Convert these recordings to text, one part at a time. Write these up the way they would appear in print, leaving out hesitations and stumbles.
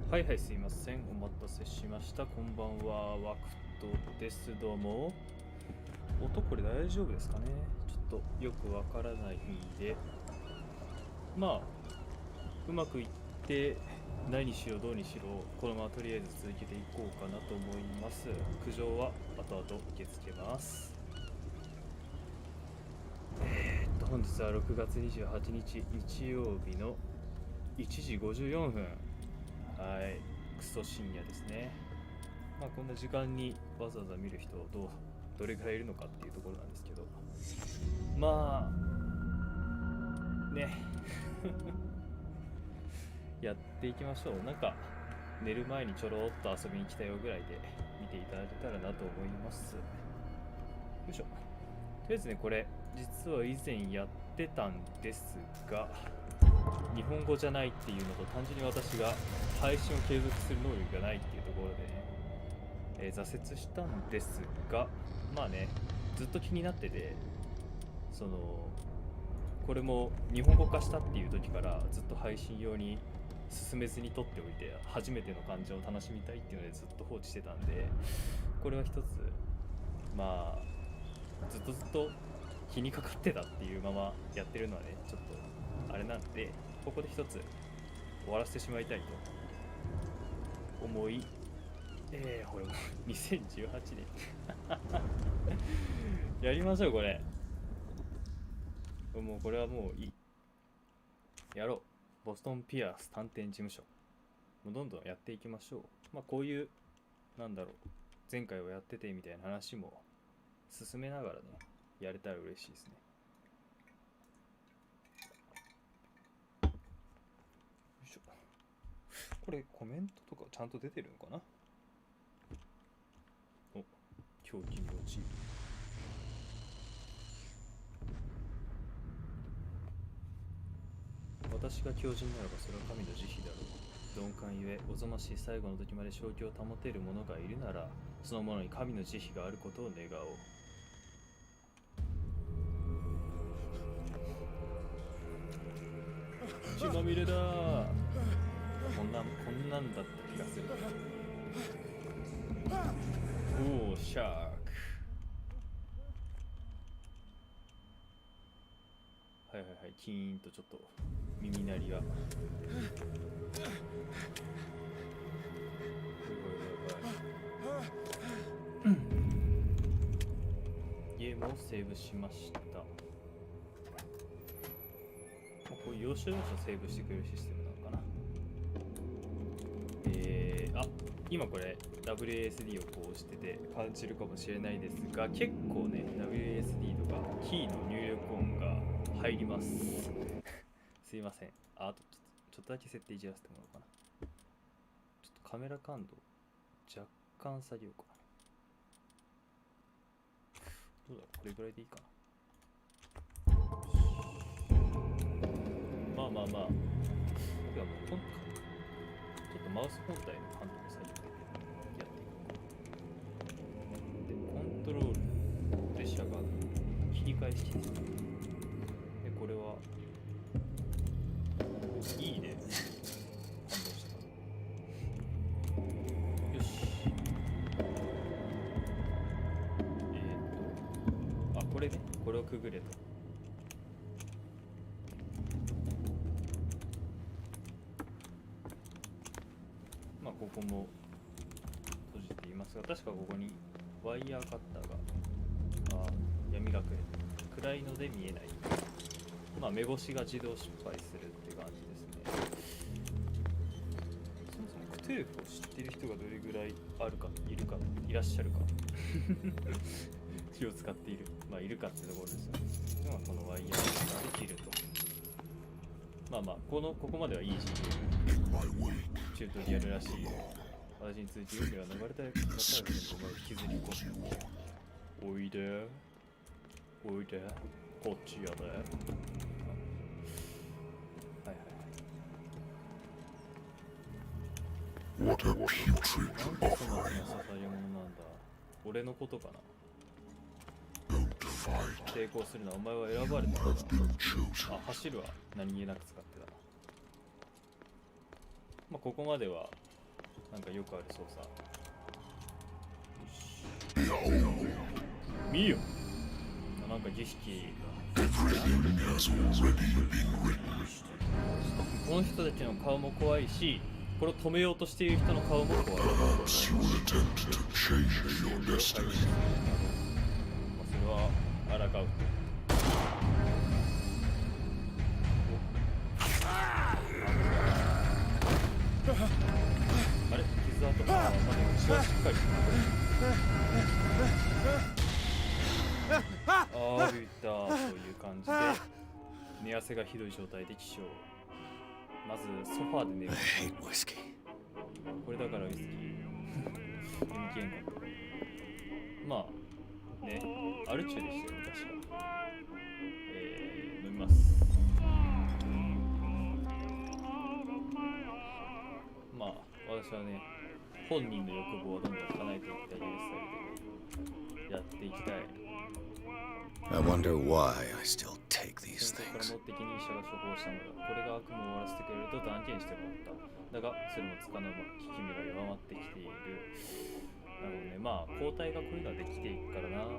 はいはい、すいません。お待たせしました。こんばんは、ワクトです。どうも。音これ大丈夫ですかね。ちょっとよくわからないんで。まあ、うまくいって何にしろどうにしろ、このままとりあえず続けていこうかなと思います。苦情は後々受け付けます。本日は6月28日日曜日の1時54分。はい。クソ深夜ですね。まあこんな時間にわざわざ見る人どれくらいいるのかっていうところなんですけど、まあねやっていきましょう。なんか寝る前にちょろっと遊びに来たよぐらいで見ていただけたらなと思います。よいしょ。とりあえずね、これ実は以前やってたんですが、日本語じゃないっていうのと、単純に私が配信を継続する能力がないっていうところでね、挫折したんですが、まあね、ずっと気になってて、これも日本語化したっていう時からずっと配信用に進めずに撮っておいて、初めての感情を楽しみたいっていうのでずっと放置してたんで、これは一つ、まあずっと気にかかってたっていうままやってるのはね、ちょっとあれなんで、ここで一つ終わらせてしまいたいと思い、これも2018年やりましょう。これもうこれはもういい、やろう。ボストンピアス探偵事務所、もうどんどんやっていきましょう。まあこういう、なんだろう、前回はやっててみたいな話も進めながらね、やれたら嬉しいですね。よいしょ。これコメントとかちゃんと出てるのかな。お、狂気に陥る。私が狂人ならばそれは神の慈悲だろう。鈍感ゆえおぞましい最後の時まで正気を保てる者がいるなら、その者に神の慈悲があることを願おう。血まみれだー。こんなんだった気がする。おお、シャーク。はいはいはい、キーンとちょっと耳鳴りが。ゲームをセーブしました。こういう要所要所セーブしてくれるシステムなのかな。今これ WASD をこうしてて感じるかもしれないですが、結構ね WASD とかキーの入力音が入りますすいません。あとちょっとだけ設定いじらせてもらおうかな。ちょっとカメラ感度若干下げようかな。どうだろう、これぐらいでいいかな。まあまあまあ、ではもうちょっとマウス本体の感度の作業でやっていこう。で、コントロールでしゃがむ切り返しですね。で、これはいいね。感動した。よし。これね、これをくぐれと。まあここも閉じていますが、確かここにワイヤーカッターが闇隠れ、暗いので見えない。まあ目星が自動失敗するって感じですね。そもそもクトゥルフを知っている人がどれぐらいいらっしゃるか気を使っている、まあいるかってところですよね。ではこのワイヤーで切ると、まあまあここまではいいし、チュートリアルらしい。私について海は流れたい方々にお前を引きずり込む。おいでおいで、こっちやで。はいはいはい。なんて粗末な捧げ物なんだ。俺のことかな。抵抗するな、お前は選ばれたんだ。走るは何気なく使ってたな。まあここまではなんかよくある操作。見よ、なんか儀式。この人たちの顔も怖いし、これを止めようとしている人の顔も怖い。それは抗う。あれ、傷跡か。までもしっかり。ああ、浮いた。そういう感じで寝汗がひどい状態で起床。まずソファーで寝る。これだからウイスキー読み切れんかった。まあね、アルチューでしたよ確か。飲みます。まあ私はね、本人の欲望をどんどん叶えていきたいスタイルでやっていきたい。I wonder why I still take these 戦争から things. 持ってきに医者が処方したのだ。これが悪夢を終わらせてくれると断言してもらった。だがそれもつかの間、効き目が弱まってきている。なのでね、まあ抗体がこういうのはできていくからな。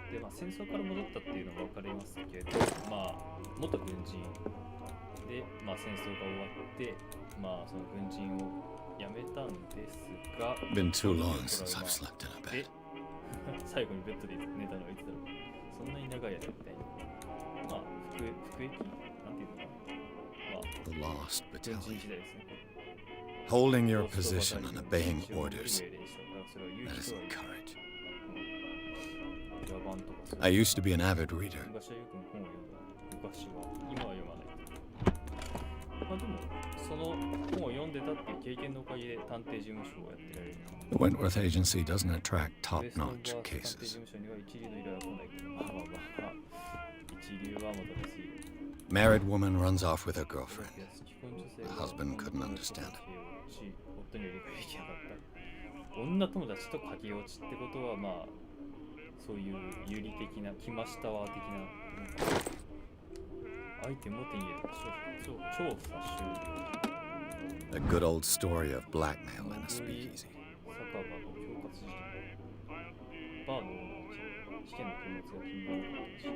で、まあ戦争から戻ったっていうのが分かりますけど、まあ元軍人で、まあ戦争が終わって、まあその軍人を辞めたんですが、Been too long since I've slept in a bed. 最後にベッドで寝たのはいつだろう。そんなに長い間みたいな。まあ服役なんていうのかな。まあ The lost 軍人 battalion. 時代ですね。Holding your position and obeying orders. 命令した。だからそれは勇 That 気 is とは courage. 野蛮とかそういう I used to be an avid reader. 昔はよく本を読んだ。昔は。今は読まない。まあでも、その本を読んでたっていう経験のおかげで探偵事務所をやってられる。The Wentworth Agency doesn't attract ウエストンバー top-notch ス探偵事 cases. 務所には一流の依頼は来ないけど、まあまあまあまあ。一流はまたですよ。Married woman runs off with her girlfriend. 既婚女性 The が husband couldn't understand it. 夫には理解できなかった。女友達と駆け落ちってことはまあそういう有利的な来ましたわ的なアイテムを手に入れた調査終了。 A good old story of blackmail in a speakeasy. 酒場の恐喝事件。バーの事件の見物が気になる話。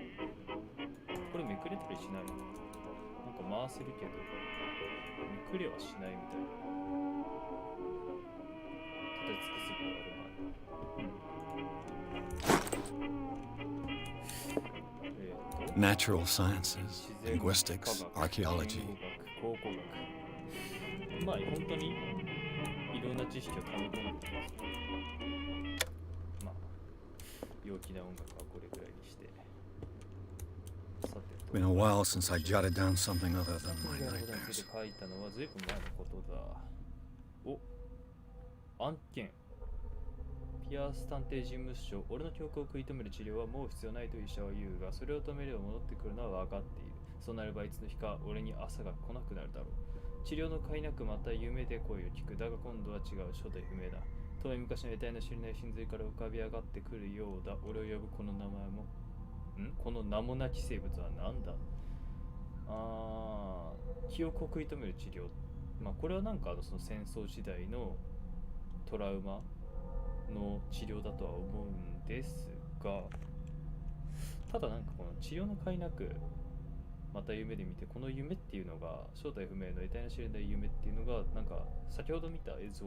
これめくれたりしないの？なんか回せるけどめくれはしないみたいな。立てつきすぎるあるまい。Natural sciences, linguistics, archaeology. 考古学。まあ本当にいろんな知識を溜め込んでいますけど、まあ陽気な音楽はこれくらいにして。さてと。Been a while since I jotted down something other than my 書 nightmares. いたのはずいぶん前のことだ。お、案件。ピアース探偵事務所。俺の記憶を食い止める治療はもう必要ないと医者は言うが、それを止めれば戻ってくるのは分かっている。そうなればいつの日か俺に朝が来なくなるだろう。治療の甲斐なくまた夢で声を聞く。だが今度は違う。正体不明だ。遠い昔の得体の知れない真髄から浮かび上がってくるようだ。俺を呼ぶこの名前も。この名もなき生物は何だ？記憶を食い止める治療。まあこれはなんかその戦争時代のトラウマの治療だとは思うんですが、ただなんかこの治療の甲斐なくまた夢で見て、この夢っていうのが正体不明の得体の知れない夢っていうのがなんか先ほど見た映像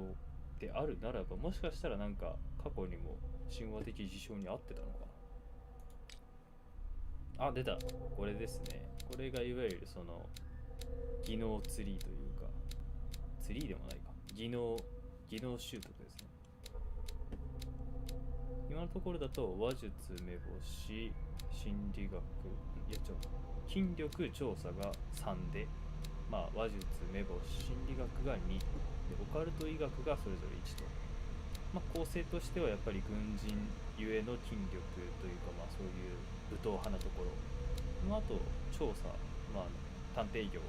であるならば、もしかしたらなんか過去にも神話的事象に合ってたのかな。あ、出た。これですね。これがいわゆるその技能ツリーというか、ツリーでもないか、技能習得ですね。今のところだと話術、目星、心理学、筋力調査が3で、まあ話術、目星、心理学が2で、オカルト医学がそれぞれ1と。まあ構成としてはやっぱり軍人ゆえの筋力というか、まあそういう武闘派なところ。あと調査、まあ探偵業を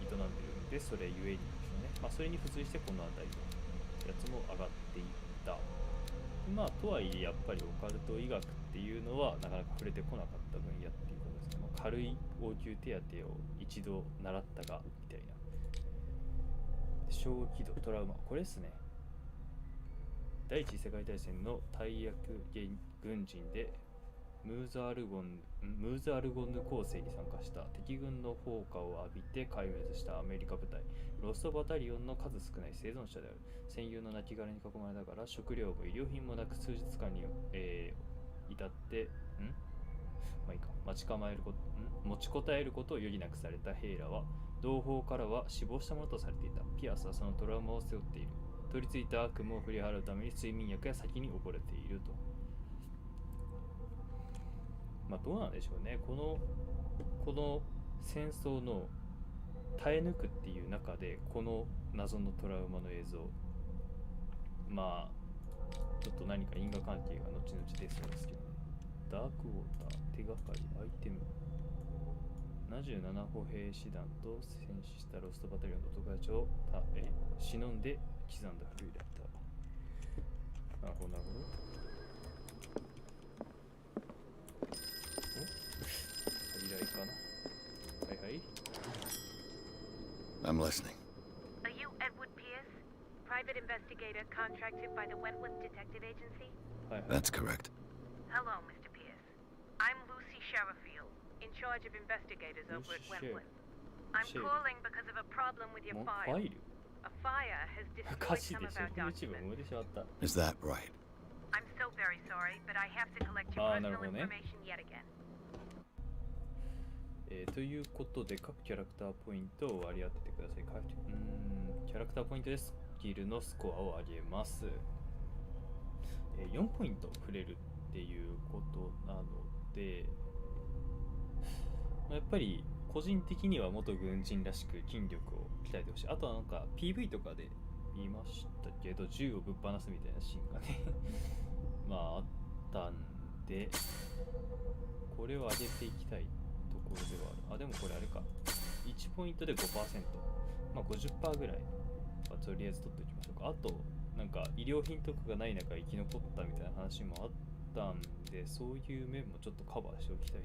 営んでるんで、それゆえにでしょうね。まあそれに付随してこの辺りのやつも上がっていった。まあとはいえやっぱりオカルト医学っていうのはなかなか触れてこなかった分野っていうことですね。軽い応急手当を一度習ったがみたいな。小気度トラウマ、これですね。第一次世界大戦の大役軍人でムーズアルゴンヌ攻勢に参加した敵軍の砲火を浴びて壊滅したアメリカ部隊ロストバタリオンの数少ない生存者である。戦友の亡きがらに囲まれながら食料も医療品もなく数日間に、至って持ちこたえることを余儀なくされた兵らは同胞からは死亡したものとされていた。ピアスはそのトラウマを背負っている。取り付いた悪夢を振り払うために睡眠薬や先に溺れていると。どうなんでしょうね。この戦争の耐え抜くっていう中でこの謎のトラウマの映像、ちょっと何か因果関係が後々出そうですけどね。ダークウォーター、手がかり、アイテム、77歩兵師団と戦死したロストバタリオンの男たちを忍んで刻んだ古いライター。なるほど。依頼かな。はいはい。I'm listening. Are you Edward Pierce, private investigator contracted by the Wentworth Detective Agency? That's correct. Hello, Mr. Pierce. I'm Lucy Sherifield, in charge of investigators over at Wentworth. I'm calling because of a problem with your file. A fire has destroyed some of our documents. Is that right? I'm so very sorry, but I have to collect your personal information yet again. ということで各キャラクターポイントを割り当ててください。キャラクターポイントでスキルのスコアを上げます。4ポイント触れるっていうことなので、やっぱり個人的には元軍人らしく筋力を鍛えてほしい。あとはなんか PV とかで見ましたけど、銃をぶっ放すみたいなシーンがねあったんで、これを上げていきたいところではある。でもこれあれか。1ポイントで 5%。50% ぐらいはとりあえず取っておきましょうか。あと、なんか医療品とかがない中生き残ったみたいな話もあったんで、そういう面もちょっとカバーしておきたい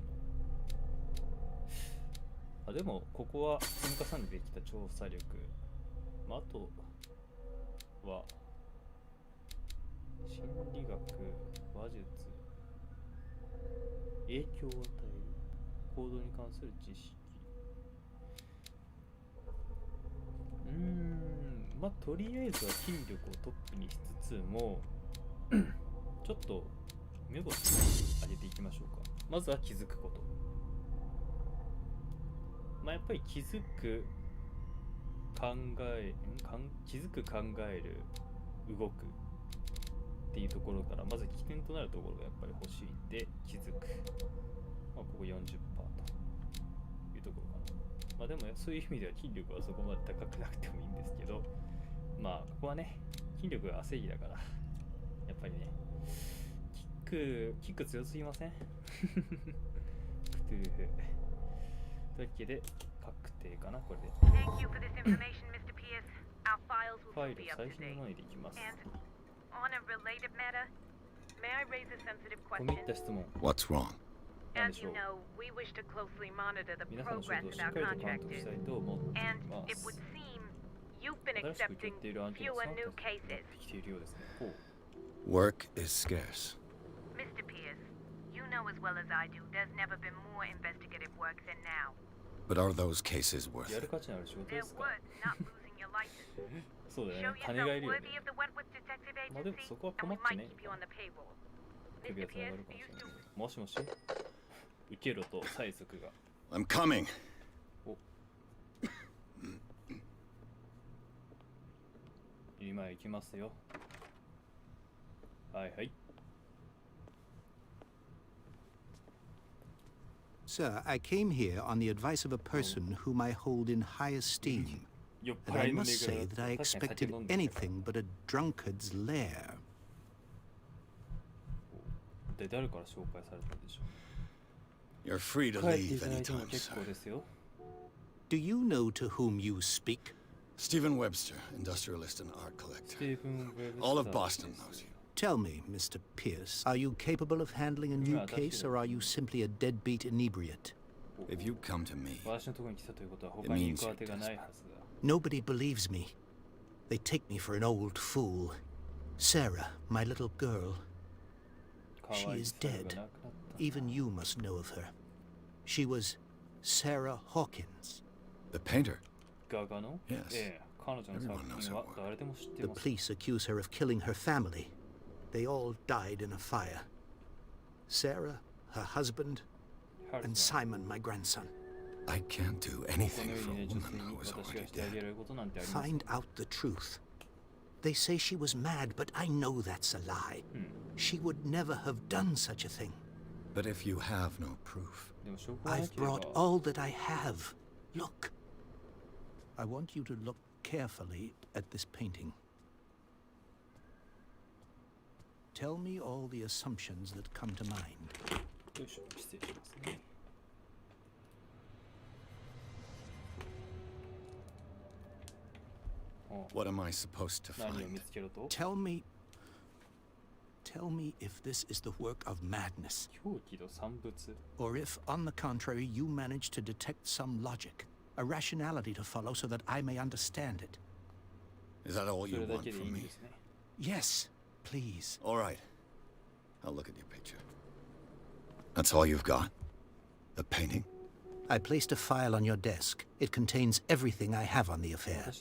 な。でも、ここは積み重ねてきた調査力。あとは、心理学、話術、影響を与える、行動に関する知識。とりあえずは筋力をトップにしつつも、ちょっと目星上げていきましょうか。まずは気づくこと。やっぱり気づく、考える、動くっていうところから、まず起点となるところがやっぱり欲しいんで、気づく。ここ 40% というところかな。でもそういう意味では筋力はそこまで高くなくてもいいんですけど、ここはね、筋力が正義だから、やっぱりね、キック強すぎませんクトゥルフ。というわけで、確定かな、これで。ファイル、最新のものにできます。込み入った質問。What's wrong? 何でしょう。皆さんの仕事をしっかりと監督したいと思っています。You've been accepting fewer new cases. Work is scarce. Mr. Pierce, you know as well as I do, there's never been more investigative work than now. But are those cases worth They're it? worth not losing your license. Show yourself worthy of the Wentworth Detective Agency, and we might keep you on the payroll. Mr. Pierce, do you still... もしもし受けろと催促が。I'm coming. 今行きますよ。はいはい。Sir, I came here on the advice of a person whom I hold in high esteem. And I must say that I expected anything but a drunkard's lair. で、誰から紹介されたんでしょう。 You're free to 帰ってい leave ただいても anytime, 結 sir. 構ですよ。Do you know to whom you speak? Stephen Webster, industrialist and art collector. All of Boston knows you. Tell me, Mr. Pierce, are you capable of handling a new case, or are you simply a deadbeat inebriate? If you come to me, 私のところに来たということは他に行く当てがないはずだ。 Nobody believes me. They take me for an old fool. Sarah, my little girl. She is dead. Even you must know of her. She was Sarah Hawkins. The painter? Yes. Everyone knows her work. The police accuse her of killing her family. They all died in a fire. Sarah, her husband, and Simon, my grandson. I can't do anything for a woman who is already dead. Find out the truth. They say she was mad, but I know that's a lie. She would never have done such a thing. But if you have no proof... I've brought all that I have. Look. I want you to look carefully at this painting. Tell me all the assumptions that come to mind. What am I supposed to find? Tell me if this is the work of madness. Or if, on the contrary, you manage to detect some logic, a rationality to follow so that I may understand it. Is that all you want from me? Yes, please. All right. I'll look at your picture. That's all you've got? The painting? I placed a file on your desk. It contains everything I have on the affair.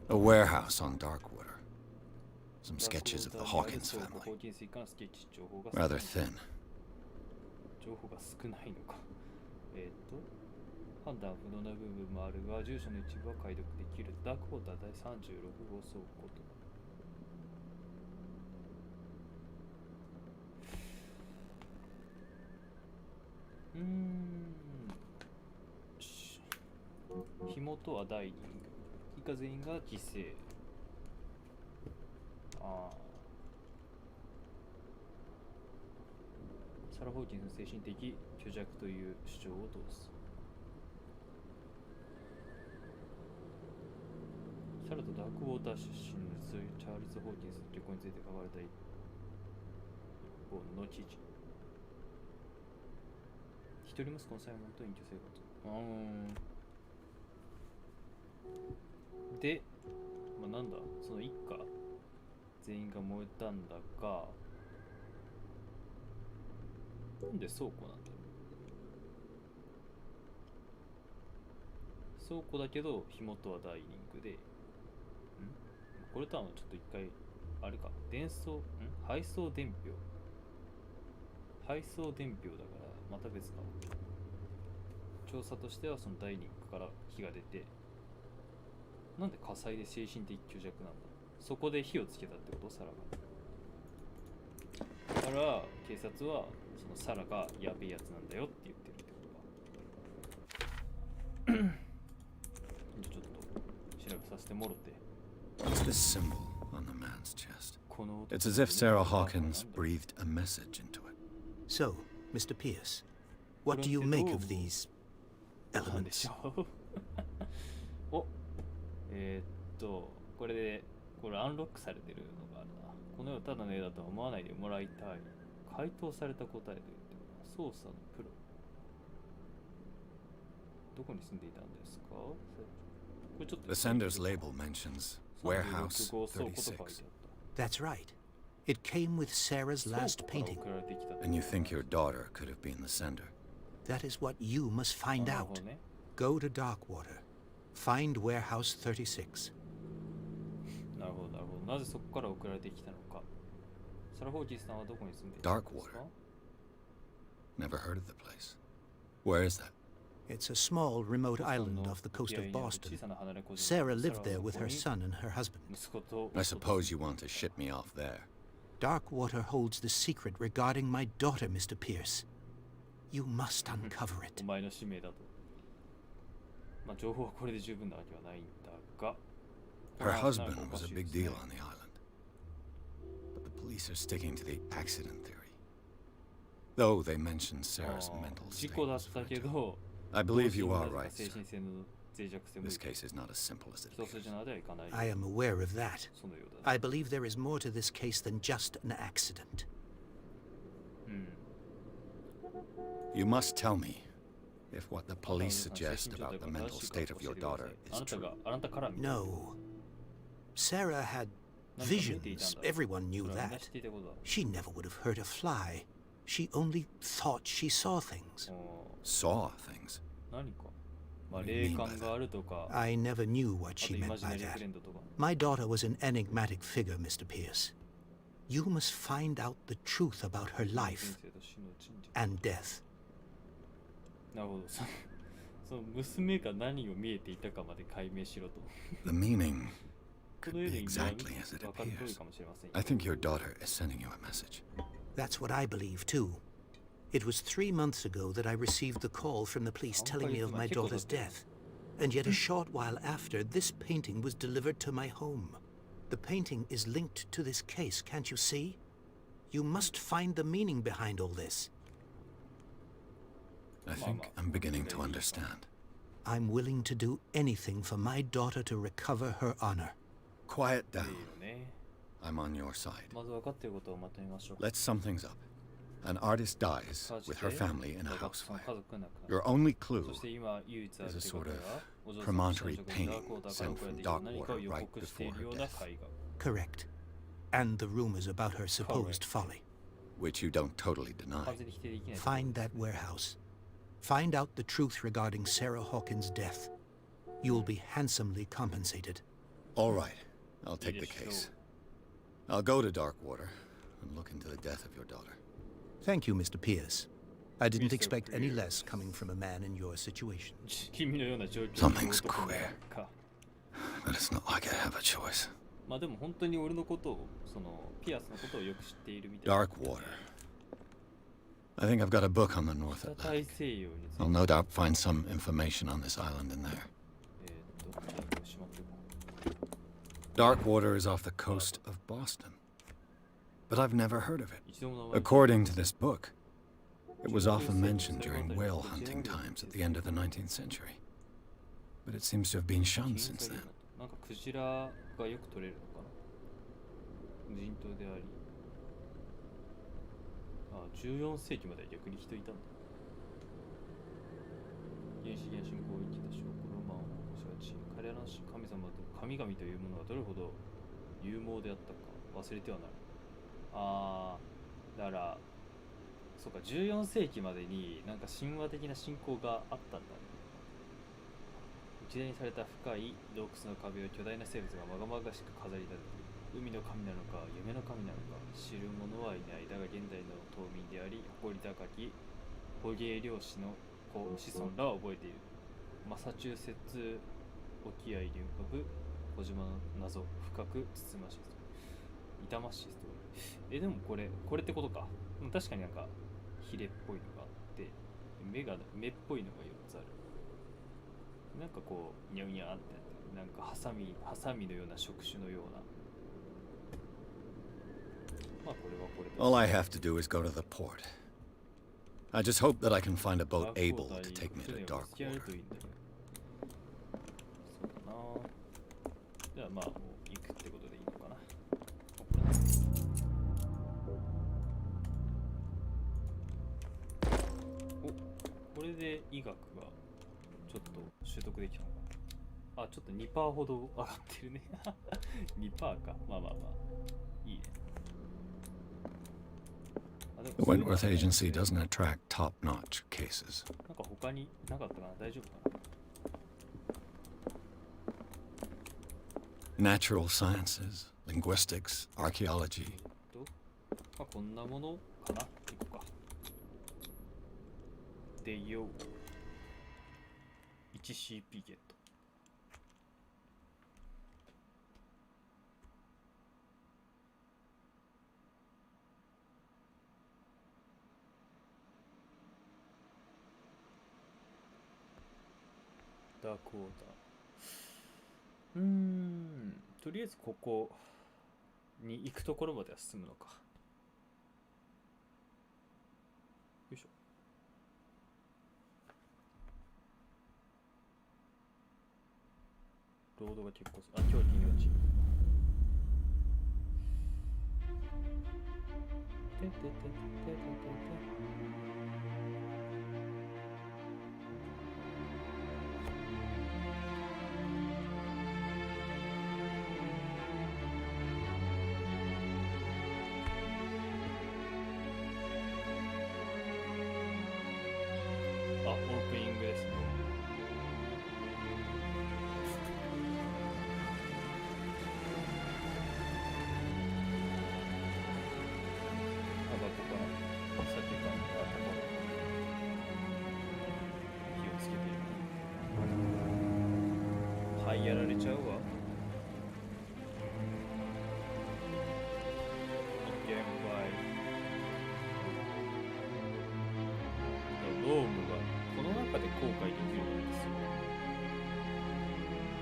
A warehouse on Darkwater. Some sketches of the Hawkins family. Rather thin. 判断不能な部分もあるが、住所の一部は解読できる。ダークウォーター第36号倉庫と。火元はダイニング。以下全員が犠牲。サラ・ホーキンスの精神的虚弱という主張を通す。サラとダークウォーター出身のチャールズ・ホーキンスの結婚について書かれた一本の記事。一人息子のサイモンと隠居生活。で、なんだ、その一家全員が燃えたんだが、なんで倉庫なんだろう。倉庫だけど火元はダイニングで、これとはちょっと一回あれか、配送伝票だからまた別か。調査としてはそのダイニングから火が出て、なんで火災で精神的虚弱なんだ。そこで火をつけたってこと、サラが。だから警察はそのサラがやべえやつなんだよって言ってるってことか。じゃあちょっと調べさせてもろて。What's this symbol on the man's chest? It's as if Sarah Hawkins breathed a message into it. So, Mr. Pierce, what do you make of these elements? これアンロックされてるのがあるな。この世をただの絵だとは思わないでもらいたい。回答された答えで言ってるな。操作のプロ。どこに住んでいたんですか？これちょっと The sender's label mentions Warehouse 36. That's right. It came with Sarah's last painting. And you think your daughter could have been the sender? That is what you must find out. Go to Darkwater. Find Warehouse 36. なるほど、なるほど。なぜそこから送られてきたのか。サラ・ホーキンスさんはどこに住んでいたんですか？ Never heard of the place. Where is that? It's a small, remote island off the coast of Boston. Sarah lived there with her son and her husband. I suppose you want to ship me off there. Darkwater holds the secret regarding my daughter, Mr. Pierce. You must uncover it. お前の使命だと。情報はこれで十分なわけはないんだが。Her husband was a big deal on the island. But the police are sticking to the accident theory. Though they mention Sarah's mental state. 事故だったけど、I believe you are right, 精 sir. 神性の脆弱性も This case is not as simple as it 一筋 appears. 縄ではいかない。 I am aware of that. そのようだ。I believe there is more to this case than just an accident. You must tell me if what the police suggest about the mental state of your daughter is true. No. Sarah had visions. Everyone knew that. She never would have hurt a fly. She only thought she saw things. Saw things? What do you mean by that? I never knew what she meant by that. My daughter was an enigmatic figure, Mr. Pierce. You must find out the truth about her life and death. なるほど。その娘が何を見えていたかまで解明しろと。The meaning could be exactly as it appears. I think your daughter is sending you a message. That's what I believe, too. It was 3 months ago that I received the call from the police telling me of my daughter's death. And yet a short while after, this painting was delivered to my home. The painting is linked to this case, can't you see? You must find the meaning behind all this. I think I'm beginning to understand. I'm willing to do anything for my daughter to recover her honor. Quiet down. I'm on your side. Let's sum things up. An artist dies with her family in a house fire. Your only clue is a sort of promontory painting sent from Darkwater right before her death. Correct. And the rumors about her supposed folly. Which you don't totally deny. Find that warehouse. Find out the truth regarding Sarah Hawkins' death. You'll be handsomely compensated. All right. I'll take the case. I'll go to Darkwater and look into the death of your daughter. Thank you, Mr. Pierce. I didn't expect any less coming from a man in your situation. Something's queer. But it's not like I have a choice. Darkwater. I think I've got a book on the North Atlantic. I'll no doubt find some information on this island in there. Darkwater is off the coast of Boston. But I've never heard of it. According to this book, it was often mentioned during whale hunting times at the end of the 19th century. But it seems to have been shunned since then. 14世紀まで逆に人いたんだ。原始原神行為的な証拠ロマンを起こしがち。彼らの神様と神々というものがどれほど勇猛であったか忘れてはならない。だからそうか14世紀までになんか神話的な信仰があったんだね。一代にされた深い洞窟の壁を巨大な生物がまがまがしく飾り立てている。海の神なのか夢の神なのか知る者はいない。だが現代の島民であり誇り高き捕鯨漁師の子孫らは覚えている。マサチューセッツ沖合に浮かぶ小島の謎深くつつましい痛ましいストーリー。でもこれってことか。確かになんかヒレっぽいのがあって目っぽいのが4つある。なんかこうニャウニャーってなんかハサミのような触手のような。All I have to do is go to the port. I just hope that I can find a boat able to take me to Darkwater. じゃあまあもう行くってことでいいのかな。お、これで医学がちょっと習得できたのかな。あ、ちょっと 2% ほど上がってるね。2% か。まあまあまあいいね。The Wentworth Agency doesn't attract top-notch cases. なんか他になかったかな。大丈夫かな。Natural sciences, linguistics, archaeology. まあこんなものかな。行こうか。でよ。1CP ゲット。ダークウォーター。とりあえずここに行くところまでは進むのか。よいしょ。ロードが結構今日は金曜日。ててててててて。ですね。あ、バットかな。さっきかな。気をつけてる。はい、やられちゃうわ。ロームがこの中で後悔できるんですよ。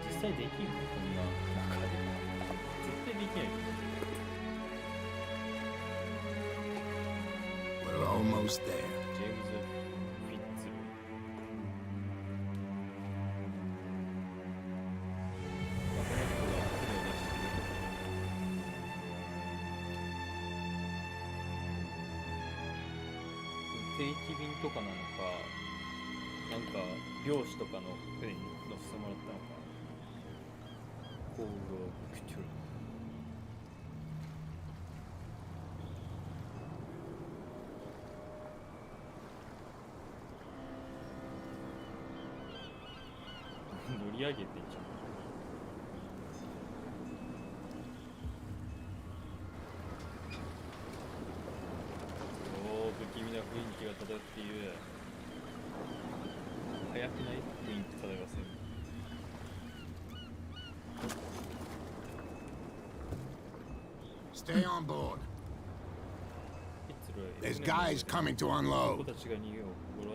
実際できるのこんな中で絶対できないと思う。We're almost there. ジェームズ・フィッツル。この人が船を出してくれる。定期便とかなのか、なんか漁師とかの船に乗せてもらったのか。コール・クトゥル。乗り上げてんじゃん。不気味な雰囲気が漂っている。早くない？雰囲気漂わせる。Stay on board. There's guys coming to 子 unload. たちが逃げを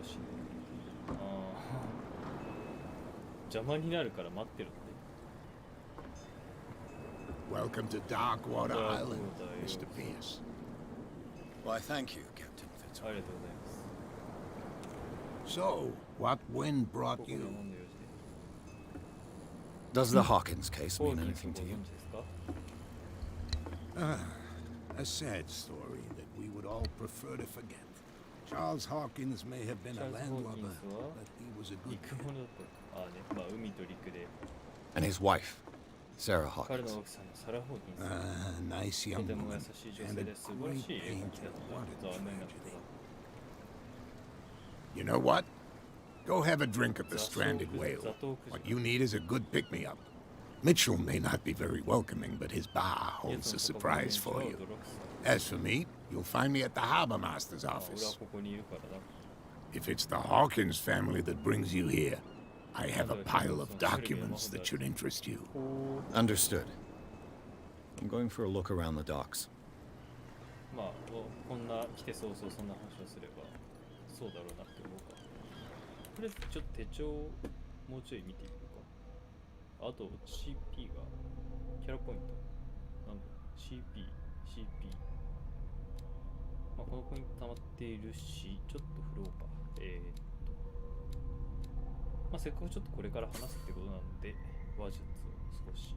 殺し、ああ、邪魔になるから待ってるって。Welcome to Darkwater Island, Mr. Pierce. Why, thank you, Captain. ありがとうございます。 So, what wind brought ここ you? の飲んでよしで。 Does the Hawkins case ホー mean キンス anything ご to you? 存知ですか？ A sad story that we would all prefer to forget. Charles Hawkins may have been a チャールズ・ホーキン landlubber, スは but he was a good 陸 kid. 物だった。ああね、まあ海と陸で。 And his wife, Sarah 彼の Hawkins. 奥さんのサラ・ホーキンス。 Nice と young ても優 woman しい女 and 性 a で素晴ら great しい絵描 painter きだった wanted 残念なこ tragedy. とだ。 You know what? Go have a drink at the Stranded Whale. What you need is a good pick-me-up. Mitchell may not be very welcoming, but his bar holds a surprise for you. As for me, you'll find me at the Harbor Master's 俺は office. ここにいるからだ。 If it's the Hawkins family that brings you here, I have a pile of documents that should interest you. Understood. I'm going for a look around the docks. まあ、こんな来て早々そんな話をすればそうだろうなって思うか。とりあえずちょっと手帳をもうちょい見てみようか。あと CP がキャラポイントなんだ CP まあこのポイント溜まっているし、ちょっと振ろうか。まあせっかくちょっとこれから話すってことなので話術を少し。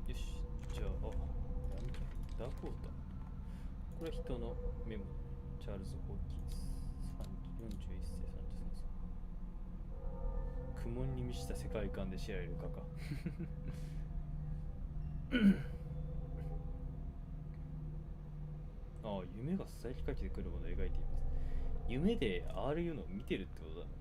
よし、じゃあ、なんだダークウォーター。これは人のメモ。チャールズ・ホーキンス。41世、33歳。苦悶に満ちた世界観で知られる画家。ああ、夢が伝えきかけてくるものを描いています。夢でああいうのを見てるってことだもんね。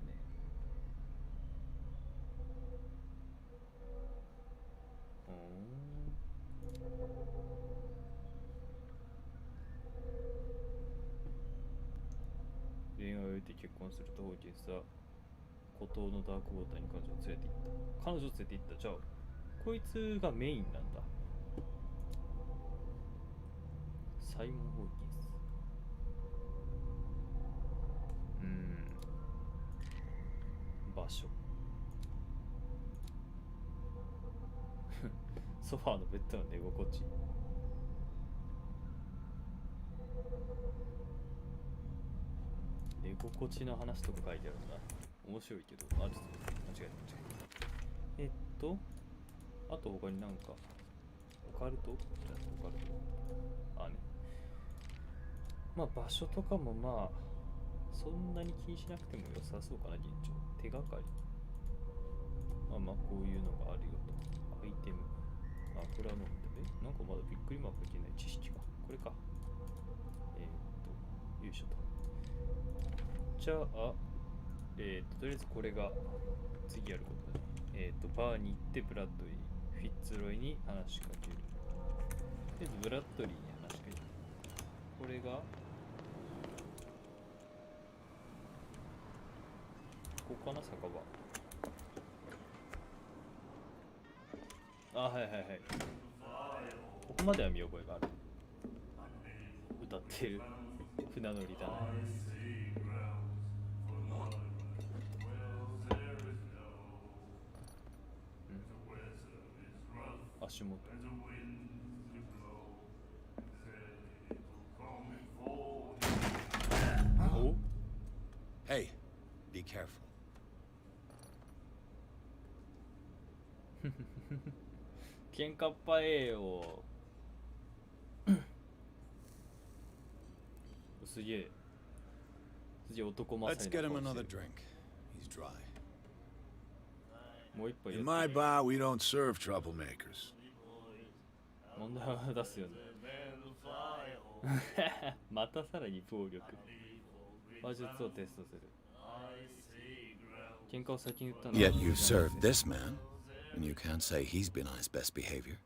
恋愛を終えて結婚するとホーキンスは孤島のダークウォーターに彼女を連れて行った。彼女を連れて行った。じゃあこいつがメインなんだ。サイモン・ホーキンス。場所。ソファーのベッドの寝心地。寝心地の話とか書いてあるんだ。面白いけど、あ、ちょっと間違えた。あと他になんかオカルト？オカルト。あね。まあ場所とかもまあそんなに気にしなくても良さそうかな、現状。手がかり。まあこういうのがあるよと。アイテム。あ、これはなんかまだびっくりマークできない知識か。これか。よいしょと。じゃあ、とりあえずこれが次やることね。バーに行ってブラッドリー、フィッツロイに話しかける。とりあえずブラッドリーに話しかける。これが、ここかな、酒場。あ、はいはいはい。ここまでは見覚えがある。歌ってる船乗りだな。足元。お Hey, be careful. 喧嘩っぱえよ。すげえ。すげえ男勝 Let's り get な him 顔して another る。 drink. He's dry. もう一杯や In っ my て。 bar, we don't serve troublemakers. 問題は出すよね。またさらに暴力。話術をテストする。喧嘩を先に言ったのは Yet you served this man, and you can't say he's been on his best behavior.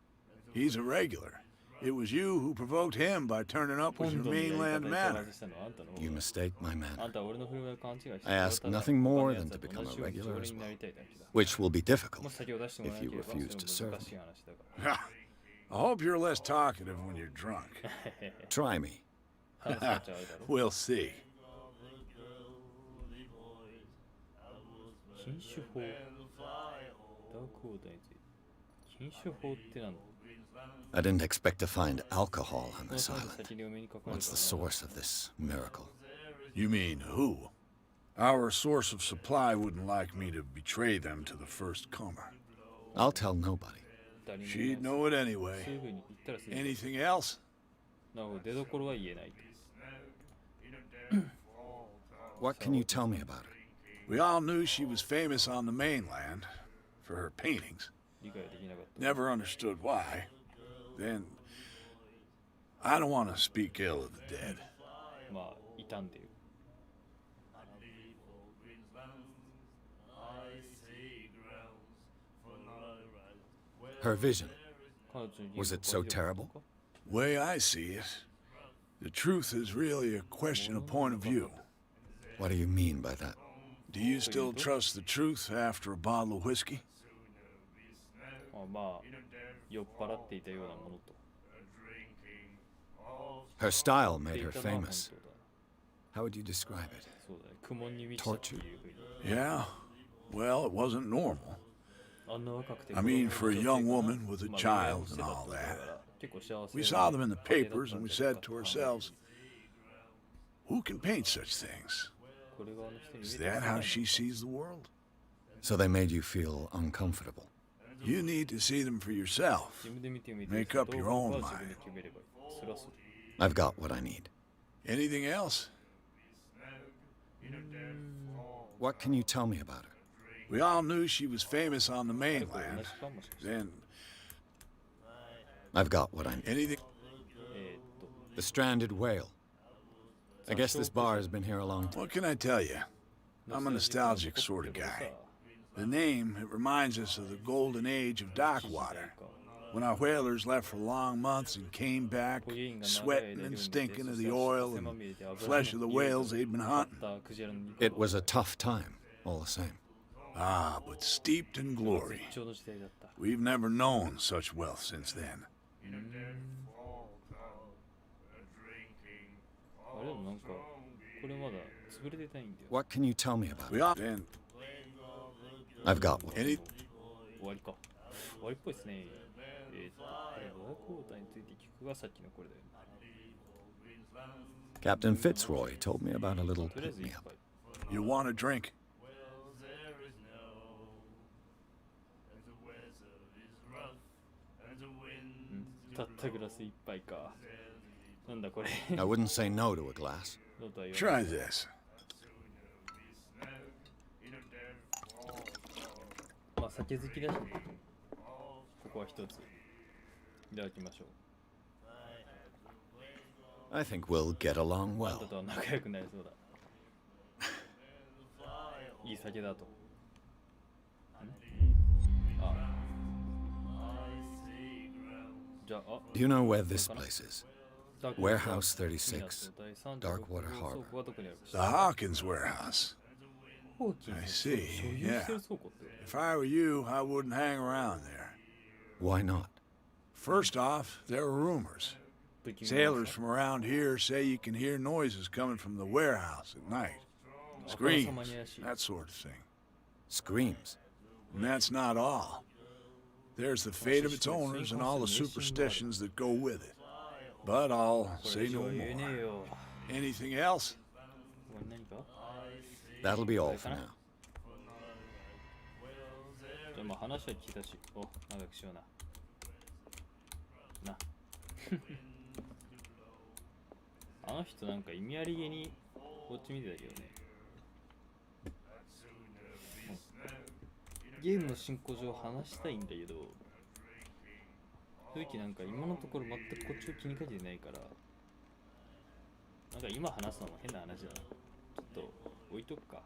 He's a regular. It was you who provoked him by turning up with your 今度のやり方 mainland に相談 manner. したのはあんたの方 You だ。 mistake my あん manner, たは俺の振る舞いを勘違いして I ask ただ nothing more 他の than 奴 to らと become 同 a じように regular 常連 as にな well, りたいだけだ。 which will be も difficult し先を出してもらえな if け you れば、 refuse to それ serve も難しい me. 話だか I hope you're less talkative when you're drunk. Try me. ら。話し合っちゃうだろ。 We'll see. 禁酒法。ダークオーダーについて。禁酒法ってなんだ。 I didn't expect to find alcohol on この this 際 island. 先にお目にかかる What's the source of this miracle? You mean who? Our source of supply wouldn't like me to betray them to the first comer. I'll tell nobody. 誰にも She'd know it す anyway. ぐに言ったらすぐに。 Anything else? なるほど、出所は言えないと。 What can you tell me about her? We all knew she was famous on the mainland for her paintings. 理解できなかった。 Never understood why. Then, I don't want to speak ill of the dead. まあ、傷んでる。 Her vision. 彼女に Was it so terrible? Way I see it, the truth is really a question of point of view. What do you mean by that? Do you still trust the truth after a bottle of whiskey? まあ、酔っ払っていたようなものと。 Her style 言 made ってい her たのは本 famous. 当だ。 How would you describe it? そうだね。苦悶に満ちたっていうふうに。 Yeah? Well, it wasn't normal. あんな若くて I mean, for a young woman with a まあ child 恋愛をして and た all ってことだ that. から結構幸せ We な saw them in the 家庭だった papers ん and we じゃない said か to と考える。 ourselves, who can paint such things? これがあの人に Is 見え that た how の she sees the world? So they made you feel uncomfortable. You need to see them for yourself. 自分で見てみて Make up your own 自分で決めればいい。それはそう。 I've got what I need. Anything else? What can you tell me about her? We all knew she was famous on the これ同 mainland. じかもしれない。 Then, I've got what I need. anything? The stranded whale. I guess this bar has been here a long time. What can I tell you? I'm a nostalgic sort of guy. The name, it reminds us of the golden age of dock water. When our whalers left for long months and came back, sweating and stinking of the oil and flesh of the whales they'd been hunting. It was a tough time, all the same. Ah, but steeped in glory. ちょうど時代だった。 We've never known such wealth since then. あれでもなんか、これまだ潰れてないんだよ。 What can you tell me about We her? all then I've got what. any 終わりか。終わりっぽいですね。これブラックウォーターについて聞くがさっきのこれだよね。 Captain Fitzroy told me about a little とりあえず一 pick-me-up. 杯。 you want a drink? たったグラス一杯か。なんだこれ。 I wouldn't say no to a glass. ノートは言わない Try this. まあ酒好きだし、ここは一つ。いただきましょう。 I think we'll get along あんた well. とは仲良くなりそうだ。いい酒だと。Do you know where this place is? Warehouse 36, Darkwater Harbor. The Hawkins warehouse. I see, yeah. If I were you, I wouldn't hang around there. Why not? First off, there are rumors. Sailors from around here say you can hear noises coming from the warehouse at night. Screams, that sort of thing. Screams? And that's not all. There's the fate of its owners and all the superstitions that go with it. But I'll say no more. Anything else? That'll be all for now. まあ話は聞いたし、お、長くしような。な。あの人なんか意味ありげにこっち見てたけどね。ゲームの進行上話したいんだけど、正直なんか今のところ全くこっちを気にかけてないから、なんか今話すのも変な話だな。ちょっと置いとくか。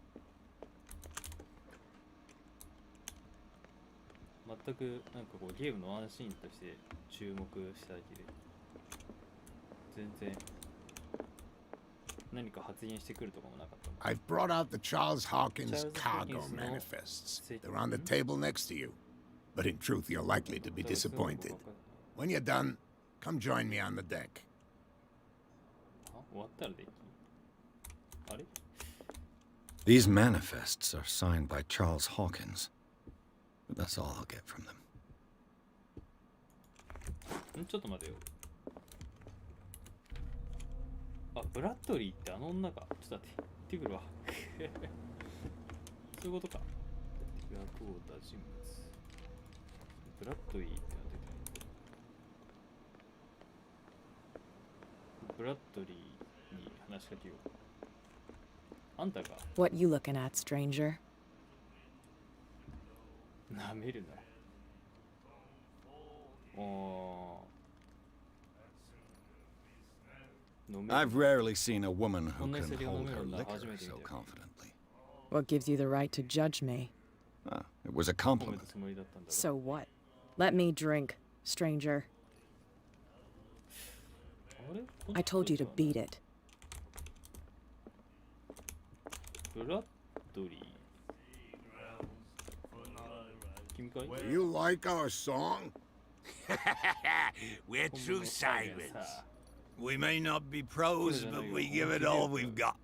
全くなんかこうゲームのワンシーンとして注目しただけで、全然何か発言してくるとかもなかった。I've brought out the Charles Hawkins cargo manifests. They're on the table next to you. But in truth, you're likely to be disappointed. When you're done, come join me on the deck. 終わったらできる。あれ？ These manifests are signed by Charles Hawkins. But that's all I'll get from them. ちょっと待てよ。あ、ブラッドリーってあの女か。ちょっと待って。行ってくるわ。そういうことか。役を出人物。ブラッドリーってのが出てる。ブラッドリーに話しかけよう。あんたか。What you looking at, stranger? なめるな。I've rarely seen a woman who can hold her liquor so confidently. What gives you the right to judge me? It was a compliment. So what? Let me drink, stranger. I told you to beat it. ブラッドリー。 Do you like our song? We're true sirens. We may not be pros, but we give it all we've got.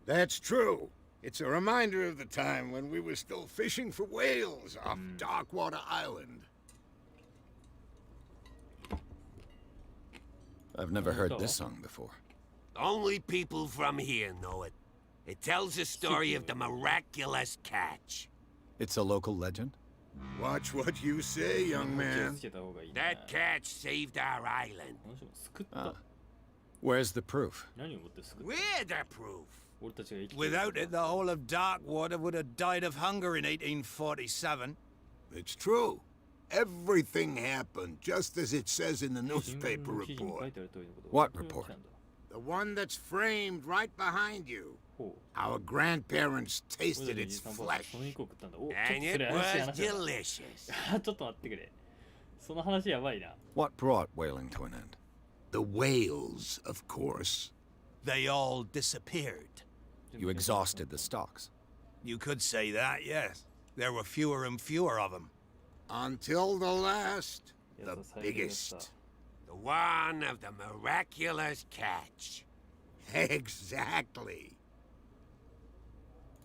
That's true. It's a reminder of the time when we were still fishing for whales off Darkwater Island. I've never heard this song before. Only people from here know it. It tells the story of the miraculous catch. It's a local legend? Watch what you say, young man. That catch saved our island. Where's the proof? We're the proof. Without it, the whole of Darkwater would have died of hunger in 1847. It's true. Everything happened just as it says in the newspaper report. What report? The one that's framed right behind you. Our grandparents tasted its flesh. And it was delicious. ちょっと待ってくれ。その話やばいな。 What brought whaling to an end? The whales, of course. They all disappeared. You exhausted the stocks. You could say that, yes. There were fewer and fewer of them. Until the last, the biggest. The one of the miraculous catch. Exactly.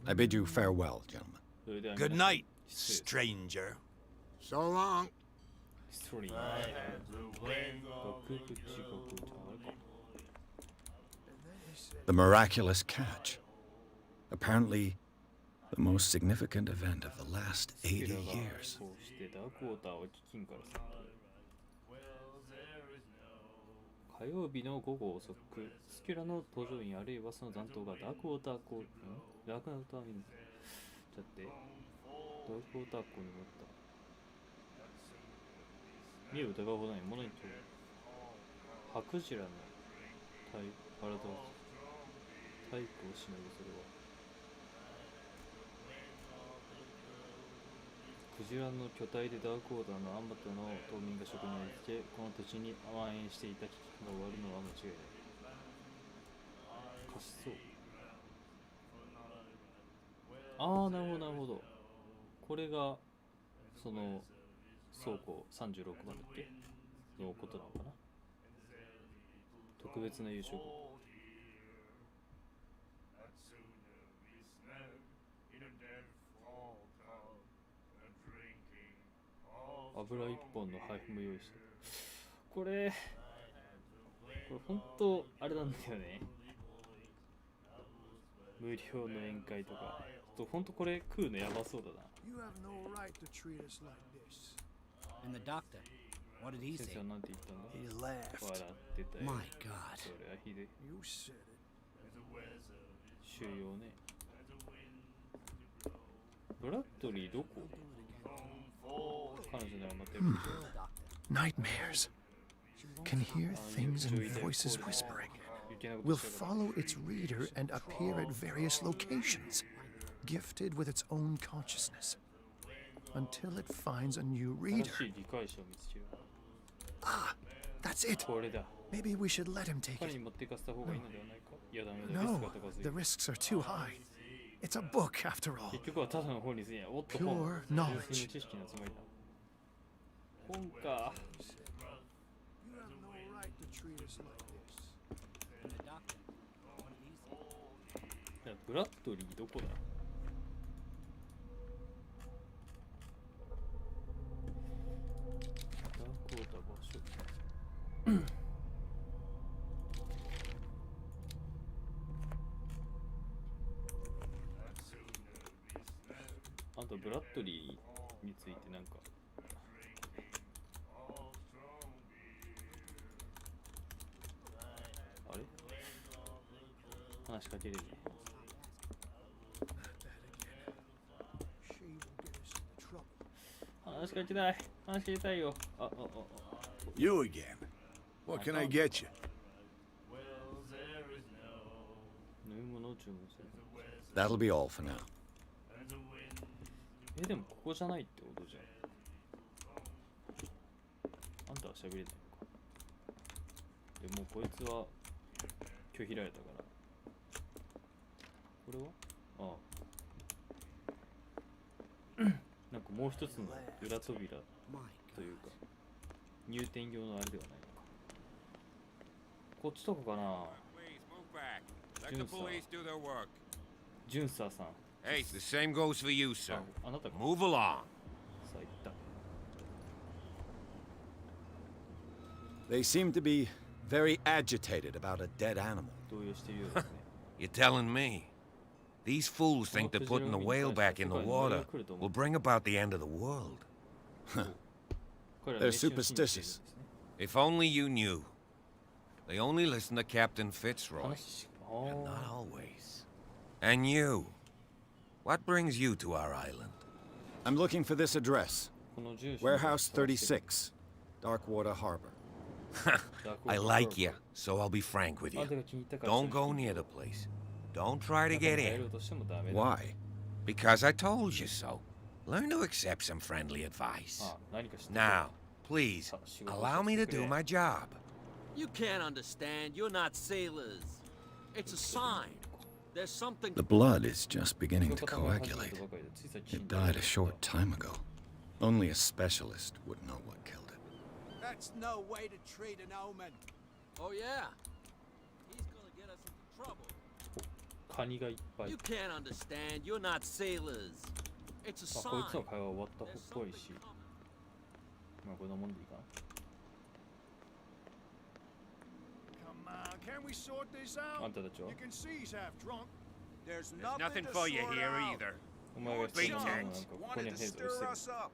I bid you farewell, gentlemen. Good night, stranger. So long. The miraculous catch. Apparently, the most significant event of the last 80 years. 火曜日の午後遅く、スキュラの搭乗員あるいはその残党がダークウォーター港、ダークウォーターに、ちょっと待って、ダークウォーター港に乗った。見を疑うほどに物にと白ジラの体をしのぐそれは。クジラの巨体でダークオーダーのアンバトの島民が職にありつけ、この土地に蔓延していた危機が終わるのは間違いない。貸しそう。ああ、なるほどなるほど。これがその倉庫36番だっけのことなのかな。特別な優勝号。油一本の配布も用意してる。これ本当あれなんだよね。無料の宴会とか。本当これ食うのやばそうだな。先生はなんて言ったんだ。笑ってたよ。それはひで。収容ね。ブラッドリーどこ？彼女なら待てる。Nightmares. Can hear things and voices whispering. Will follow its reader and appear at various locations, gifted with its own consciousness, until it finds a new reader. Ah, that's it. Maybe we should let him take it. No, the risks are too high. It's a book, after all. Pure knowledge. 本か。ブラッドリーどこだ。ダークウォーター場所。あとブラッドリーについてなんかあれ話しかけれるね。話しかけたい。話しかけたいよ。You again. What can I get you? 飲み物を注文する。 That'll be all for now. でもここじゃないってことじゃん。あんたは喋れないのか。でもこいつは拒否られたから。これはなんかもう一つの裏扉というか入店用のあれではないのか。こっちとかかな。ジュンサーさん。 Hey, the same goes for you, sir. Move along. They seem to be very agitated about a dead animal. You're telling me? These fools think that putting the whale back in the water will bring about the end of the world. They're superstitious. If only you knew. They only listen to Captain Fitzroy. And not always. And you. What brings you to our island? I'm looking for this address. Warehouse 36, Darkwater Harbor. I like you, so I'll be frank with you. Don't go near the place. Don't try to get in. Why? Because I told you so. Learn to accept some friendly advice. Now, please, allow me to do my job. You can't understand. You're not sailors. It's a sign. There's something. The blood is just beginning to coagulate. It died a short time ago. Only a specialist would know what killed it. That's no way to treat an omen. Oh yeah. He's gonna get us into trouble. You can't understand. You're not sailors. It's a sign. There's something coming. Can we sort this out? You can see he's half drunk. There's nothing for you here either. Pretext wanted to stir us up.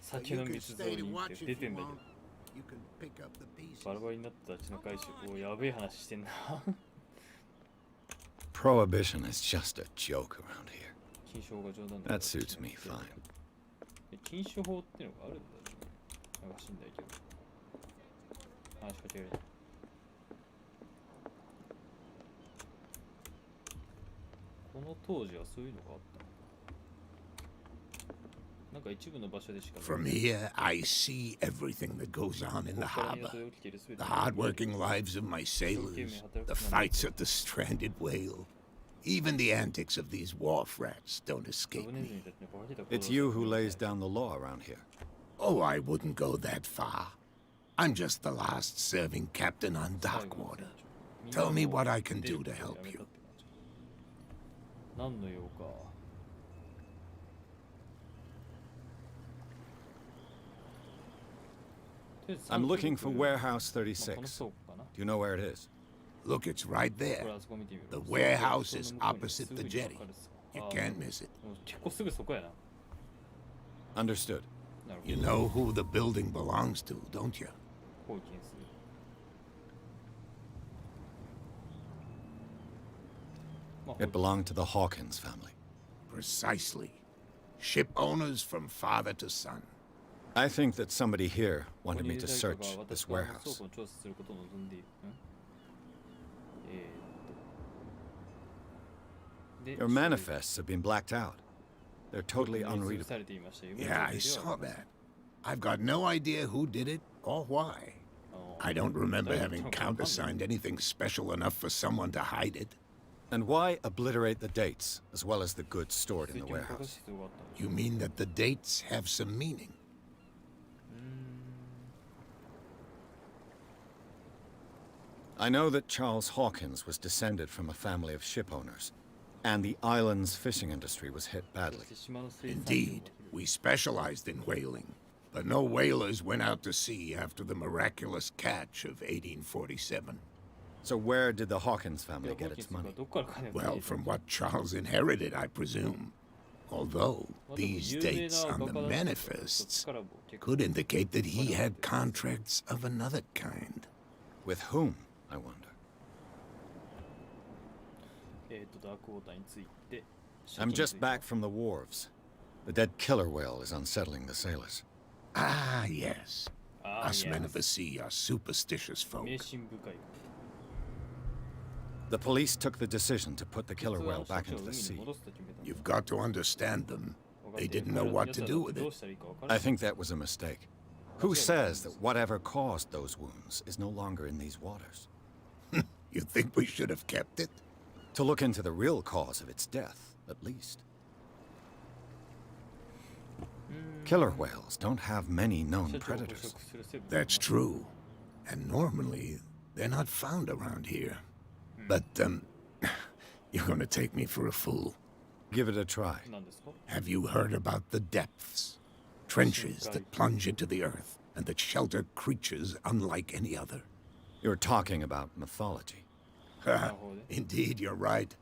酒の密造にって出てんだけど。バラバラになった血の回収。おやべえ話してんな。Prohibition is just a joke around here. That suits me fine. 禁酒法ってのがあるんだね。なんか知んないけど。話しかけられる。この当時はそういうのがあったのか。From here, I see everything that goes on in the harbor. The hard-working lives of my sailors, the fights at the stranded whale. Even the antics of these wharf rats don't escape me. It's you who lays down the law around here. Oh, I wouldn't go that far. I'm just the last serving captain on Darkwater. Tell me what I can do to help you. I'm looking for Warehouse 36. Do you know where it is? Look, it's right there. The warehouse is opposite the jetty. You can't miss it. Understood. You know who the building belongs to, don't you? It belonged to the Hawkins family. Precisely. Ship owners from father to son. I think that somebody here wanted me to search this warehouse. Your manifests have been blacked out. They're totally unreadable. Yeah, I saw that. I've got no idea who did it or why. I don't remember having countersigned anything special enough for someone to hide it. And why obliterate the dates, as well as the goods stored in the warehouse? You mean that the dates have some meaning? I know that Charles Hawkins was descended from a family of ship owners, and the island's fishing industry was hit badly. Indeed, we specialized in whaling, but no whalers went out to sea after the miraculous catch of 1847. So where did the Hawkins family get its money? Well, from what Charles inherited, I presume. Although, these dates on the manifests could indicate that he had contracts of another kind. With whom, I wonder? I'm just back from the wharves. The dead killer whale is unsettling the sailors. Ah, yes. Us men of the sea are superstitious folk. The police took the decision to put the killer whale back into the sea. You've got to understand them. They didn't know what to do with it. I think that was a mistake. Who says that whatever caused those wounds is no longer in these waters? You think we should have kept it? To look into the real cause of its death, at least. Killer whales don't have many known predators. That's true. And normally, they're not found around here. But, you're gonna take me for a fool. Give it a try. Have you heard about the depths? Trenches that plunge into the earth and that shelter creatures unlike any other. You're talking about mythology. Indeed, you're right.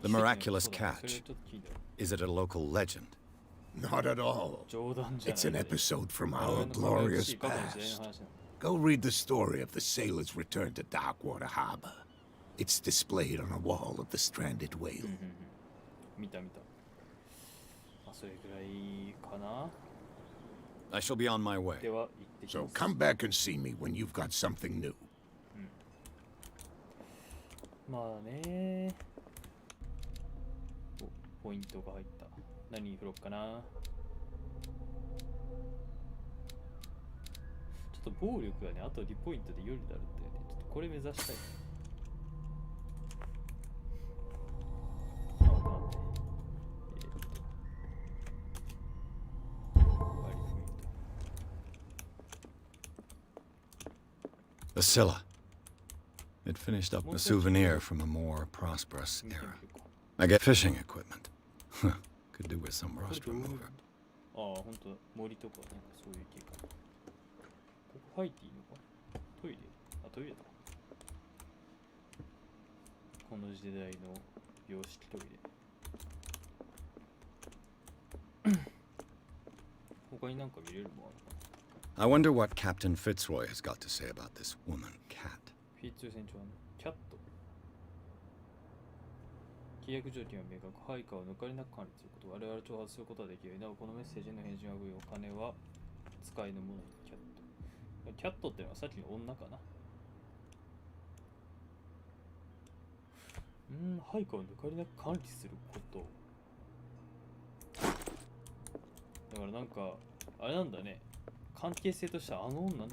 The miraculous catch. Is it a local legend? Not at all. It's an episode from our glorious past. Go read the story of the sailor's return to Darkwater Harbor. It's displayed on a wall of the stranded whale. I shall be on my way. So come back and see me when you've got something new. まあね。ポイントが入った。何に振ろうかな。ちょっと暴力がね、あと2ポイントで有利になるんだよね。ちょっとこれ目指したい。The Scylla. It finished up a souvenir from a more prosperous era. I get fishing equipment. Could do with some rust remover. ああ、ほんと森とかなんかそういう系か。ここ入っていいのか？トイレ？あ、トイレだ。この時代の洋式トイレ。他になんか見れるもんあるかな？ I wonder what Captain Fitzroy has got to say about this woman, Cat. フィッツ船長のキャット。契約条件は明確、配下を抜かりなく管理すること、我々を挑発することはできる。なお、このメッセージの返信は不要。金は使いのものにキャット。キャットってのはさっきの女かな。配下を抜かりなく管理すること。だからなんかあれなんだね、関係性としてはあの女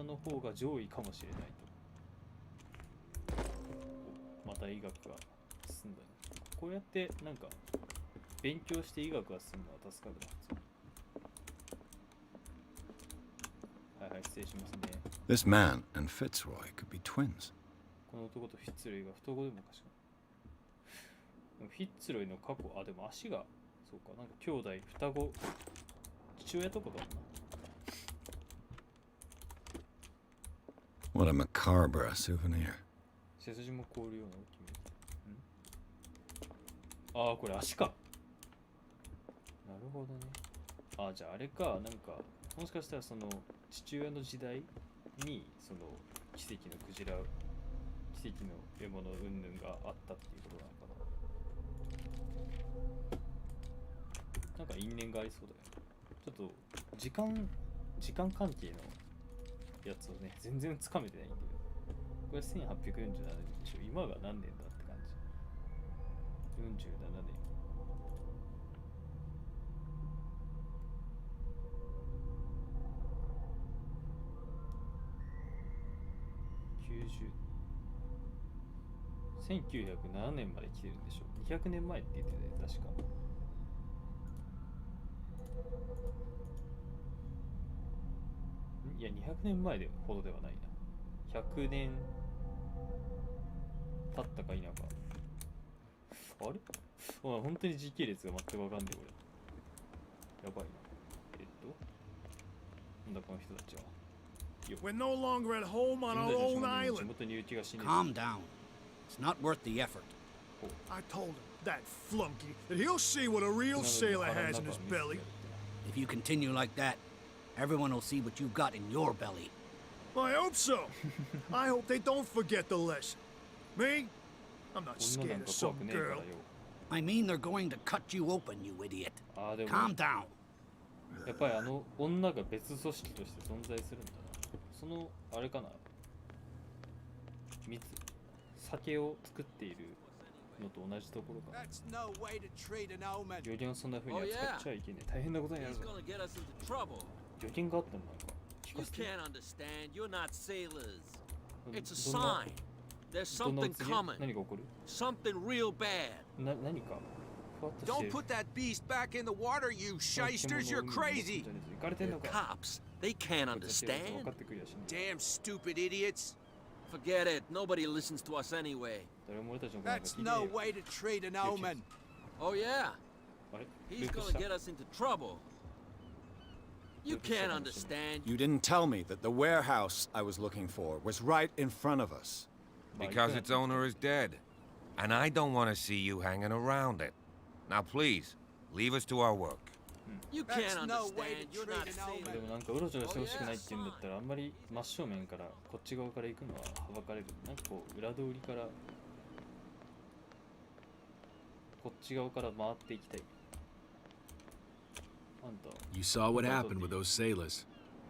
の方が上位かもしれないと。また医学が進んだね。こうやってなんか勉強して医学が進むのは助かるな。はいはい、失礼しますね。This man and Fitzroy could be twins. この男とフィッツロイが双子でもおかしくない。フィッツロイの過去、あ、でも足が、そうか、なんか兄弟、双子、父親とかかな。What a macabre souvenir. 背筋も凍るような大きめ。ああ、これ足か。なるほどね。ああ、じゃああれか、なんか、もしかしたらその父親の時代にその奇跡のクジラ、奇跡の獲物云々があったっていうことなのかな。なんか因縁がありそうだよね。ちょっと時間関係のやつをね、全然つかめてないんだけど。これ1847年でしょ。今が何年だって感じ。47年。1907年まで来てるんでしょ。200年前って言ってたよ、確か。いや、200年前ほどではないな。100年経ったか否か。あれ？本当に時系列が全くわかんない、これ。やばいな。なんだこの人たちは。We're no longer at home on our own island. Calm down. It's not worth the effort. I told him, that flunky, that he'll see what a real sailor has in his belly. If you continue like that, everyone will see what you've got in your belly. I hope so. I hope they don't forget the lesson. Me? I'm not scared of some girl. I mean they're going to cut you open, you idiot. Calm down. やっぱりあの女が別組織として存在するんだな。そのあれかな、酒を作っているのと同じところかな。予言をそんな風に扱っちゃいけない。大変なことになるぞ。予言があったのなんか聞かせて。何が起こる？ Something real bad. 何か。Don't put that beast back in the water, you shysters! You're crazy! They're cops. They can't understand. Damn stupid idiots! Forget it. Nobody listens to us anyway. That's no way to treat an omen. Oh yeah? He's gonna get us into trouble. You can't understand. You didn't tell me that the warehouse I was looking for was right in front of us. Because its owner is dead. And I don't want to see you hanging around it. Now please, leave us to our work. You can't understand. You're not saying. でもなんかうろちょろしてほしくないって言うんだったらあんまり真正面からこっち側から行くのははばかれる。なんかこう裏通りからこっち側から回っていきたい。あんた。You saw what happened with those sailors.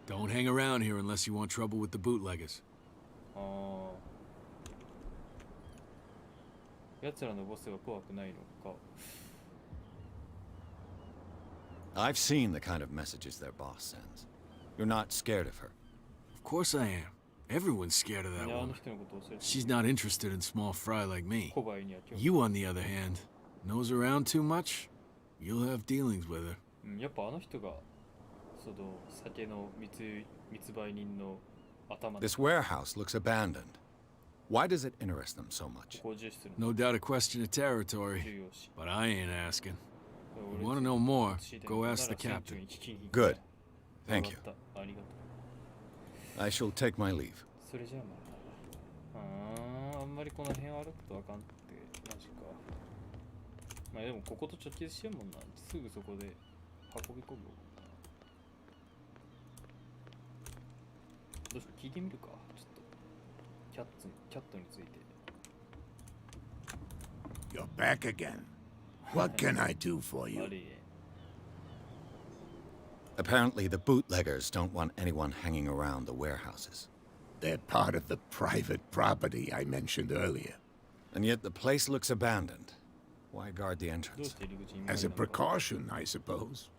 Don't hang around here unless you want trouble with the bootleggers. ああ。奴らのボスが怖くないのか。I've seen the kind of messages their boss sends. You're not scared of her. Of course I am. Everyone's scared of that woman. She's not interested in small fry like me. You, on the other hand, nose around too much, you'll have dealings with her. やっぱあの人がその酒の密売人の頭。This warehouse looks abandoned. Why does it interest them so much? No doubt a question of territory, but I ain't asking. If you want to know more, go ask the captain. Good. Thank you. I shall take my leave. それじゃあまあ。あんまりこの辺を歩くとあかんってマジか。まあでもここと直結してるもんな。すぐそこで運び込む。どうしよう聞いてみるか。ちょっとキャットについて。You're back again. What can I do for you? Apparently, the bootleggers don't want anyone hanging around the warehouses. They're part of the private property I mentioned earlier. And yet the place looks abandoned. Why guard the entrance? As a precaution, I suppose.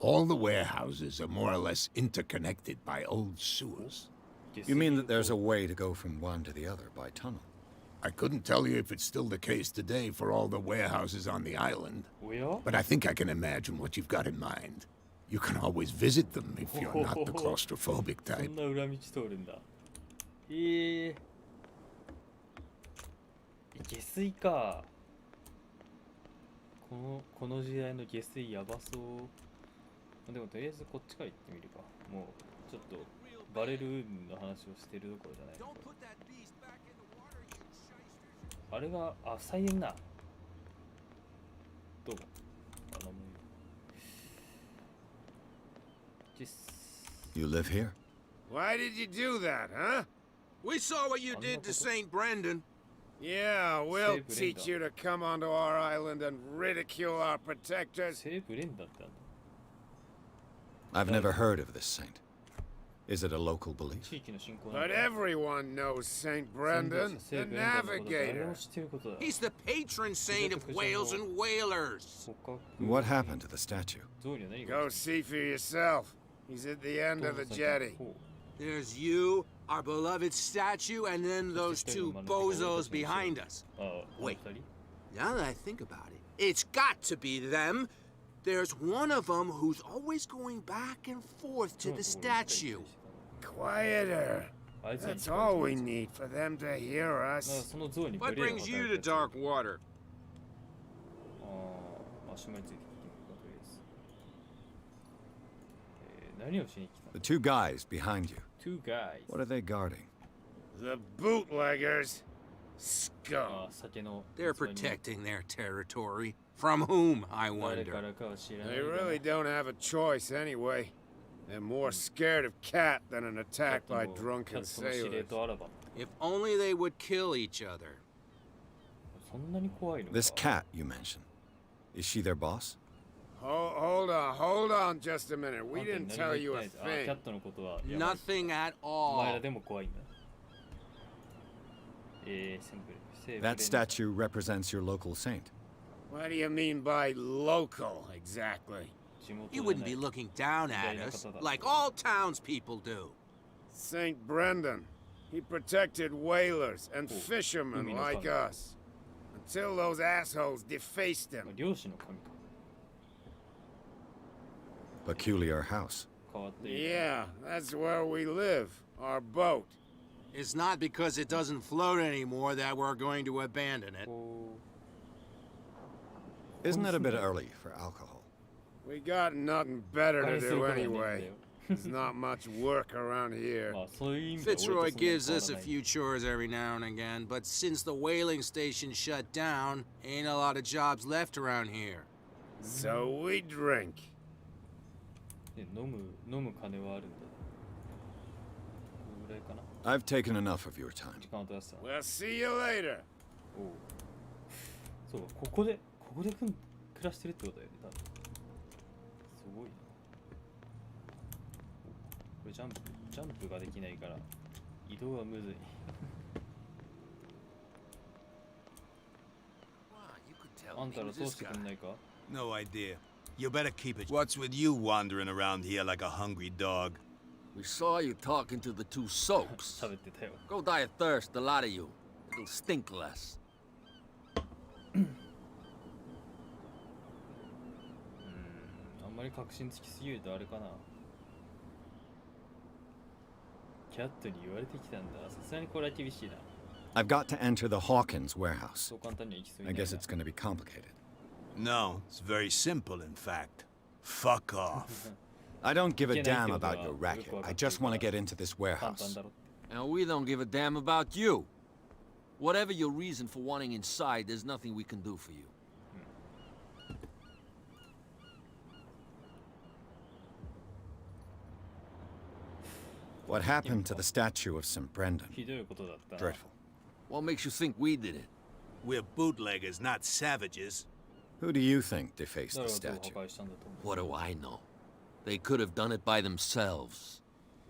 All the warehouses are more or less interconnected by old sewers. You mean that there's a way to go from one to the other by tunnel? I couldn't tell you if it's still the case today for all the warehouses on the island, but I think I can imagine what you've got in mind. You can always visit them if you're not the claustrophobic type. そんな裏道通るんだ。下水か。この時代の下水やばそう。でもとりあえずこっちから行ってみるか。もうちょっとバレルーンの話をしてるどころじゃない。あれが菜園だ。どうも。You live here? Why did you do that, huh? We saw what you did to St. Brendan. Yeah, we'll teach you to come onto our island and ridicule our protectors. I've never heard of this saint. Is it a local belief? But everyone knows St. Brendan, the navigator. He's the patron saint of whales and whalers. What happened to the statue? Go see for yourself. He's at the end of the jetty. There's you, our beloved statue, and then those two bozos behind us. Wait, now that I think about it, it's got to be them. There's one of them who's always going back and forth to the statue. Quieter. That's all we need for them to hear us. What brings you to dark water? The two guys behind you. Two guys. What are they guarding? The bootleggers. Scum. They're protecting their territory. From whom, I wonder? They really don't have a choice anyway. They're more scared of Cat than an attack by drunken sailors. If only they would kill each other. This Cat you mentioned. Is she their boss? Hold on just a minute. We didn't tell you a thing. Nothing at all. That statue represents your local saint. What do you mean by local, exactly? He wouldn't be looking down at us, like all townspeople do. St. Brendan. He protected whalers and fishermen like us. Until those assholes defaced him. Peculiar house. Yeah, that's where we live. Our boat. It's not because it doesn't float anymore that we're going to abandon it. Isn't it a bit early for alcohol? We got nothing better to do anyway. There's not much work around here. Fitzroy gives us a few chores every now and again, but since the whaling station shut down, ain't a lot of jobs left around here. So we drink. I've taken enough of your time. We'll see you later. そう、ここで暮らしてるってことだよね、多分。すごいな。これジャンプができないから移動はむずい。あんたら通してくんないか？ No idea. You better keep it. What's with you wandering around here like a hungry dog? We saw you talking to the two soaps. Go die of thirst, the lot of you. It'll stink less. あんまり確信つきすぎるとあれかな。キャットに言われてきたんだ。さすがにこれは厳しいな。I've got to enter the Hawkins warehouse. I guess it's going to be complicated. No, it's very simple, in fact. Fuck off. I don't give a damn about your racket. I just want to get into this warehouse. And we don't give a damn about you. Whatever your reason for wanting inside, there's nothing we can do for you. What happened to the statue of St. Brendan? Dreadful. What makes you think we did it? We're bootleggers, not savages. Who do you think defaced the statue? What do I know? They could have done it by themselves.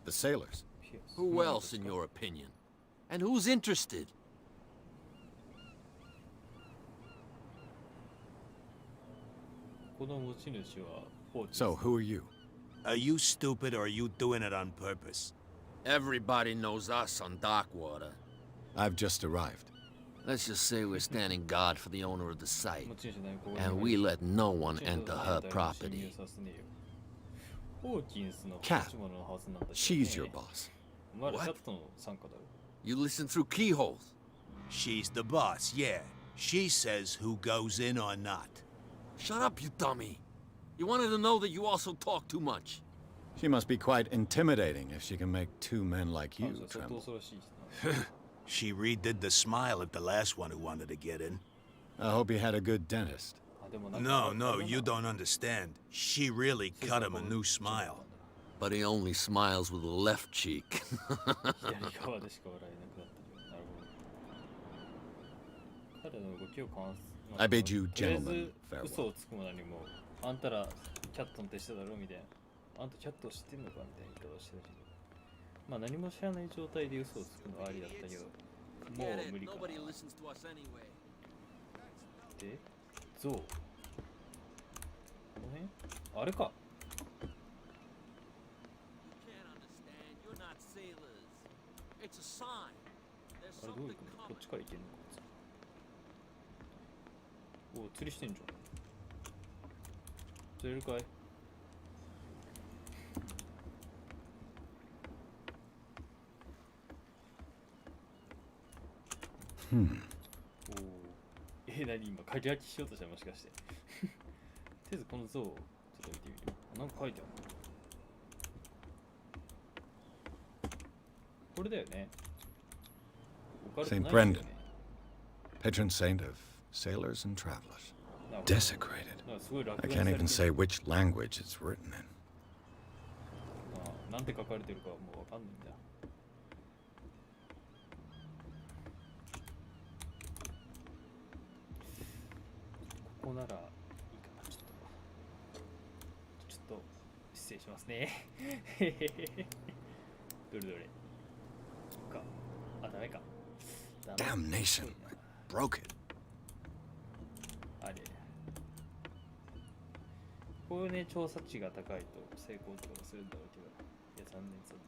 The sailors? Who else, in your opinion? And who's interested? So, who are you? Are you stupid or are you doing it on purpose? Everybody knows us on Darkwater. I've just arrived. Let's just say we're standing guard for the owner of the site, and we let no one enter her property. Cat, she's your boss. What? You listen through keyholes. She's the boss, yeah. She says who goes in or not. Shut up, you dummy. You wanted to know that you also talk too much. She must be quite intimidating if she can make two men like you tremble. She redid the smile at the last one who wanted to get in. I hope he had a good dentist. No, you don't understand. She really cut him a new smile. But he only smiles with the left cheek. I bid you gentlemen farewell. あんたらキャットの手下だろみたいな。あんたキャットを知ってんのかみたいな言い方をしてたけど。まあ何も知らない状態で嘘をつくのはありだったけど、もう無理かな。で、ゾウ。この辺あれか。あれどう行くの？こっちから行けんのか。お、釣りしてんじゃん。釣れるかい？おお。何今、鍵開きしようとしたらもしかして。とりあえずこの像をちょっと見てみる。なんか書いてある。これだよね。St. Brendan, patron saint of sailors and travelers. Desecrated. I can't even say which language it's written in. なんて書かれてるかもうわかんないんだ。ここならいいかな。ちょっと失礼しますね。どれどれ。か。あ、ダメか。Damnation! I broke it. あれ。こういうね、調査値が高いと成功とかもするんだろうけど、いや、残念そうね。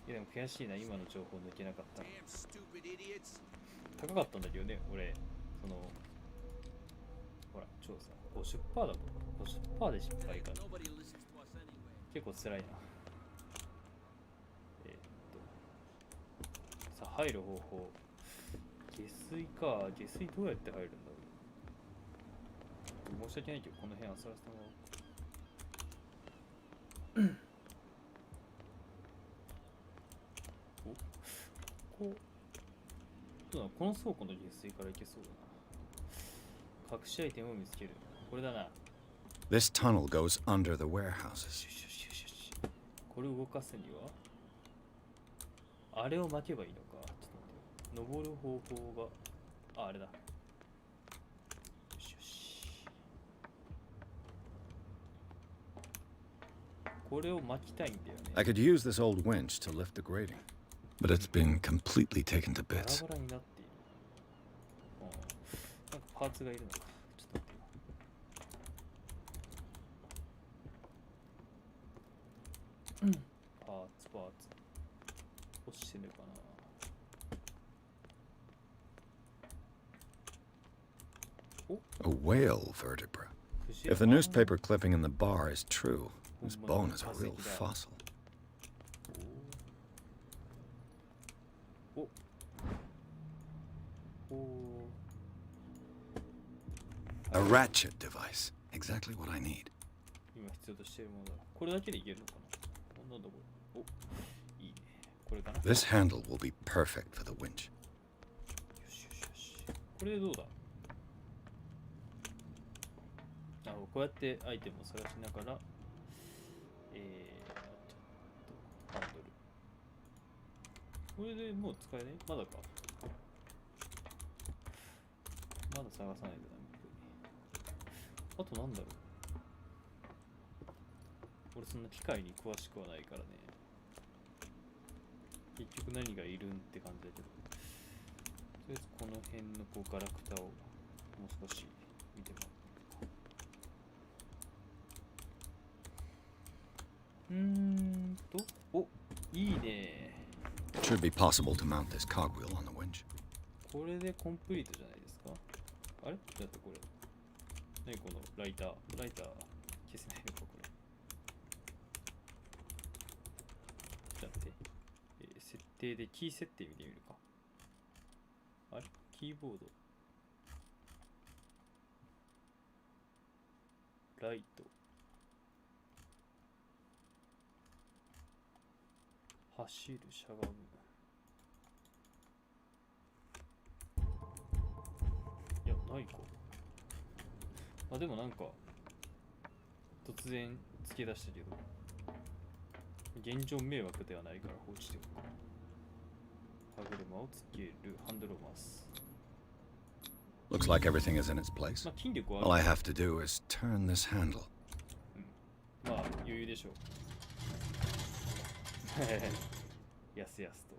いや、でも悔しいな、今の情報抜けなかったの。高かったんだけどね、俺、その、ほら、調査。50% だと。50% で失敗かな。結構辛いな。さあ、入る方法。下水か。下水どうやって入るんだろう。申し訳ないけど、この辺あさらせてもらおう。この倉庫の下水から行けそうだな。隠しアイテムを見つける。これだな。This tunnel goes under the warehouses. これを動かすにはあれを巻けばいいのか。ちょっと待って。登る方法が。あれだ。よしよし。これを巻きたいんだよね。I could use this old winch to lift the grating, but it's been completely taken to bits. バラバラになっている。なんかパーツがいるのか。ちょっと待って。パーツ。落ちてるかな。A whale vertebra. If the newspaper clipping in the bar is true, this bone is a real fossil. A ratchet device. Exactly what I need. 今必要としているものだ。これだけでいけるのかな。なんだこれ。お、いいね。これかな。This handle will be perfect for the winch. よしよしよし。これでどうだ。こうやってアイテムを探しながら、ちょっとハンドル。これでもう使えない？まだか。まだ探さないとダメ。あとなんだろう。俺そんな機械に詳しくはないからね。結局何がいるんって感じだけど。とりあえずこの辺のこうガラクタをもう少し見てもらっていいか。お、いいね。It should be possible to mount this cogwheel on the winch. これでコンプリートじゃないですか。あれだってこれ。何このライター。消せないのかこれ。だって、設定でキー設定見てみるか。あれキーボード。ライト。走る、しゃがむ。いや、ないか。あ、でもなんか、突然つけ出したけど、現状迷惑ではないから放置しておくか。歯車をつける、ハンドルを回す。Looks like everything is in its place. まあ、筋力はある。All I have to do is turn this handle. まあ、余裕でしょう。やすやすと。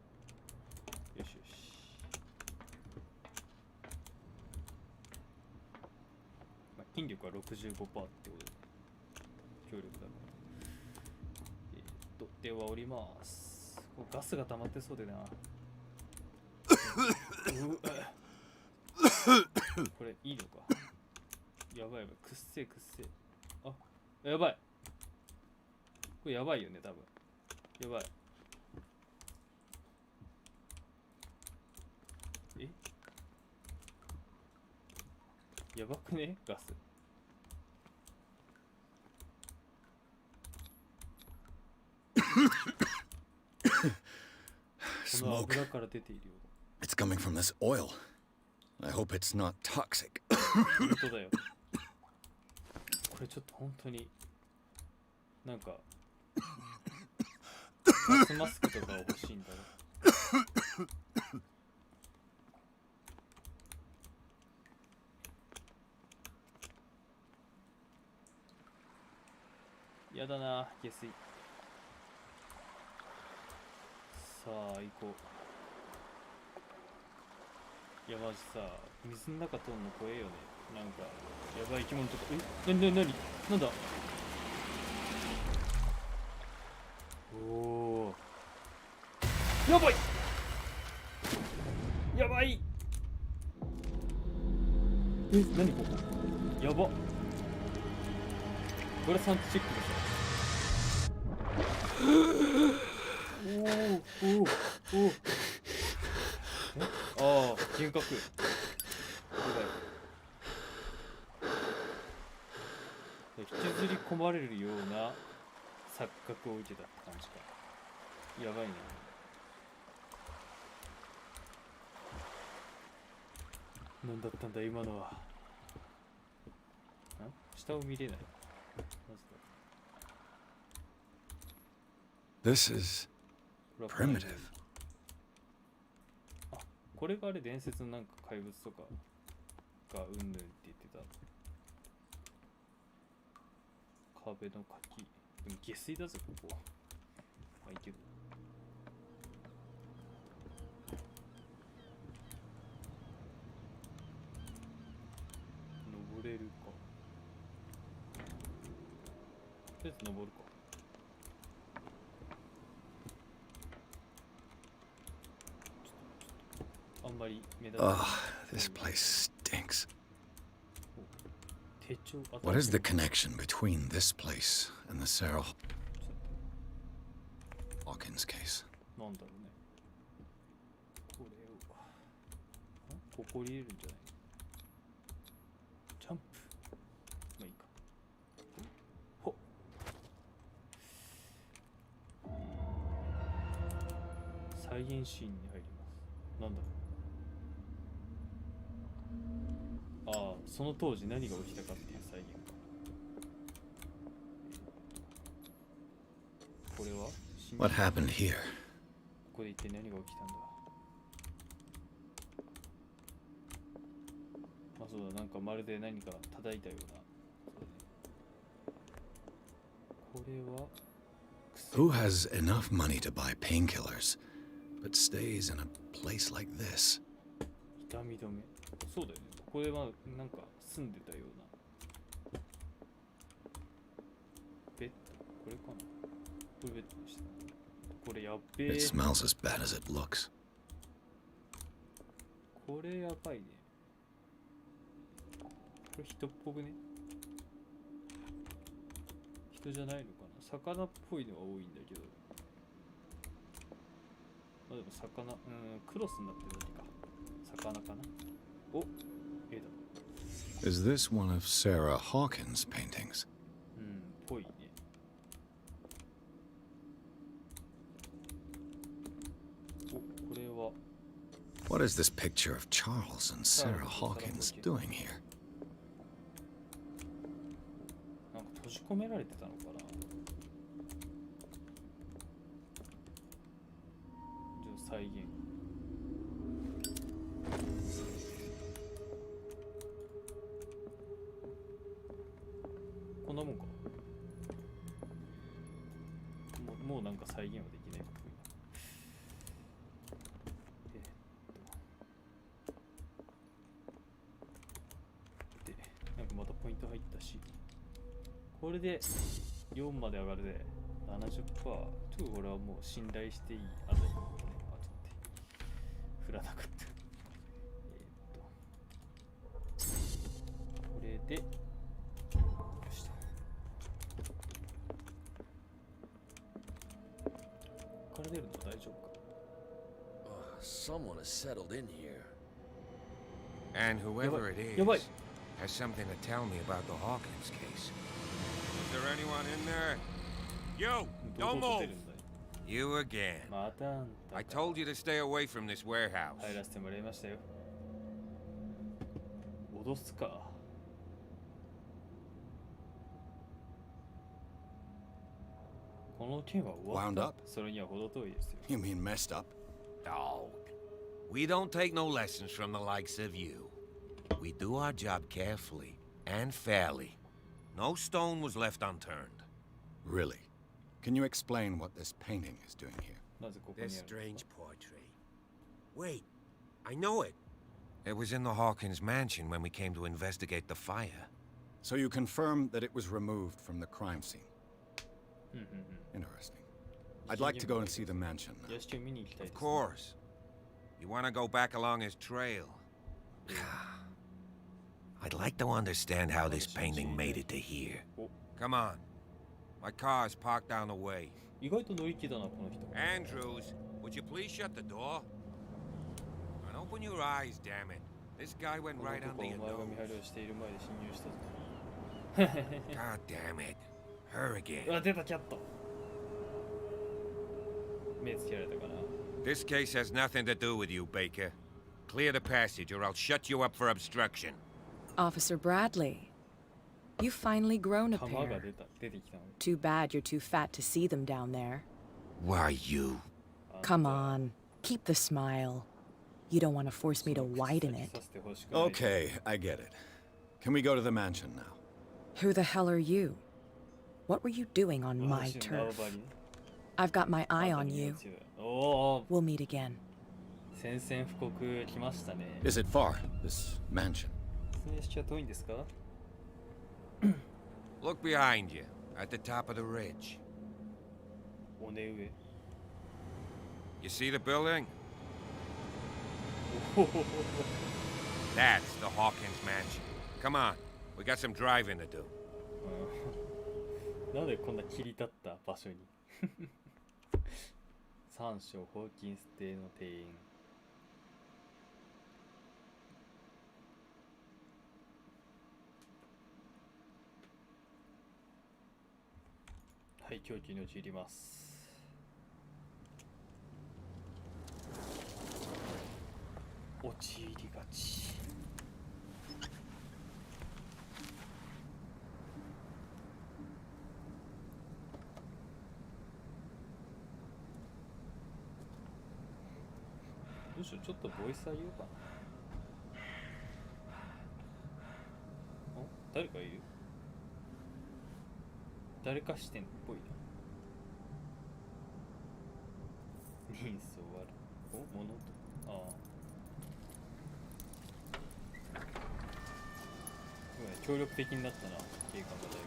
よしよし。まあ、筋力は65%ってことで強力だから。では降ります。これガスが溜まってそうでな。これいいのか。やばいやばい。くっせえくっせえ。あ、やばい。これやばいよね、多分。やばい。え、やばくねガス。この油から出ているよ。It's coming from this oil. I hope it's not toxic. 本当だよ。これちょっと本当になんかガスマスクとか欲しいんだろ。やだな、下水。さあ行こう。いやマジさ、水の中通るの怖えよね。なんかやばい生き物とか。なんだ。おー、やばいやばい。何ここ、やば。これサンチチェックでしょ。ああ、幻覚。引きずり込まれるような錯覚を受けたって感じか。やばいね。何だったんだ今のは。下を見れない。This is primitive. あ、これがあれ伝説のなんか怪物とかがうんぬんって言ってた。壁の柿。でも下水だぜここ。まあいいけど。登れるか。とりあえず登るか。あんまり目立たない。This place stinks. 手帳。 What is the connection between this place and the Sarah Hawkins case? なんだろうね。これをここに入れるんじゃない。ジャンプ。まあいいか。ほっ。再現シーンに入ります。なんだろう。ああ、その当時何が起きたかっていう再現か。これは What happened here? ここで一体何が起きたんだ。まあそうだ、なんかまるで何か叩いたような。これは Who has enough money to buy painkillers, but stays in a place like this? 痛み止め。そうだよね。ここではなんか住んでたような。ベッド、これかな。これやっべえ。 It smells as bad as it looks. これやばいね。これ人っぽくね。人じゃないのかな。魚っぽいのは多いんだけど。まあでも魚、クロスになってるだけか。魚かな。お、絵だ。Is this one of Sarah Hawkins' paintings? ぽいね。お、これは。What is this picture of Charles and Sarah Hawkins doing here? なんか閉じ込められてたのかな。じゃあ再現。こんなもんか。もうなんか再現はできないっぽいな。で、なんかまたポイント入ったし、これで4まで上がるで 70%。ちょっとこれはもう信頼していいあたりだね。あ、ちょっと振らなかった。これで。Someone has settled in here. And whoever it is has something to tell me about the Hawkins case. Is there anyone in there? You! Don't move! You again. I told you to stay away from this warehouse. 入らせてもらいましたよ。脅すか。この件は終わった。それには程遠いですよ。You mean messed up? No. We don't take no lessons from the likes of you. We do our job carefully and fairly. No stone was left unturned. Really? Can you explain what this painting is doing here? This strange portrait. Wait, I know it. It was in the Hawkins mansion when we came to investigate the fire. So you confirm that it was removed from the crime scene? Interesting. I'd like to go and see the mansion now. Of course. You want to go back along his trail? I'd like to understand how this painting made it to here. Come on. My car is parked down the way. Andrews, would you please shut the door? And open your eyes, damn it. This guy went right under your nose. God damn it. Her again. This case has nothing to do with you, Baker. Clear the passage or I'll shut you up for obstruction. Officer Bradley, you've finally grown a pair. Too bad you're too fat to see them down there. Why, you... Come on, keep the smile. You don't want to force me to widen it. Okay, I get it. Can we go to the mansion now? Who the hell are you? What were you doing on my turf? I've got my eye on you. We'll meet again. Is it far, this mansion? Look behind you, at the top of the ridge. You see the building? That's the Hawkins mansion. Come on, we got some driving to do. なんでこんな切り立った場所に三章ホーキンス邸の庭園。はい、凶器に陥ります。陥りがち。どうしよう、ちょっとボイスあげようかな。誰かいる？誰か視点っぽいな。人相悪。お、物と。ああ。すごいね、協力的になったな、警官がだい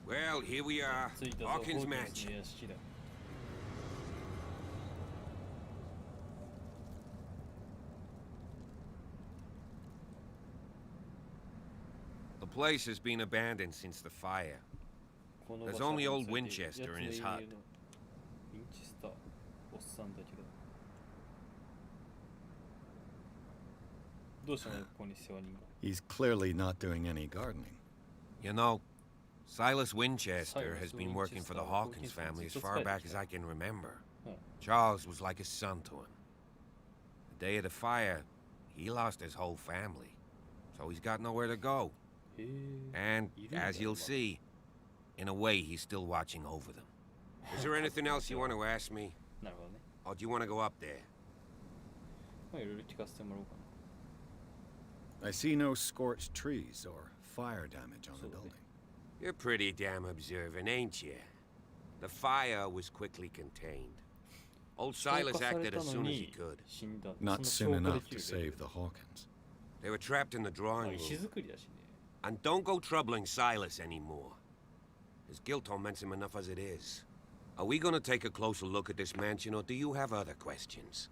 ぶ。Well, here we are. Hawkins Mansion. The place has been abandoned since the fire. There's only old Winchester in his hut. He's clearly not doing any gardening. You know, Silas Winchester has been working for the Hawkins family as far back as I can remember. Charles was like a son to him. The day of the fire, he lost his whole family, so he's got nowhere to go. And, as you'll see, in a way, he's still watching over them. Is there anything else you want to ask me? Or do you want to go up there? I see no scorched trees or fire damage on the building. You're pretty damn observant, ain't you? The fire was quickly contained. Old Silas acted as soon as he could. Not soon enough to save the Hawkins. They were trapped in the drawing room. And don't go troubling Silas anymore. His guilt torments him enough as it is. Are we gonna take a closer look at this mansion, or do you have other questions?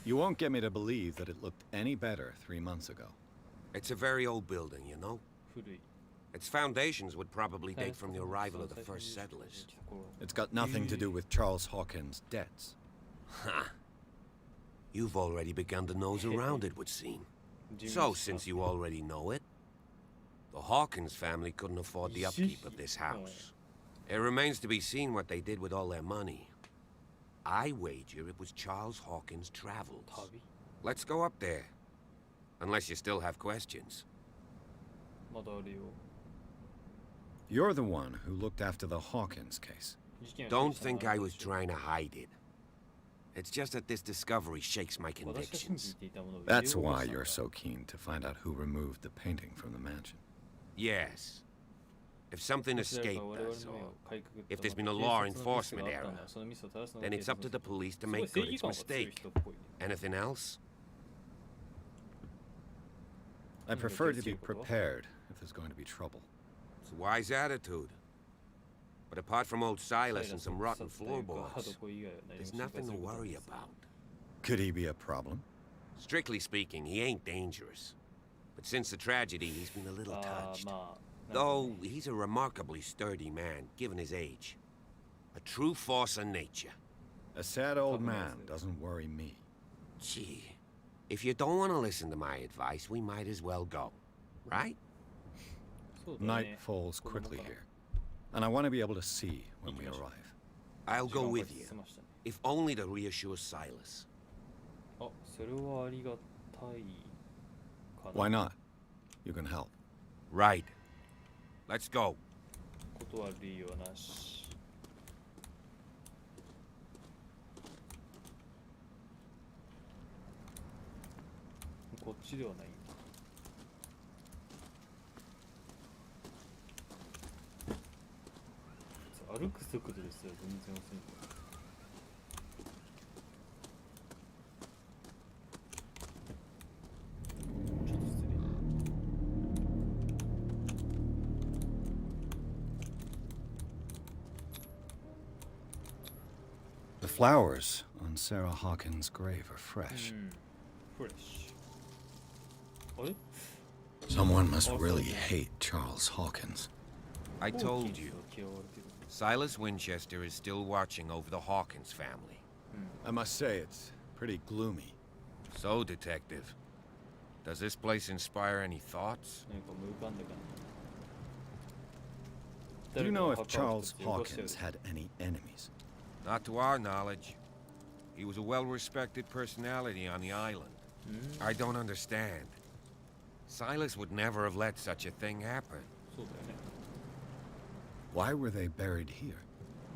You won't get me to believe that it looked any better 3 months ago. It's a very old building, you know? Its foundations would probably date from the arrival of the first settlers. It's got nothing to do with Charles Hawkins' debts. Ha! You've already begun to nose around, it would seem. So, since you already know it, the Hawkins family couldn't afford the upkeep of this house. It remains to be seen what they did with all their money. I wager it was Charles Hawkins' travels. Let's go up there. Unless you still have questions. You're the one who looked after the Hawkins case. Don't think I was trying to hide it. It's just that this discovery shakes my convictions. That's why you're so keen to find out who removed the painting from the mansion. Yes. If something escaped us, or if there's been a law enforcement error, then it's up to the police to make good its mistake. Anything else? I prefer to be prepared if there's going to be trouble. It's a wise attitude. But apart from old Silas and some rotten floorboards, there's nothing to worry about. Could he be a problem? Strictly speaking, he ain't dangerous. But since the tragedy, he's been a little touched. Though he's a remarkably sturdy man, given his age. A true force of nature. A sad old man doesn't worry me. Gee, if you don't want to listen to my advice, we might as well go. Right? Night falls quickly here, and I want to be able to see when we arrive. I'll go with you, if only to reassure Silas. Why not? You can help. Right. Let's go. The flowers on Sarah Hawkins' grave are fresh. Someone must really hate Charles Hawkins. I told you. Silas Winchester is still watching over the Hawkins family. I must say, it's pretty gloomy. So, Detective, does this place inspire any thoughts? Do you know if Charles Hawkins had any enemies? Not to our knowledge. He was a well-respected personality on the island. I don't understand. Silas would never have let such a thing happen. Why were they buried here?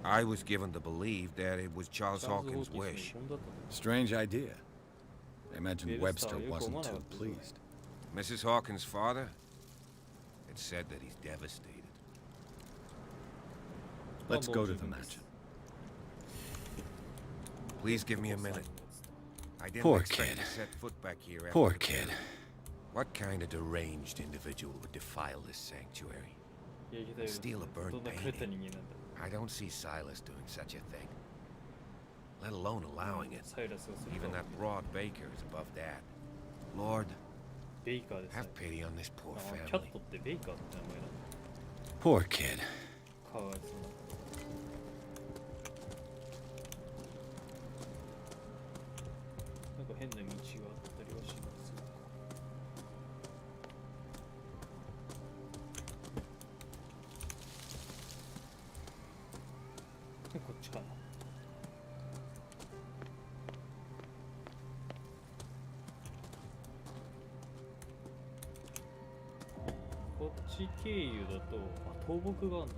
I was given to believe that it was Charles Hawkins' wish. Strange idea. I imagine Webster wasn't too pleased. Mrs. Hawkins' father? It's said that he's devastated. Let's go to the mansion. Please give me a minute. I didn't Poor expect kid. to set foot back here. Poor kid. What kind of deranged individual would defile this sanctuary? Steal a burnt painting? I don't see Silas doing such a thing. Let alone allowing it. Even that broad baker is above that. Lord, have pity on this poor family. Poor kid.こっち経由だと、倒木があるのか。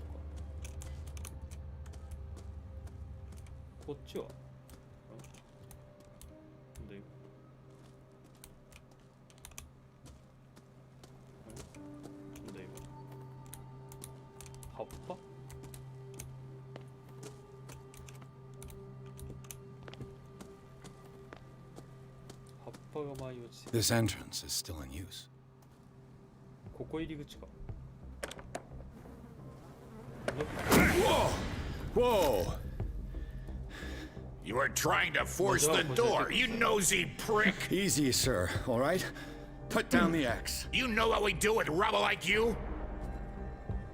こっちはなんだよ。なんだよ。葉っぱ葉っぱが舞い落ちてる。This entrance is still in use. ここ入り口か。Whoa! Whoa! You are trying to force the door, you nosy prick! Easy, sir, all right? Put down the axe. You know what we do with rubble like you?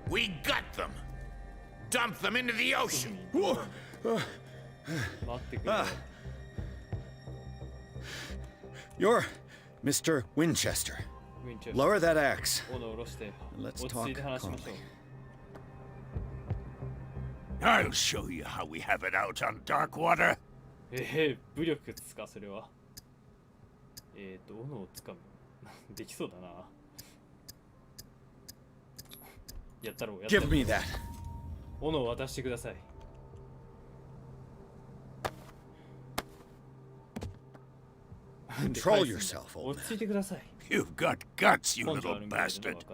We gut them. Dump them into the ocean. You're Mr. Winchester. Lower that axe. Let's talk calmly. I'll show you how we have it out on dark water. 武力つかそれは。斧をつかむ。できそうだな。やったろう。Give me that. 斧を渡してください。Control yourself, old 落ち着いてください。You've got guts, you little bastard.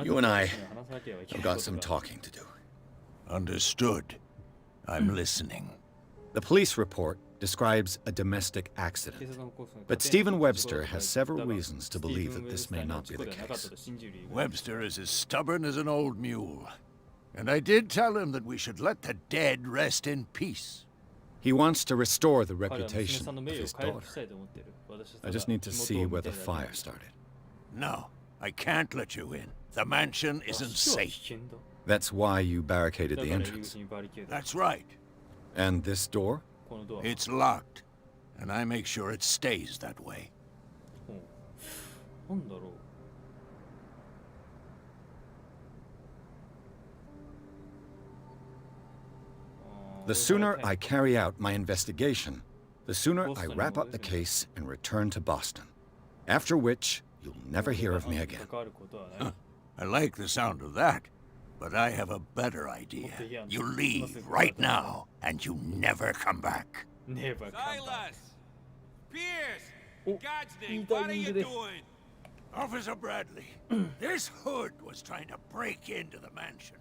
You and I have got some talking to do. Understood. I'm listening. The police report describes a domestic accident, but Stephen Webster has several reasons to believe that this may not be the case. Webster is as stubborn as an old mule, and I did tell him that we should let the dead rest in peace. He wants to restore the reputation of his daughter. I just need to see where the fire started. No, I can't let you in. The mansion isn't safe. That's why you barricaded the entrance. That's right. And this door? It's locked, and I make sure it stays that way. The sooner I carry out my investigation, the sooner I wrap up the case and return to Boston. After which, you'll never hear of me again. I like the sound of that, but I have a better idea. You leave right now, and you never come back. Silas! Pierce! In God's name, what are you doing? Officer Bradley, this hood was trying to break into the mansion.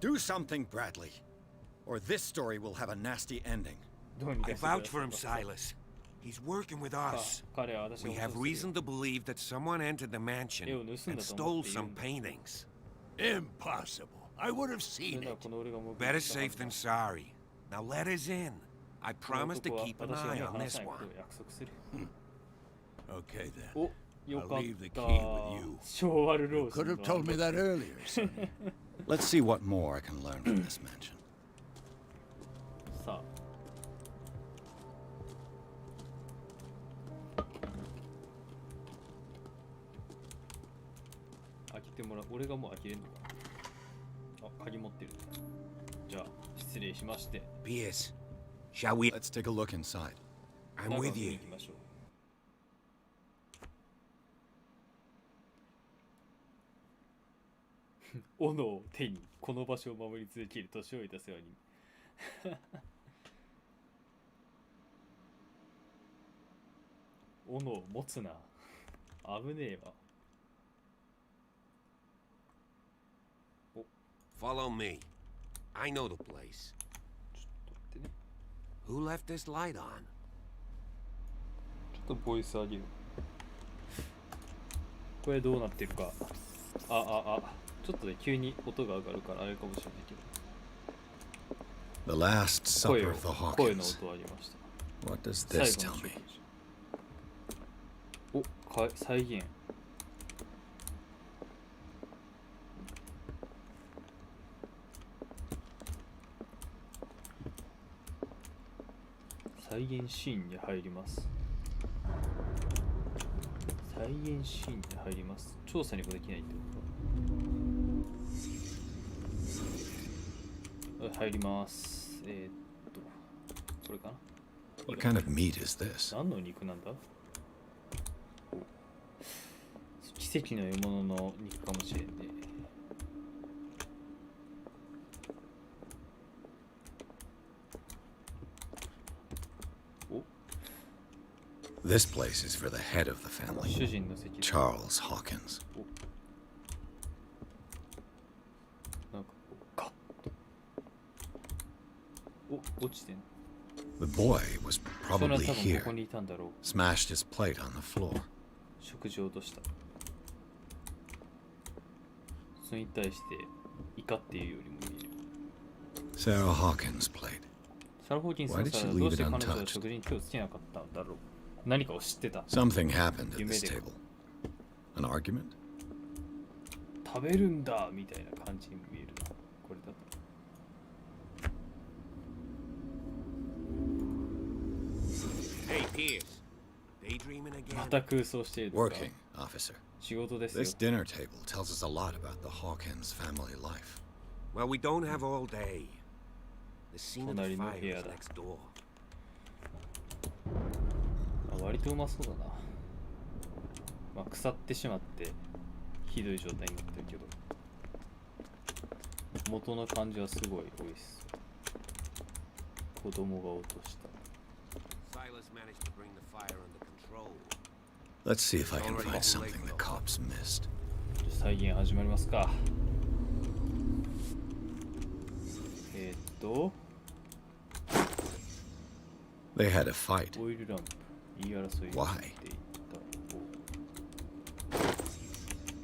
Do something, Bradley, or this story will have a nasty ending. I vouch for him, Silas. He's working with us. We have reason to believe that someone entered the mansion and stole some paintings. Impossible. I would have seen it. Better safe than sorry. Now let us in. I promise to keep an eye on this one. Okay then. I'll leave the key with you. You could have told me that earlier, Sonny. Let's see what more I can learn from this mansion. Pierce, shall we? Let's take a look inside. I'm with you. 斧を手にこの場所を守り続ける年老いた世話に斧を持つな危ねえわ。Follow me. I know the place. Who left this light on? ちょっとボイス上げる。これどうなってるか。ちょっとね、急に音が上がるからあれかもしれないけど。The last supper of the Hawkins. 声の音ありました。What does this tell me? 再現。再現シーンに入ります。再現シーンに入ります。調査にもできないってこと。入ります。これかな。What kind of meat is this? 何の肉なんだ？奇跡の獲物の肉かもしれんね。This place is for the head of the family, Charles Hawkins. The boy was probably here, smashed his plate on the floor. 食事を落とした。それに対して怒っているよりも見える。Sarah Hawkins' plate. サラ・ホーキンスのさ、どうして彼女は食事に手をつけなかったんだろう。何かを知ってた。Something happened at this table. An argument? 食べるんだみたいな感じに見えるな。これだと。Hey, Pierce. Daydreaming again? また空想している。Working, officer. 仕事ですよ。This dinner table tells us a lot about the Hawkins family life. Well, we don't have all day. The scene of the fire is next door. 割とうまそうだな。まあ、腐ってしまってひどい状態になってるけど、元の感じはすごい美味しそう。子供が落とした。Let's see if I can find something the cops missed. 再現始まりますか。They had a fight. オイルランプ。Why?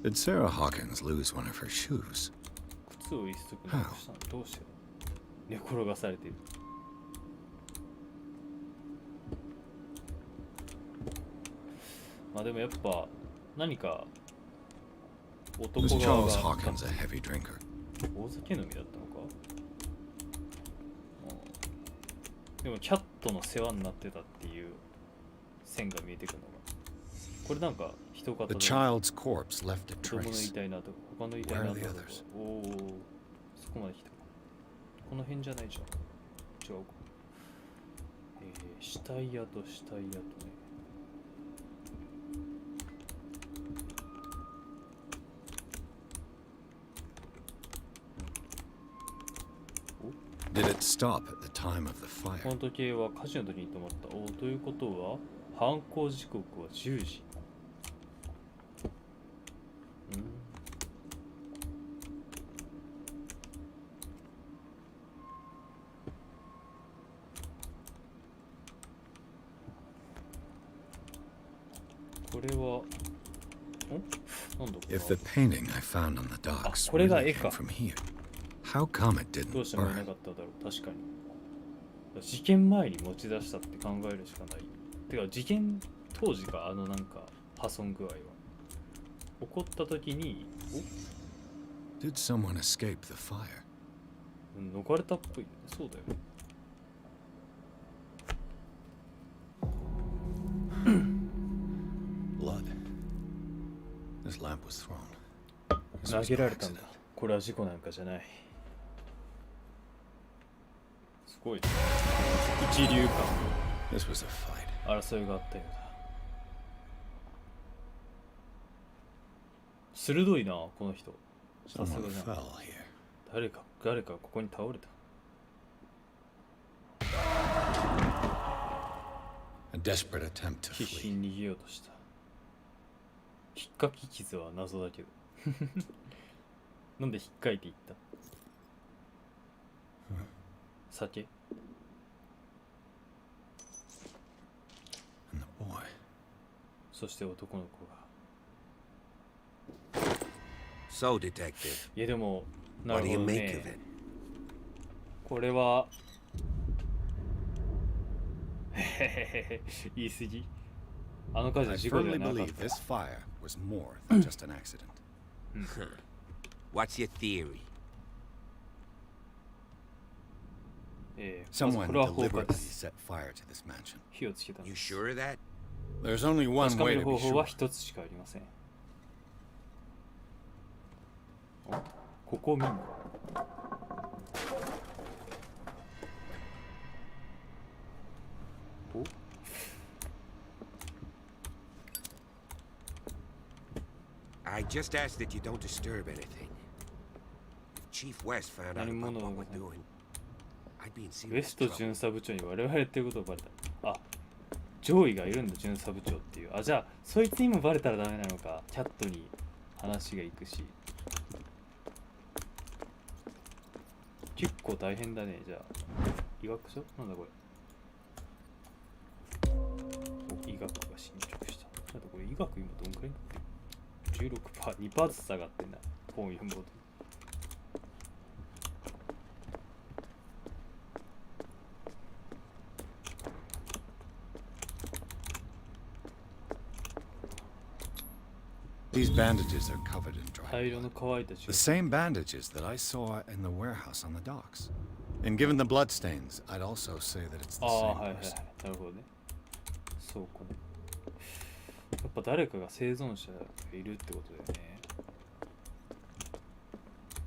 Did Sarah Hawkins lose one of her shoes? 靴を一足なくしたの。どうして寝転がされている。まあでもやっぱ何か男側が Was Charles Hawkins a heavy drinker? 大酒飲みだったのか。でもキャットの世話になってたっていう線が見えてくるのが、これなんか人型で The child's corpse left a 子供の trace. 遺体など他の遺体など Where are the others? おお、そこまで来た。この辺じゃないじゃん。違うか。死体屋と死体屋とね。Did it stop at the time of the fire? この時計は火事の時に止まった。おお、ということは犯行時刻は10時。これはなんだこれ。 If the painting I found on the docks これが really 絵か。 came from here, how come it ど didn't うしてもいな burn? かっただろう。確かに。事件前に持ち出したって考えるしかない。てか事件当時か、あのなんか破損具合は。起こった時に、Did someone escape the fire? 逃れたっぽい。そうだよね。Blood. This lamp was thrown. 投げられたんだ。これは事故なんかじゃない。すごい。一流感。This was a fight. 争いがあったようだ。鋭いな、この人。さすが Someone じゃん。 fell here. 誰かここに倒れた。A desperate attempt to 必死 flee. に逃げようとした。引っかき傷は謎だけど。なんで引っかいていった？酒？ And the boy. そして男の子が。So, detective. いやでも、な What る do ほ you ど make ね of。it? これは言い過ぎ。あの火事は I 事故では firmly なかっ believe た。 this fire was more than just an accident. What's your theory? まず Someone これは放火 deliberately です。 set fire to this mansion. 火をつけたん You です。 sure of that? There's only one 確かめ way る to 方 be 法は sure. 一つしかありません。お、ここを見んの？お、 I just ask that you don't disturb anything. If Chief West found out about what we're doing, I'd be in ウエ serious スト trouble. 巡査部長に我々やってることがバレた。あ、上位がいるんだ、巡査部長っていう。あ、じゃあ、そいつにもバレたらダメなのか。キャットに話が行くし。結構大変だね、じゃあ。医学書なんだこれ。お、医学が進捗した。なんだこれ、医学今どんくらいになってる？ 16%、2% ずつ下がってんな。本読むごとに。These bandages are covered in dry 大量 blood. の乾いた血 The が。 same bandages that I saw in the warehouse on the docks. And given the bloodstains, I'd also say that it's the ああ、 same はいはい。 person. なるほどね。そうかね。やっぱ誰かが生存者がいるってことだよね。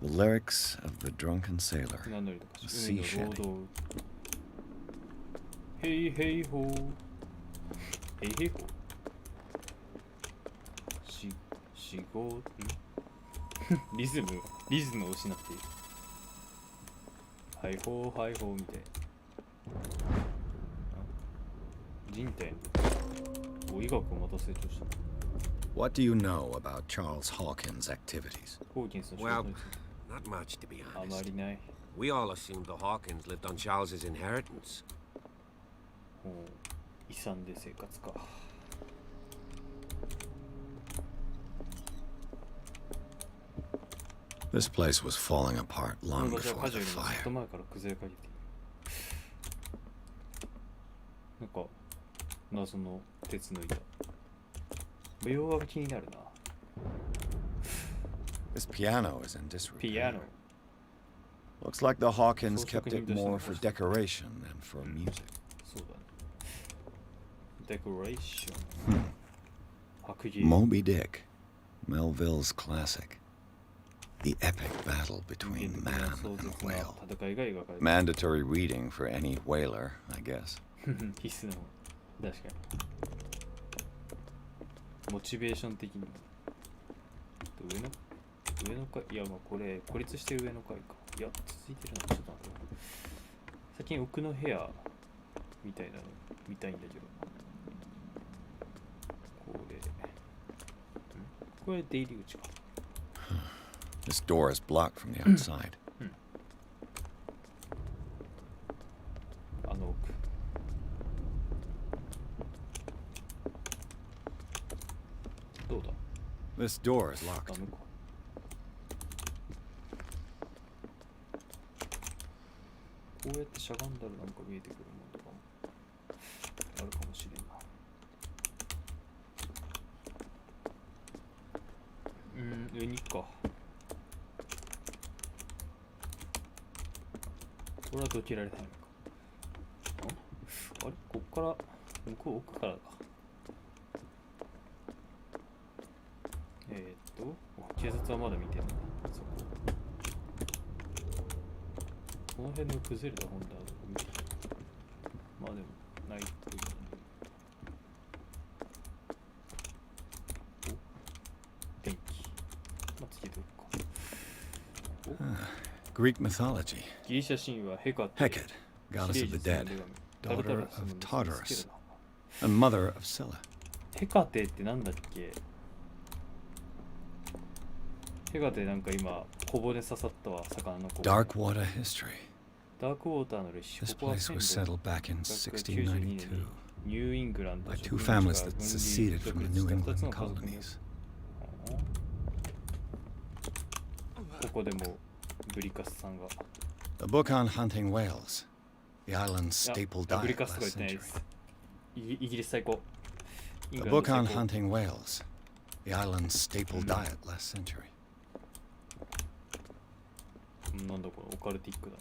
The lyrics of the drunken sailor. 船乗りとか Sea 海の労 shedding. 働。ヘイヘイホー。ヘイヘイホー。死後、んリズムを失っている。はいほーはいほーみたいな。人体のお医学をまた成長した。 What do you know about Charles Hawkins' activities? ホーキンスの仕 Well, 事について not much to be あま honest. りない。 We all assumed the Hawkins lived on Charles's inheritance. もう遺産で生活か。 This place was falling apart この long 場所は before 火事 the よりもずっと fire. 前から崩れかけている。なんか謎の鉄の板。模様が気になるな。 This piano is in disrepair. ピアノ。 Looks like the Hawkins 装飾 kept 品 it として more 残 for してる。 decoration than for music. そうだね。デコレーション。白芸。 Moby Dick, Melville's classic. The epic battle 人 between 間的な man 壮 and 絶な whale. 戦いが描かれている。 Mandatory reading for any whaler, I guess. 必須なもん。確かに。モチベーション的にも。上の階、いやまあこれ孤立してる上の階か。いや続いてるな。ちょっと待って。先に奥の部屋みたいなの見たいんだけど。これ出入り口か。 This door is blocked from the outside. あの奥。どうだ？ This door is あ、 locked. 向こう。こうやってしゃがんだらなんか見えてくるものとかもあるかもしれんな。上に行くか。これはどけられないのか。あれこっから、向こう奥からか。警察はまだ見てるな。そこ。この辺の崩れた本棚とか見てる。まあでも、ないっぽい。お、電気。まあ、つけておくか。 Greek mythology. ギリシャ神話ヘカテ。 Hecate, goddess of the dead, daughter of Tartarus, and mother of Scylla. ヘカテってなんだっけ？ヘカテなんか今小骨刺さったわ、魚の小骨。 Dark water history. ダークウォーターの歴史。 This ここは place was settled back in 1692 1692ニューイングランド by 植 two 民地 families が that 分離 seceded 独 from the 立 New した2つ England の家族による colonies. ここでもブリカスさんが。A book on hunting whales, the island's staple diet ブリカス last とか言ってないで century. す。イギリス最高。イ A ングラン book ド on 最高。 hunting whales, the island's staple diet last century. なんだこれ、オカルティックだ。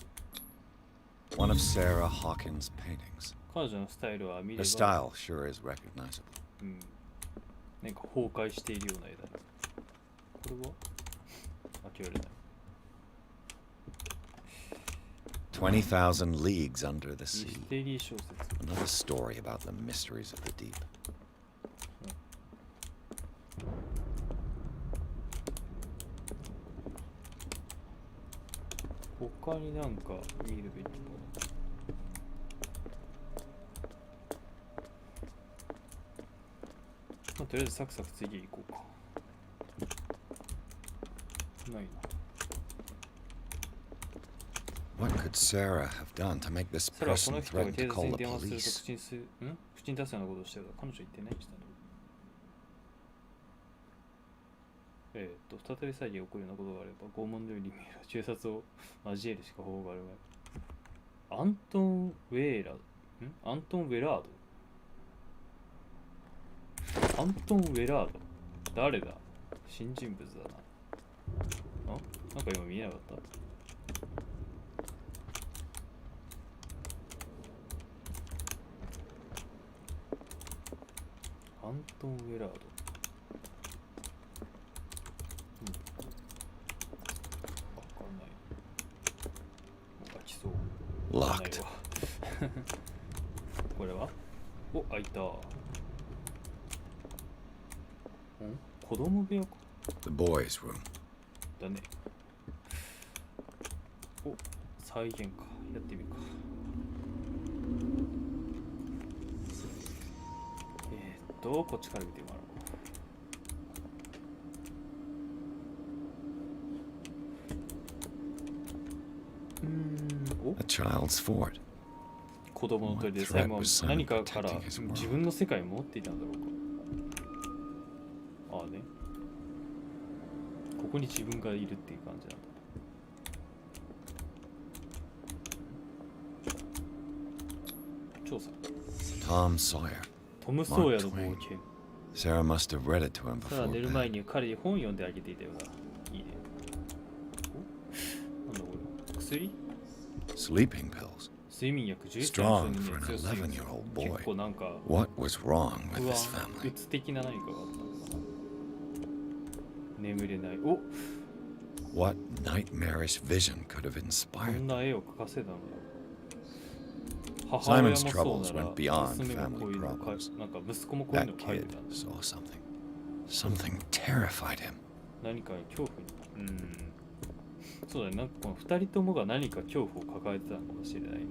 One of Sarah Hawkins' paintings. 彼女のスタイルは見れ Her ば、style sure is recognizable. なんか崩壊しているような絵だね。これは開けられない。20,000 Leagues Under the ミ Sea. ステリー小説。 Another story about the mysteries of the deep. 他になんか見るべきもの。まあ、とりあえずサクサク次行こうか。ないな。What could Sarah have done to make this それはこの person 人が threaten 警 to 察 call に the 電話すると police? 口にする、口に出すようなことをしてる。彼女言って何したの？再び詐欺が起こるようなことがあれば、拷問のように見える中殺を交えるしか方法があるまい。アントン・ウェーラアントン・ウェラードアントン・ウェラード誰だ？新人物だな。なんか今見えなかった？アントン・ウェラード。わかんない。もう開きそう。 Locked. これは？お、開いた。子供部屋か。 The boys' room. だね。お、再現か。やってみるか。こっちから見てもらおう。A child's fort. 子供の鳥でさえも何かから自分の世界を持っていたんだろうか。ああね。ここに自分がいるっていう感じなんだ。調査。 Tom Sawyer. トム・ソーヤの冒険。 Sarah must have read it to him ただ before 寝る前 bed. に彼に本読んであげていたようだ。いいね。お、なんだこれ。薬？ Sleeping pills. 睡眠薬11歳 Strong の for an 強すぎる。 11-year-old 結 boy. 構なんか What was wrong with 不安 this family? うつ的な何かがあったのかな。眠れない。お、 What nightmarish vision could have こ inspired ん them? な絵を描かせたのだ。母親も Simon's そう troubles なら went beyond 娘もこう family いうの描 problems. いなんか息子もこういうの That 描い kid てたんだ。 saw something. Something terrified him. 何か恐怖に。そうだね。なんかこの二人ともが何か恐怖を抱えてたのかもしれないね。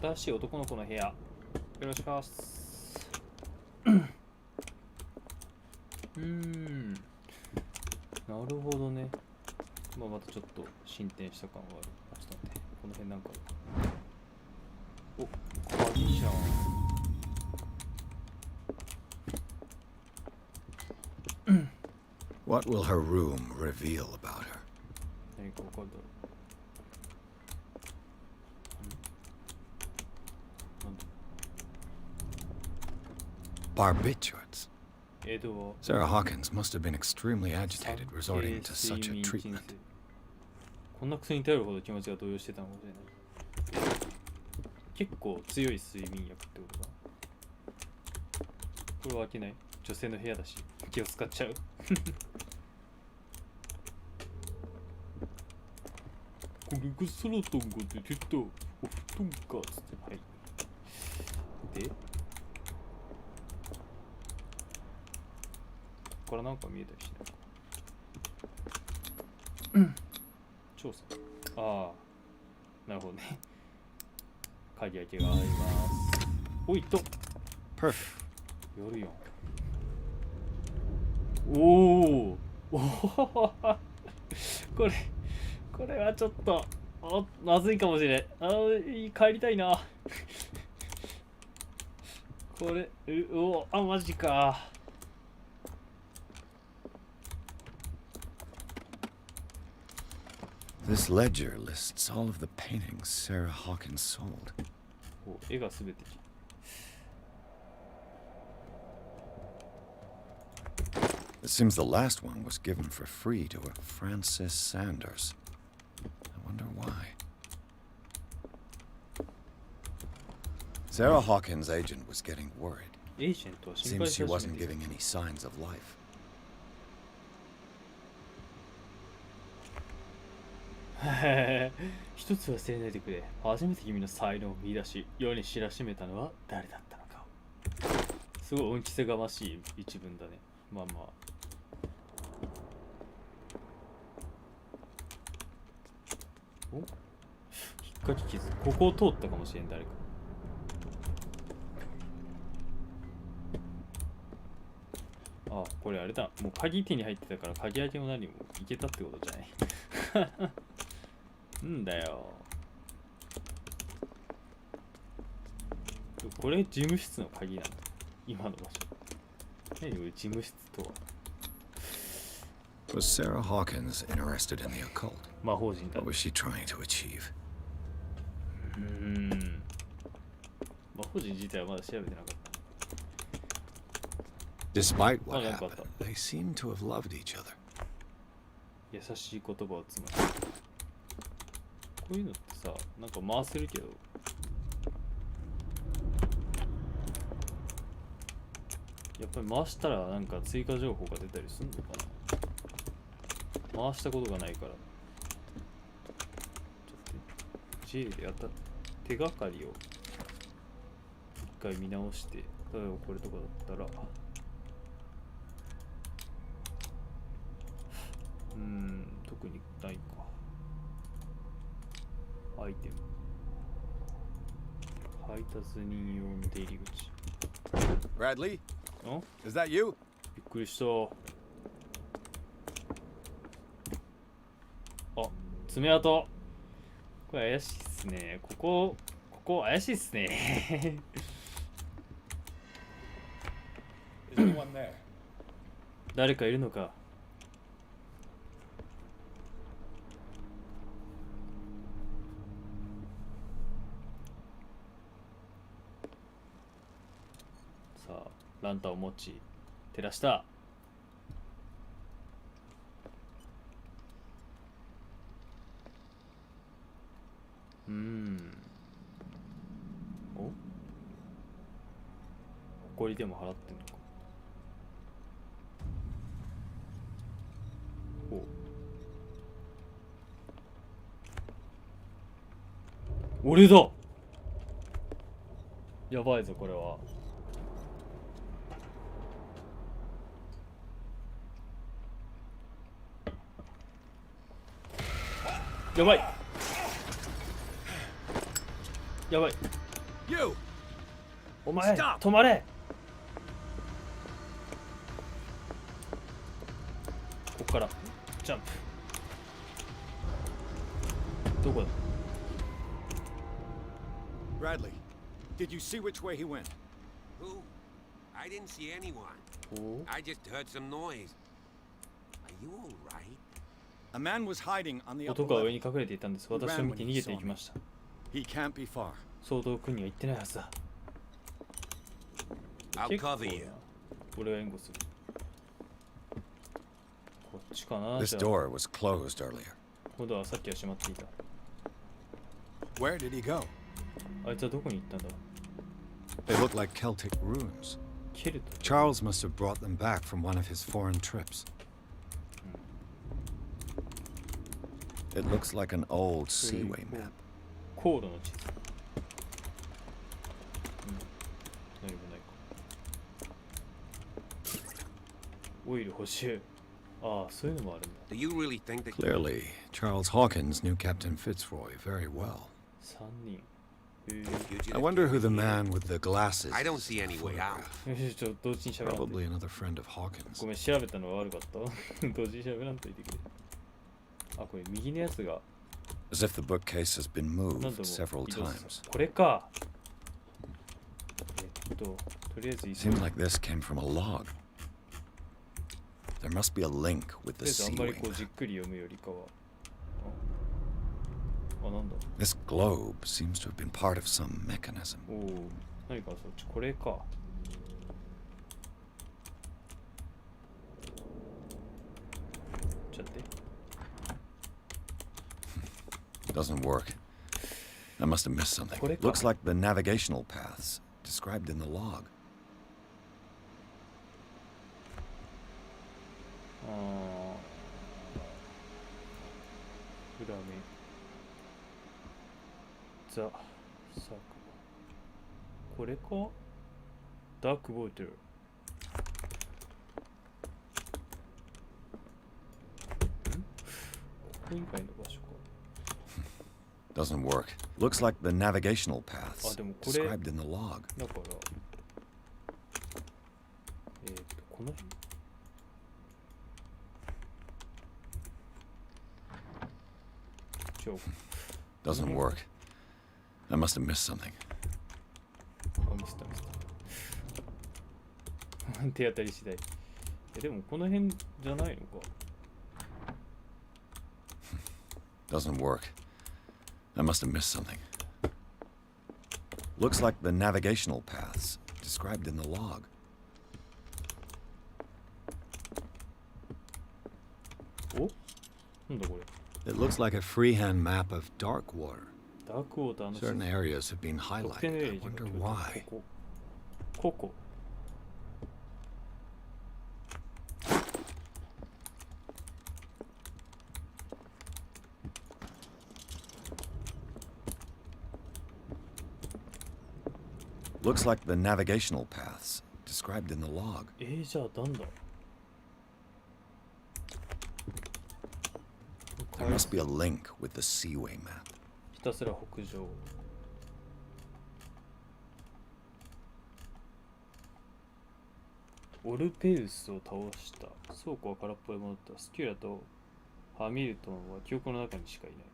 新しい男の子の部屋。よろしくお願いします。なるほどね。まあ、またちょっと進展した感がある。あ、ちょっと待って。この辺なんかある。お、鍵じゃん。What will her room reveal about her? 何かわかるだろう。なんだ Barbiturates. 江戸は Sarah Hawkins must have been extremely agitated, resorting to such a treatment. こんな薬に頼るほど気持ちが動揺してたのかもしれない。結構強い睡眠薬ってことか。これは開けない？女性の部屋だし気を使っちゃう。これがソロトンが出てた。お布団かっつって。はい。でここからなんか見えたりしないか。調査。ああ、なるほどね。鍵開けがあります。おいっと。Perfect. 夜よ。おお。おお。これはちょっとまずいかもしれん。帰りたいな。これマジか。This ledger lists all of the paintings Sarah Hawkins sold. 絵がすべて。It seems the last one was given for free to a Francis Sanders. I wonder why. Sarah Hawkins' agent was getting worried. Seems she wasn't giving any signs of life. 一つ忘れないでくれ。初めて君の才能を見出し、世に知らしめたのは誰だったのか。すごい恩着せがましい一文だね。まあまあ。お？引っかき傷。ここを通ったかもしれん、誰か。あ、これあれだ。もう鍵手に入ってたから鍵開けも何もいけたってことじゃない。んだよ。これ事務室の鍵なんだ。今の場所。何これ事務室とは。Was Sarah Hawkins interested in the occult? 魔法人だ。What was she trying to achieve? 魔法人自体はまだ調べてなかった。Despite what happened, they seem to have loved each other. 優しい言葉をつまり。こういうのってさ、なんか回せるけど、やっぱり回したらなんか追加情報が出たりするのかな。回したことがないから。ちょっと J でやった手がかりを一回見直して、例えばこれとかだったら、特にないか。アイテム。配達人用の出入り口。Bradley? ん？ Is that you? びっくりした。あ、爪痕。これ怪しいっすね。ここ怪しいっすね。誰かいるのか。ランタンを持ち照らした。お？埃でも払ってんのか。お。俺だ。やばいぞこれは。やばいやばい。お前止まれ。ここからジャンプ。どこだ。 Bradley, did you see which way he went? Who? I didn't see anyone. I just heard some noise. Are you all right? A man was hiding on the upper 男は上 level. に隠れていたんです。私を見て逃げていきました。 He can't be far. そう遠くには行ってないはずだ。 I'll cover you. 俺は援護する。こっちかな。 This door was closed earlier. このドアはさっきは閉まっていた。 Where did he go? あいつはどこに行ったんだ。 They look like Celtic runes. ケルト。 Charles must have brought them back from one of his foreign trips. It looks like an old seaway map. 航路の地図。何もないか。オイル補修。ああ、そういうのもあるんだ。 Do you really think that... Clearly, Charles Hawkins knew Captain Fitzroy very well. 3人。I wonder who the man with the glasses I don't see any way out. Probably another friend of Hawkins. ごめん、調べたのが悪かった。同時に調べらんといてくれ。あ、これ右のやつが。 As if the bookcase has been moved several times. これか。とりあえず Seems like this came from a log. There must be a link with the あんまり seaway こうじっ map. くり読むよりかは。This globe seems to have been part of some mechanism. おお、何かそっち、これか。ちょっと待って。Doesn't work. I must have missed something. Looks like the navigational paths described in the log. The これか？ダークウォーター。ここ以外の場所か。Doesn't work. Looks like the navigational paths described in the log. だから、この辺？Doesn't work. I must have missed something. ミスった。手当たり次第。でもこの辺じゃないのか。Doesn't work. I must have missed something. Looks like the navigational paths described in the log. Oh? It looks like a freehand map of dark water. Dark water. Certain areas have been highlighted. I wonder why. Looks like the navigational paths described in the log. じゃあなんだ? There must be a link with the seaway map. ひたすら北上。オルペウスを倒した。倉庫は空っぽで戻った。スキュラとハミルトンは記憶の中にしかいない。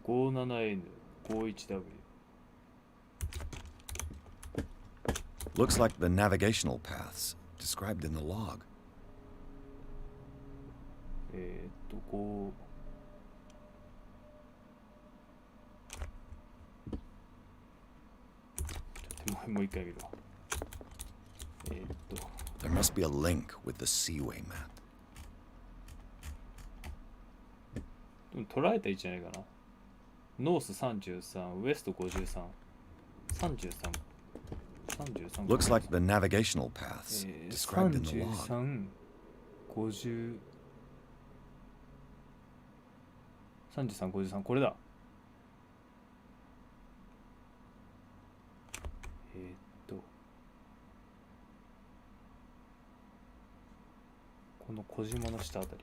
57N、51W。 Looks like the navigational paths described in the log. 5。もう一回見るわ。There must be a link with the seaway map. 捉えた位置じゃないかな。ノース33、ウエスト53。33。Looks like the navigational paths described in the log. 33、50。33、53、これだ。この小島の下あたり。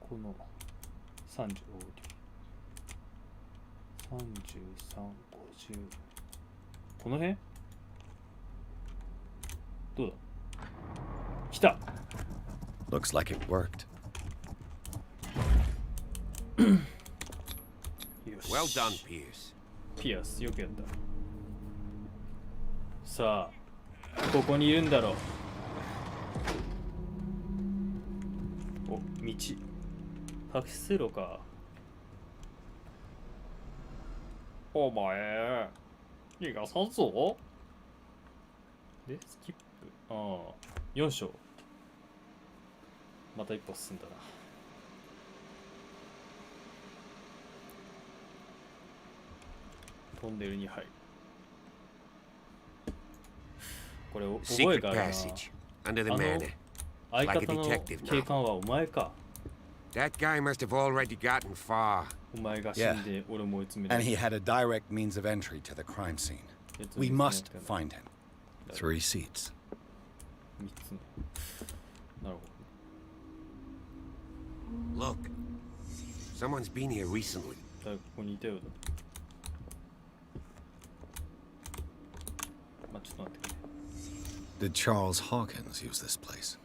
この30、33、50。この辺？どうだ？来た。Looks like it worked. Well done, Pierce. ピアス、よくやった。さあ、ここにいるんだろう。お、道。タキシロか。お前、逃がさんぞ。で、スキップ。ああ、4章。また一歩進んだな。トンネルに入る。これ覚えがあるな。相方の警官はお前か。That guy must have already gotten far. お前が死んで俺も追い詰める。And he had a direct means of entry to the crime scene. We must find him. 3 seats. 3つね。なるほど。Look, Someone's been here recently. ここにいたようだ。まあちょっと待ってくれ。Did Charles Hawkins use this place?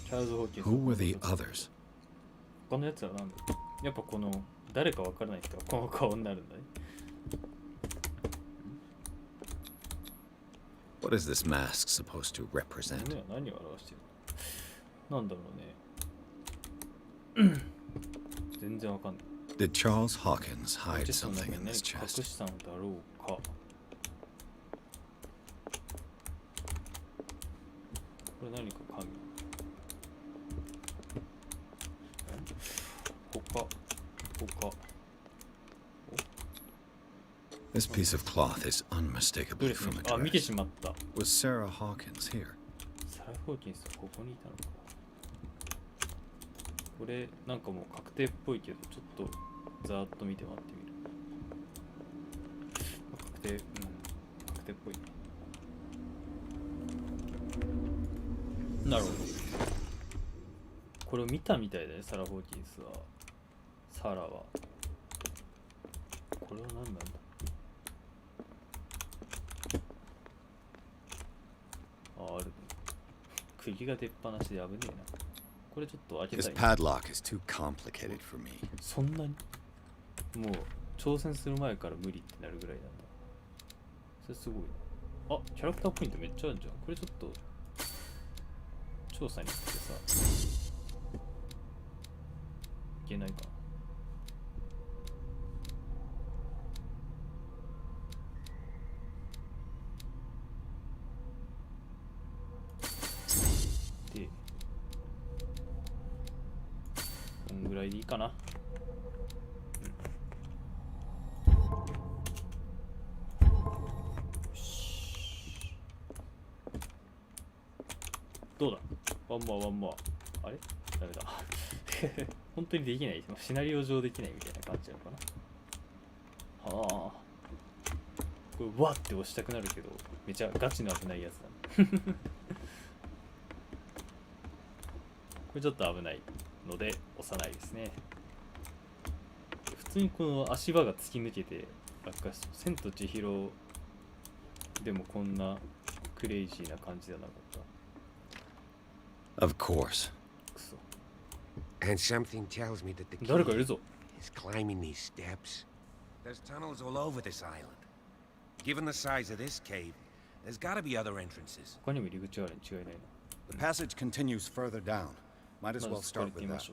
チャールズ・ホーキンス。Who were the others? 他のやつはなんだ。やっぱこの誰かわからない人はこの顔になるんだね。What is this mask supposed to represent? 何を表しているの？なんだろうね。全然わかんない。Did Charles Hawkins hide something in this chest? 隠したのだろうか。これ何か紙。他。This piece of cloth is unmistakably from a あ、見て dress. しまった。 Was Sarah Hawkins here? サラ・ホーキンスはここにいたのか。これなんかもう確定っぽいけど、ちょっとざーっと見てもらってみる。確定っぽいね。なるほど。これを見たみたいだね、サラ・ホーキンスは。サラは。これは何なんだ？あるね。釘が出っ放しで危ねえな。これちょっと開けたい。This padlock is too complicated for me. そんなにもう挑戦する前から無理ってなるぐらいなんだ。それすごいな。あ、キャラクターポイントめっちゃあるじゃん。これちょっと調査に行ってさ、いけないかな。で、こんぐらいでいいかな。どうだ？ワンモア。あれ？ダメだ。本当にできない。シナリオ上できないみたいな感じなのかな。はあ。これ、わって押したくなるけど、めちゃガチの危ないやつだね。これちょっと危ないので、押さないですね。普通にこの足場が突き抜けて落下し、千と千尋でもこんなクレイジーな感じじゃなかった。Of course. And something tells me that the key is climbing these steps. There's tunnels all over this island. Given the size of this cave, there's got to be other entrances. The passage continues further down. Might as well start with that.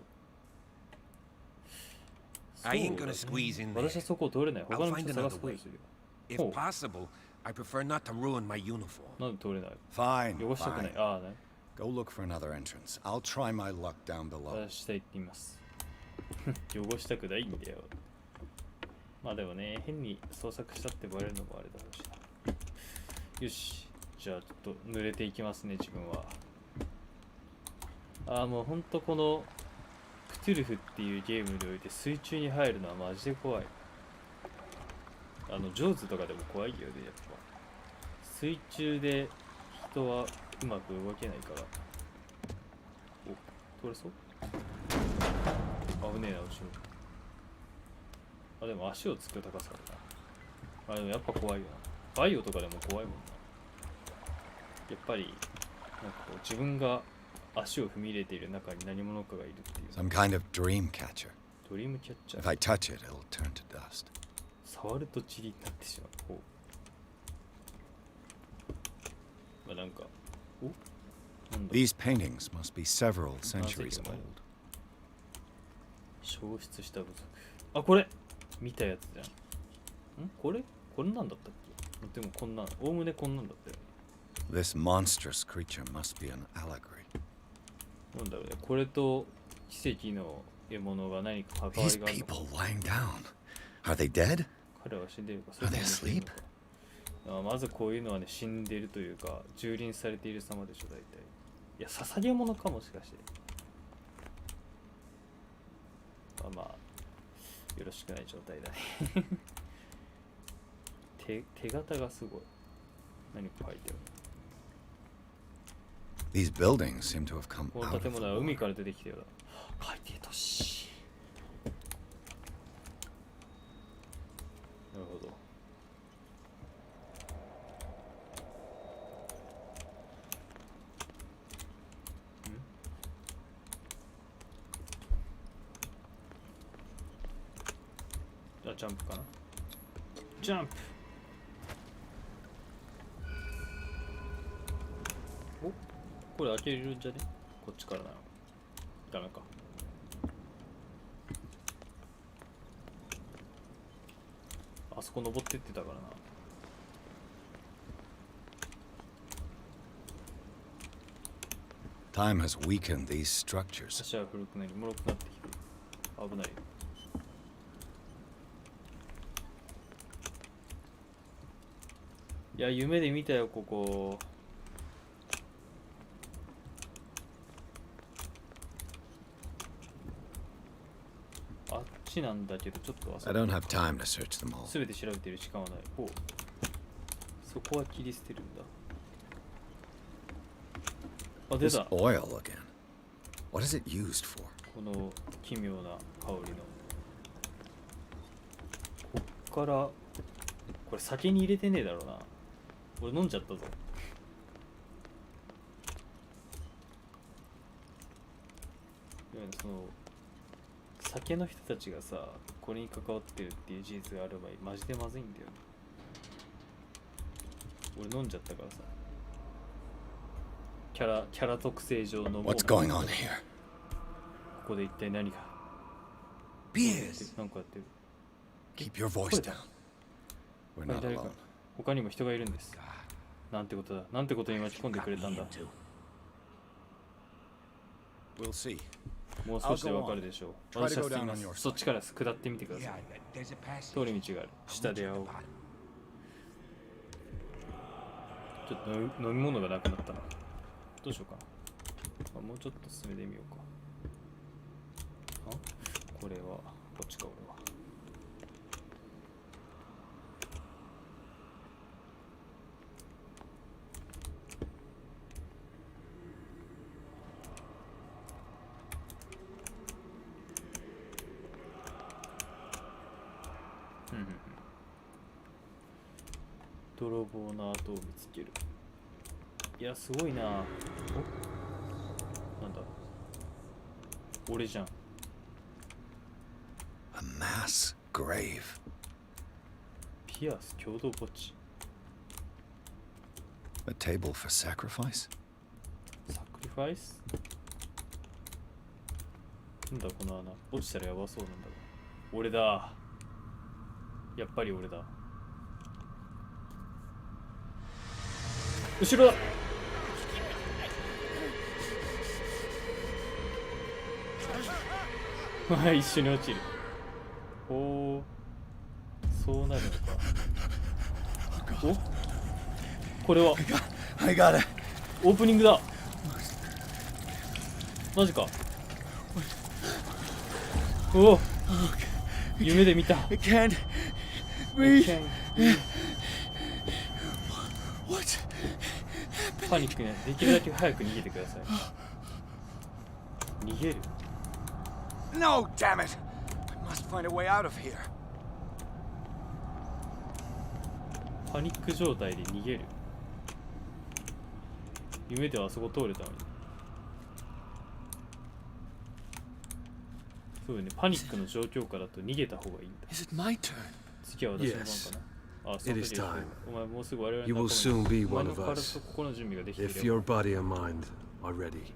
I ain't gonna squeeze in there. I'll find another way. If possible, I prefer not to ruin my uniform. Fine. Go look for another entrance. I'll try my luck down below. 下行ってみます。汚したくないんだよ。まあでもね、変に捜索したってバレるのもあれだろうしな。よし。じゃあちょっと濡れていきますね、自分は。ああ、もうほんとこのクトゥルフっていうゲームにおいて水中に入るのはマジで怖い。ジョーズとかでも怖いよね、やっぱ。水中で人はうまく動けないから。お、通れそう？危ねえな、後ろ。あ、でも足をつく高さだな。あ、でもやっぱ怖いよな。バイオとかでも怖いもんな。やっぱり、なんかこう自分が足を踏み入れている中に何者かがいるっていう。Some kind of dream catcher. ドリームキャッチャー。 If I touch it, it'll turn to dust. 触ると塵になってしまう。こう。まあなんか。These paintings must be several centuries old. 消失した部族。あ、これ見たやつじゃん。これなんだったっけ？でもこんな、おおむねこんなんだったよね。This monstrous creature must be an allegory. なんだろうね。これと奇跡の獲物が何か関わりがあるのか。 These people lying down. Are they dead? 彼は死んでるか。 Are they asleep? まずこういうのはね、死んでるというか蹂躙されている様でしょ、大体。いや、捧げ物かもしかして。まあよろしくない状態だね。手形がすごい。何か書いてある。 These buildings seem to have come この out 建 of 物は the 海 water. から出てきたようだ。海底都市。ジャンプかな。ジャンプ。お、これ開けれるんじゃね？こっちからなの。ダメか。あそこ登ってってたからな。Time has weakened these structures. 足は古くなり、脆くなってきて危ない。いや、夢で見たよ、ここ。あっちなんだけど、ちょっと忘れ I don't have time to search them all. すべて調べている時間はない。ほう。そこは切り捨てるんだ。あ、出 This た。 oil again. What is it used for? この奇妙な香りの。こっから、これ酒に入れてねえだろうな。俺飲んじゃったぞ。その酒の人たちがさ、これに関わってるっていう事実がある場合、マジでまずいんだよね。俺飲んじゃったからさ。キャラ特性上の。What's going on here? ここで一体何が。Beers. なんかやってる。Keep your voice down. We're not alone. 他にも人がいるんです。なんてことだ。なんてことに巻き込んでくれたんだ。We'll see. もう少しでわかるでしょう。私は進みます。そっちから下ってみてください。通り道がある。下で会おう。ちょっと飲み物がなくなったな。どうしようかな。もうちょっと進めてみようか。あ、これはこっちか。俺は泥棒の跡を見つける。いや、すごいな。お、なんだ。俺じゃん。A mass grave. ピアス共同墓地。A table for sacrifice? サクリファイス？なんだこの穴。落ちたらやばそうなんだが。俺だ。やっぱり俺だ。後ろだ。はい、一緒に落ちる。おー、そうなるのか。お、これはオープニングだ。マジか。おお、夢で見た。パニックね。できるだけ早く逃げてください。逃げる。No, damn it! I must find a way out of here. パニック状態で逃げる。夢ではあそこ通れたのに。そうよね。パニックの状況下だと逃げた方がいいんだ。次は私の番かな。It is time. お前もうすぐ我々 You の will 仲間 soon に。 be お前 one の of 体 us. と心の準備ができてい If れば。 your body and mind are ready.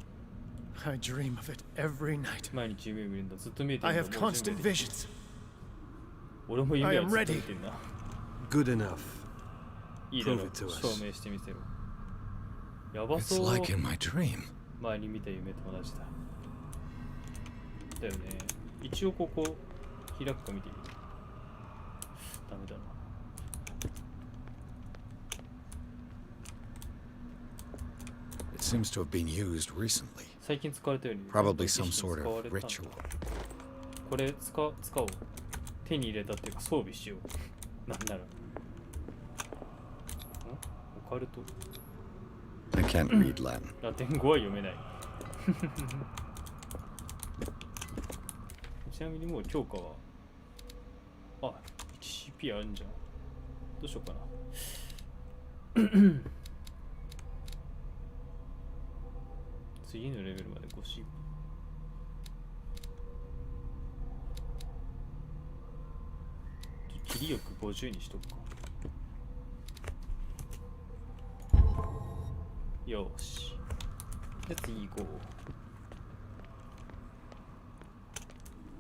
I dream of it every night. 毎日夢見るんだ。ずっと見えてる I んだ。 have もう準 constant 備できてる。 visions. 俺も夢はずっと見てるな。Good enough. いいだろ Prove う。 it to us. 証明してみせろ。やば It's そう。 like in my dream. 前に見た夢と同じだ。だよね。一応ここ開くか見てみる。ダメだな。It seems to have been used recently. 最近使われたように。 Probably some sort of ritual. これ使おう。手に入れたっていうか装備しよう。なんなら。オカルト。I can't read Latin. ラテン語は読めない。ちなみにもう強化は。あ、1CP あるんじゃん。どうしようかな。次のレベルまで 5CP。切り力50にしとくか。よーし。じゃあ次行こ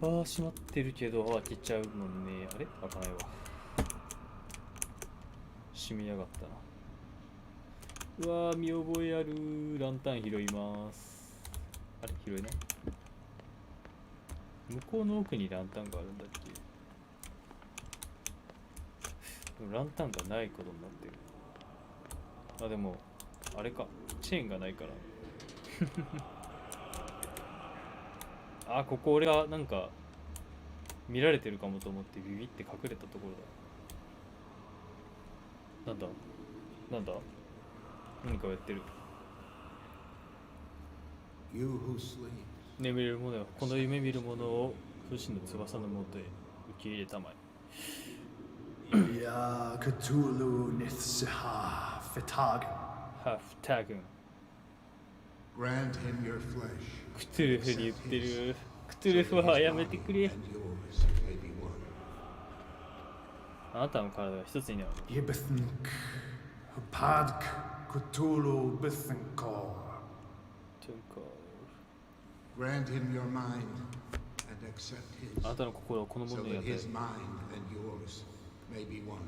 う。ああ、閉まってるけど開けちゃうもんね。あれ開かないわ。閉めやがったな。うわー、見覚えある。ランタン拾います。あれ拾えない？向こうの奥にランタンがあるんだっけ？ランタンがないことになってる。あ、でも、あれか。チェーンがないから。あ、ここ俺がなんか、見られてるかもと思ってビビって隠れたところだ。なんだなんだ何かをやってる。眠れる者はこの夢見る者を不死の翼のもとへ受け入れたまえ。いや、Cthulhu Nithsiha Fetagen。ハフタグン。Grant him your flesh. クトゥルフに言ってる。クトゥルフはやめてくれ。あなたの体が一つになる。Yibithink Padk Cthulhu Bithinkor。Grant him your mind and accept his. あなたの心をこのものに与える。So that his mind and yours may be one.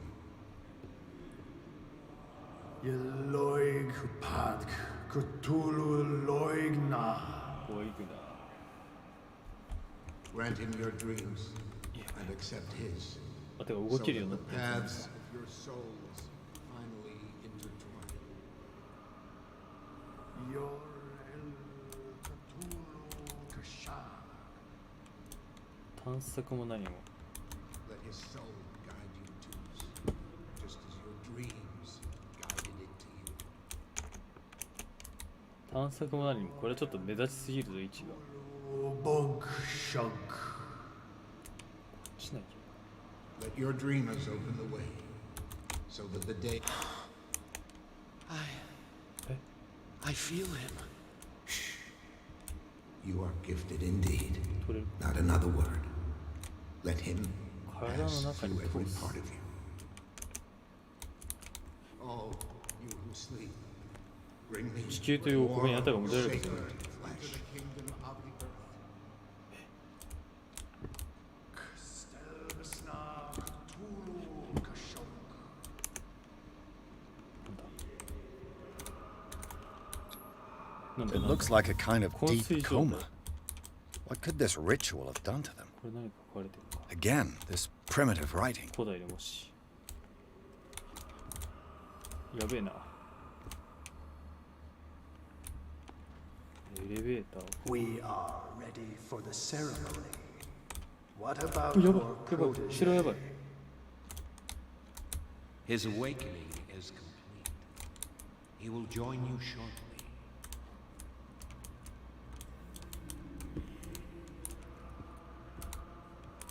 Yeloig Padk Cthulhu Loigna。Grant him your dreams and accept his. あ、てか動けるようになってる。Paths of your souls finally intertwine.探索も何も。Let his soul guide you to just as your dreams guided it to you. 探索も何も。これちょっと目立ちすぎるぞ、位置が。しないけど。Let your dreamers open the way, so that the day. I feel him. You are gifted indeed. Not another word. Let him pass through every part of you. Oh, you who sleep, bring me 地球というお米にあなたが戻れることになる。It looks like a kind of deep coma. What could this ritual have done to them? Again, this primitive writing. 古代の模試。やべえな。エレベーター。 We are ready for the ceremony. What about やばい、 your やばい、 protege? 城やばい。 His awakening is complete. He will join you shortly.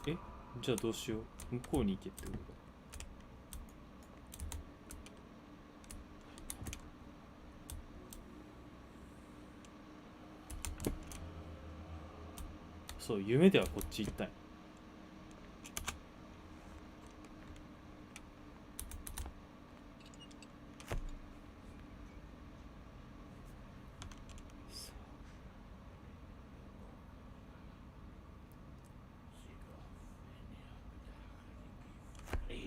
え、じゃあどうしよう。向こうに行けってことか。そう、夢ではこっち行ったんや。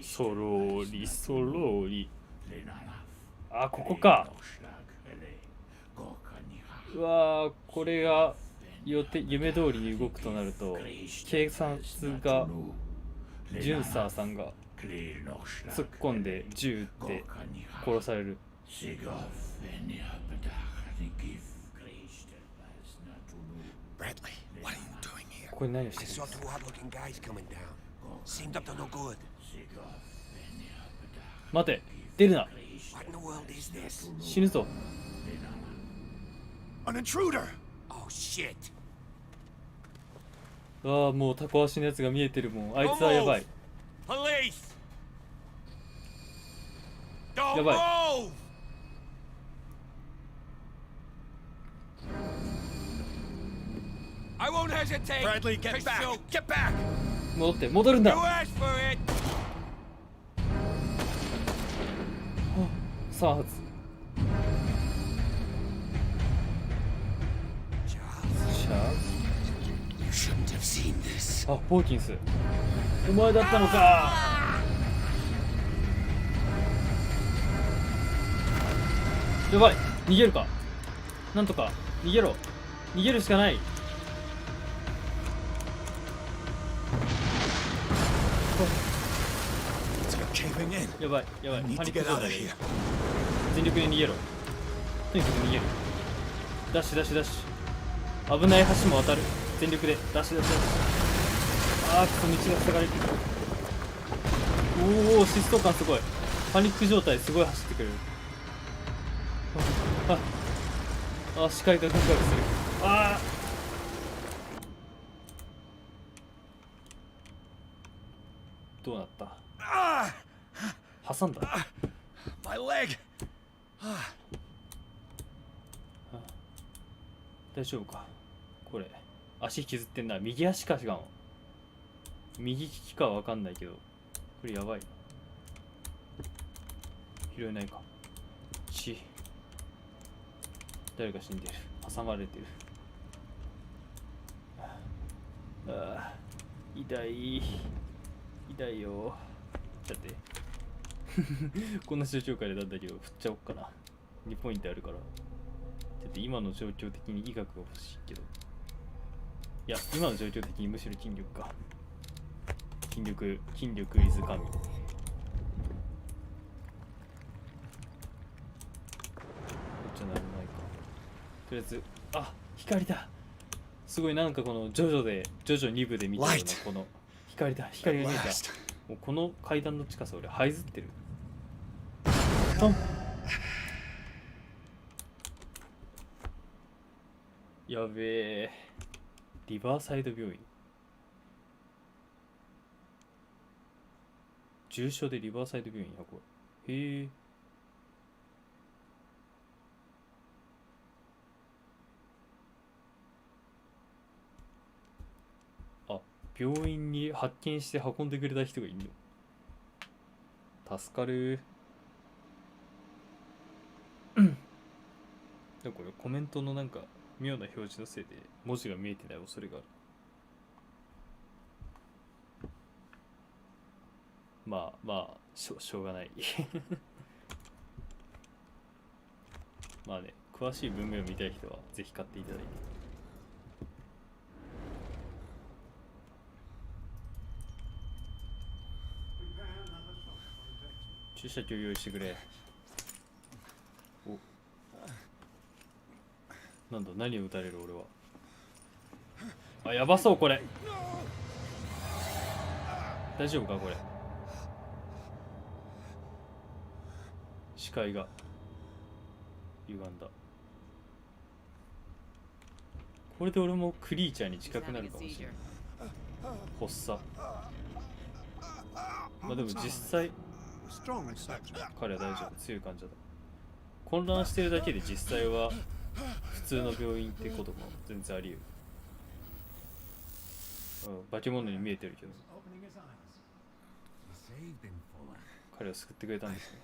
ソローリソローリ。あ、ここか。うわー、これが夢通りに動くとなると、警察がジュンサーさんが突っ込んで銃撃って殺される。これ何をしてるんですか。待て、出るな。死ぬぞ。An intruder! Oh shit! ああ、もうタコ足のやつが見えてるもん。あいつはやばい。やばい。I won't hesitate. Bradley, get back! Get back! 戻って、戻るんだ。3発。あ、ホーキンス、お前だったのか。やばい、逃げるか。なんとか逃げろ。逃げるしかない。やばいやばい、パニック状態で全力で逃げろ。とにかく逃げる。ダッシュダッシュダッシュ。危ない橋も渡る。全力でダッシュダッシュダッシュ。あー、くそ、道が塞がれてる。おお、疾走感すごい。パニック状態すごい走ってくる。あ、視界がガクガクする。あー、どうなった。挟んだ。My leg. 大丈夫か。これ足引きずってんな。右足かしかも。右利きかは分かんないけど、これやばいな。拾えないか。誰か死んでる。挟まれてる。ああ、痛い痛いよ。だってこんな状況下でなんだけど振っちゃおっかな。2ポイントあるから。だって今の状況的に医学が欲しいけど、いや今の状況的にむしろ筋力か。筋力イズ神。こっちはならないか。とりあえず、あ、光だ。すごい、なんかこのジョジョ2部で見たようなこの光だ。光が見えた。もうこの階段の近さ俺這いずってる。やべえ。リバーサイド病院。重症でリバーサイド病院やこれ。へえ。あ、病院に発見して運んでくれた人がいるの。助かる。でもこれコメントのなんか妙な表示のせいで文字が見えてない恐れがある。まあしょうがないまあね、詳しい文面を見たい人はぜひ買っていただいて。駐車場用意してくれ。お、なんだ、何を撃たれる俺は。あ、やばそうこれ。大丈夫かこれ。視界が歪んだ。これで俺もクリーチャーに近くなるかもしれない。発作。まあでも実際彼は大丈夫。強い患者だ。混乱してるだけで実際は普通の病院ってことも全然あり得る。化け物に見えてるけど彼を救ってくれたんですね。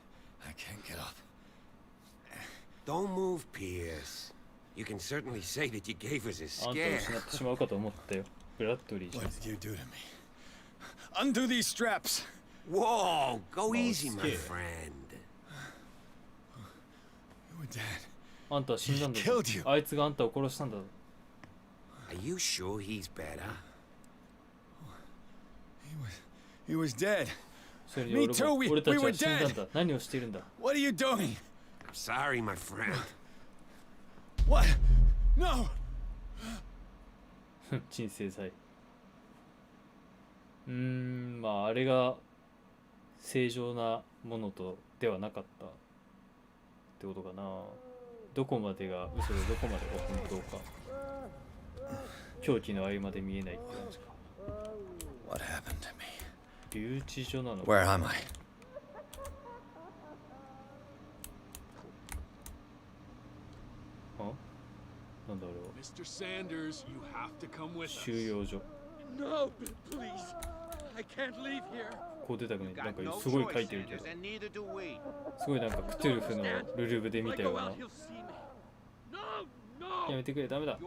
Don't move, Pierce. You can certainly say that you gave us a scare. あんたを失ってしまうかと思ったよ。ブラッドリー。 What did you do to me? Undo these straps. Whoa, go easy, my friend. You were dead. あんたは死んだんだぞ。あいつがあんたを殺したんだぞ。Are you sure he's better? He was dead. それに俺たちは死んだんだ。何をしているんだ。 What are you doing? I'm sorry, my friend. What? No. 鎮静剤。まああれが正常なものとではなかったってことかな。どこまでが嘘でどこまでが本当か。狂気の合間で見えないって感じか。 What happened to me? 留置所なのか。 Where am I? なんだろう。 Mr. Sanders, you have to come with us. 収容所。 No, please. I can't leave here. こう出たくない。なんかすごい書いてるけど。すごいなんかクトゥルフのルルブで見たような。やめてくれ、ダメだ。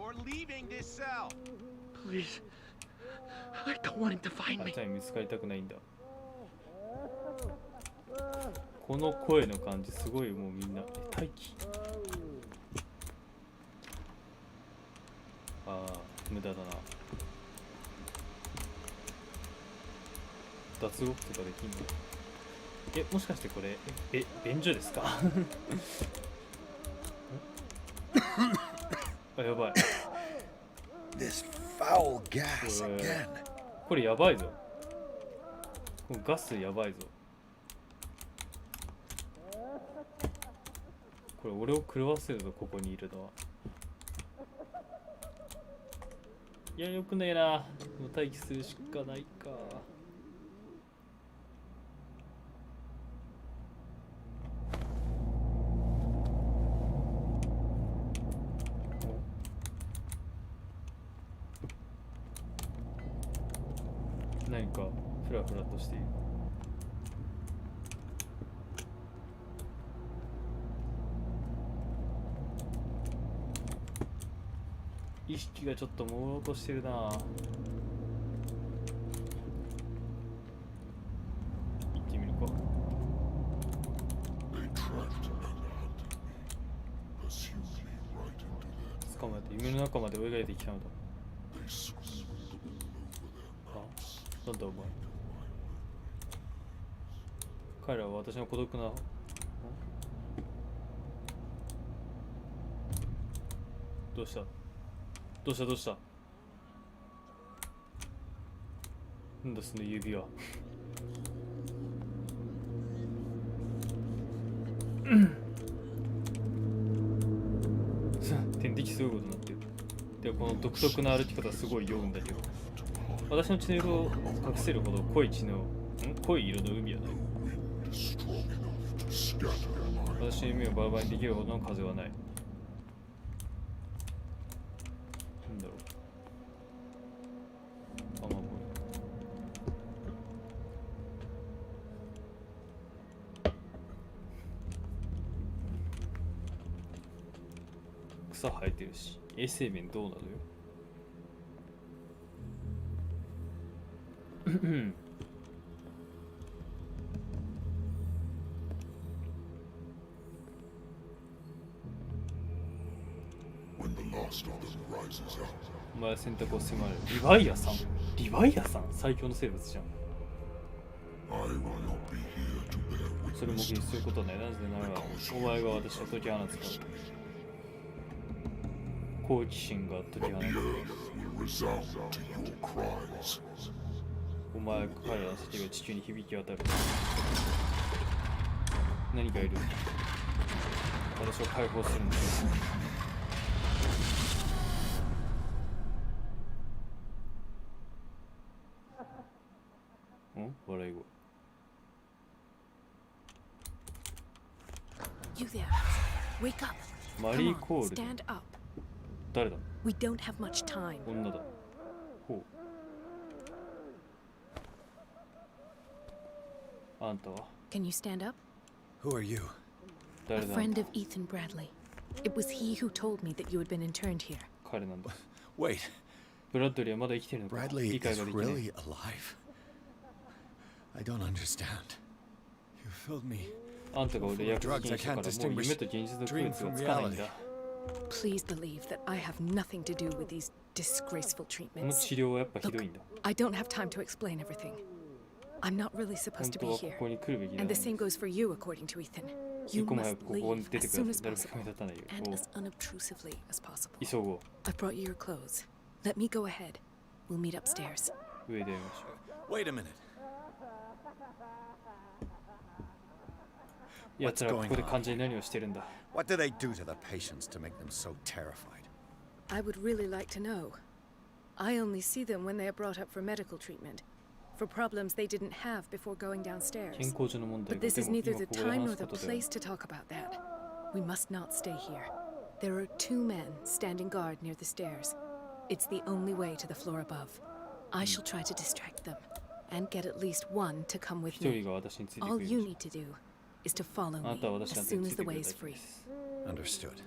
Please. I don't want him to find me. あちゃんに見つかりたくないんだ。この声の感じすごいもうみんな待機。ああ、無駄だな。脱獄とかできんの？もしかしてこれ便所ですか？あ、やばい。This foul gas again. これやばいぞ。このガスやばいぞ。これ俺を狂わせるぞ、ここにいるのは。いや、よくねえな。もう待機するしかないか。何かフラフラとしている。意識がちょっと朦朧としてるな。行ってみるか。捕まえて夢の中まで追いかけてきたのだ。なんだお前。彼らは私の孤独な。どうしたどうしたどうした。なんだその指輪。天敵すごいことになってる。でこの独特な歩き方すごい酔うんだけど、私の血の色を隠せるほど濃い色の海はない。私の夢をバラバラにできるほどの風はない。なんだろう。雨漏り。草生えてるし、衛生面どうなのよ。お前は選択を迫る。リヴァイアさん。リヴァイアさん最強の生物じゃん。それも気にすることはない。なぜならお前が私を解き放つから。好奇心が解き放つ。お前彼らの叫びが地球に響き渡る。何かいる。私を解放するんだよ。笑い声。You there. Wake up. マリーコール。 Stand up. 誰だ。 We don't have much time. 女だ。ほう。あんたは Can you stand up? Who are you? A friend of Ethan Bradley. It was he who told me that you had been interned here. 彼なんだ。Wait. ブラッドリーはまだ生きてるのか。 Bradley 理解 is ができない。 really alive? I don't understand. You filled me. あんたが俺薬物禁止からもう夢と現実の区別がつかないんだ。Please believe that I have nothing to do with these disgraceful この treatments. 治療はやっぱひどいんだ。 I don't have time to explain everything. I'm not really 本 supposed to 当 be はこ here. こに来るべきだ。 And the same goes for you, according to Ethan. 一 You 個も早 must くここに leave 出て as く soon だ as さい。なるべく possible 目立たないよ。 and おう as unobtrusively as possible. 急ごう。 I've brought you your clothes. Let me go ahead. We'll meet upstairs. 上でやりましょ Wait a minute. う。奴らここで患者に何をしてるんだ。 What do they do to the patients to make them so terrified? I would really like to know. I only see them when they are brought up for medical treatment, for problems they didn't have before going 健 downstairs. 康上の問題 But が this で is も neither 今 the ここで time 話 nor す the ことでは place to talk about that. We must not stay here. There are 2 men standing guard near the stairs. It's the only way to the floor above. I shall try to distract them. and get at least one to come with me. All you need to do is to follow me as soon as the way is free. Understood.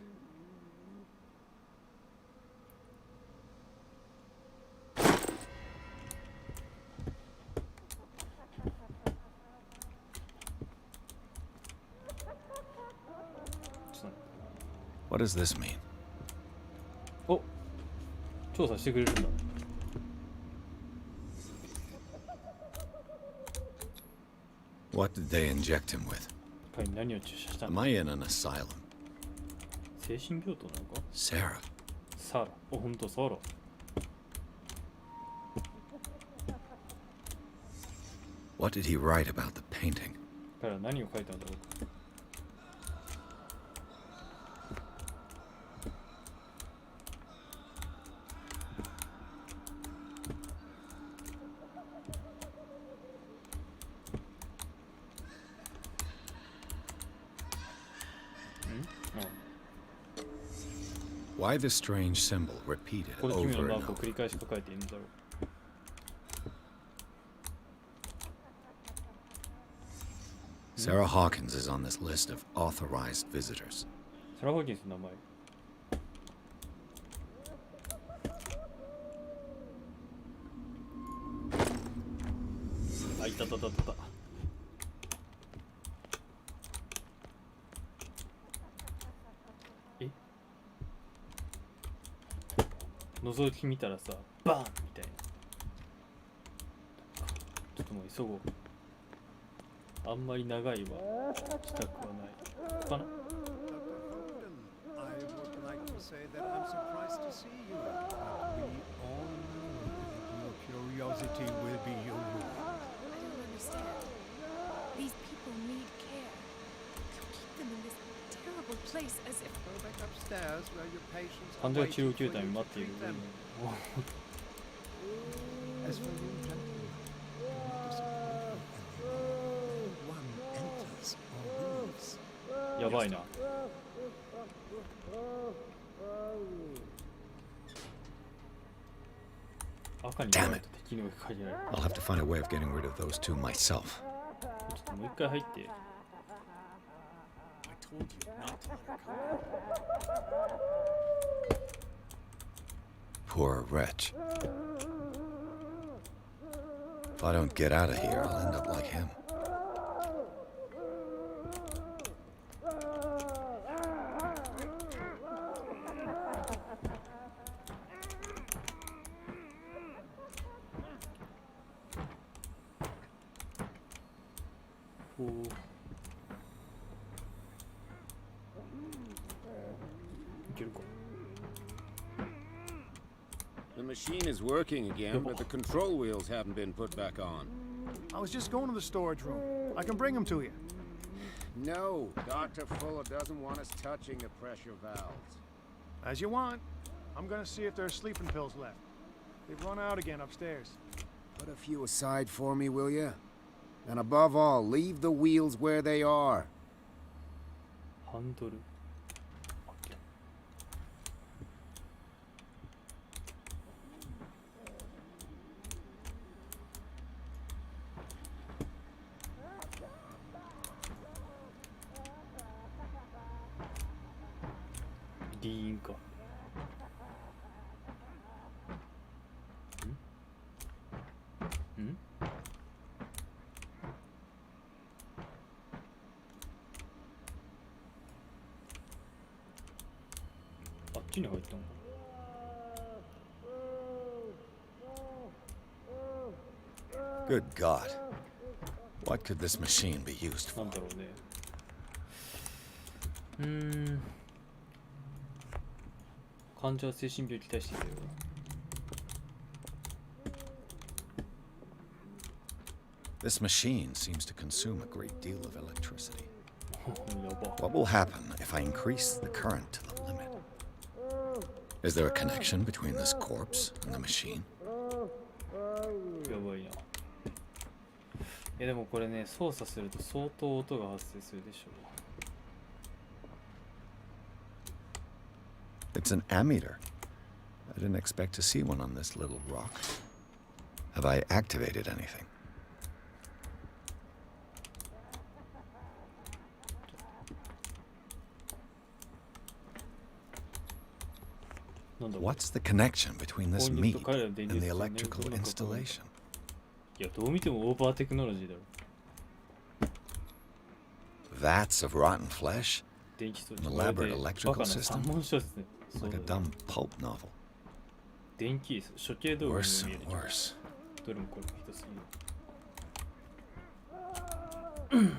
What does this mean? お、調査してくれるんだ。What did they inject him with? 何を注射した Am I in an asylum? 精神病棟なのか Sarah. サラ。お、ほんとサラ。What did he write about the painting? 彼は何を書いたんだろうか。Why the strange symbol repeated over and over? Sarah Hawkins is on this list of authorized visitors. Sarah Hawkins の名前。あ、いたたたたた。覗き見たらさ、バーンみたいな。ちょっともう急ごう。あんまり長いはしたくはない。かな患者が治療球隊に待っている。やばいな。赤に Damn it! I'll have to find a way of getting rid of those two myself. ちょっともう一回入って。Poor wretch. If I don't get out of here, I'll end up like him. The machine is working again, but the control wheels haven't been put back on. I was just going to the storage room. I can bring them to you. No, Dr. Fuller doesn't want us touching the pressure valves. As you want. I'm gonna see if there are sleeping pills left. They've run out again upstairs. Put a few aside for me, will you? And above all, leave the wheels where they are. Handle. D か。ん？あっちに入ったの？ Good God. What could this machine be used for? なんだろうね。患者は精神病に期待しているよ。This machine seems to consume a great deal of electricity. What will happen if I increase the current to the limit? Is there a connection between this corpse and the machine? やばいな。でもこれね、操作すると相当音が発生するでしょう。 It's an ammeter. I didn't expect to see one on this little rock. Have I activated anything? What's the connection between this meat and the electrical installation? いや、どう見てもオーバーテクノロジーだろ。Vats of rotten flesh? An elaborate electrical system? Like a dumb pulp novel. 電気椅子、処刑道具にも見える。Worse and worse. どれもこれもひどすぎる。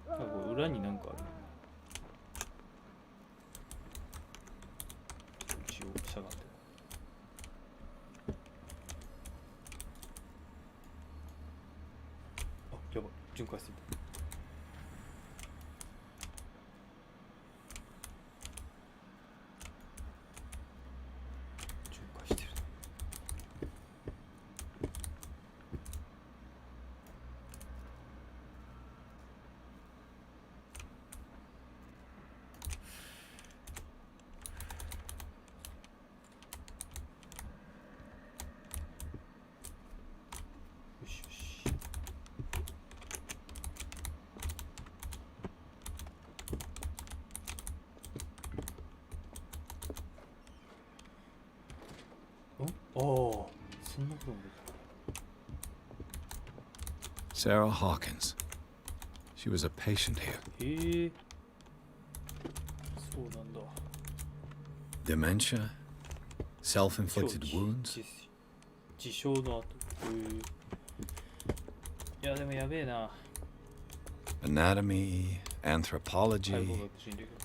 あ、これ裏になんかある。一応しゃがんで。あ、やばい、巡回してた。Sarah Hawkins. She was a patient here. Dementia? Self-inflicted wounds? 自傷の後。いや、でもやべえな。Anatomy, anthropology,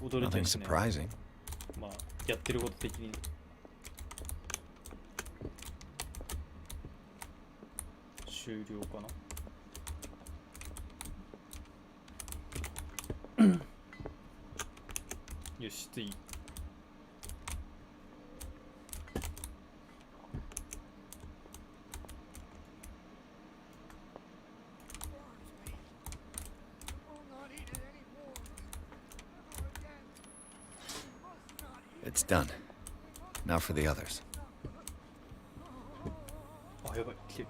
nothing surprising. まあ、やってること的に。終了かな。よし、次。It's done. Now for the others. あ、やばい、来てる。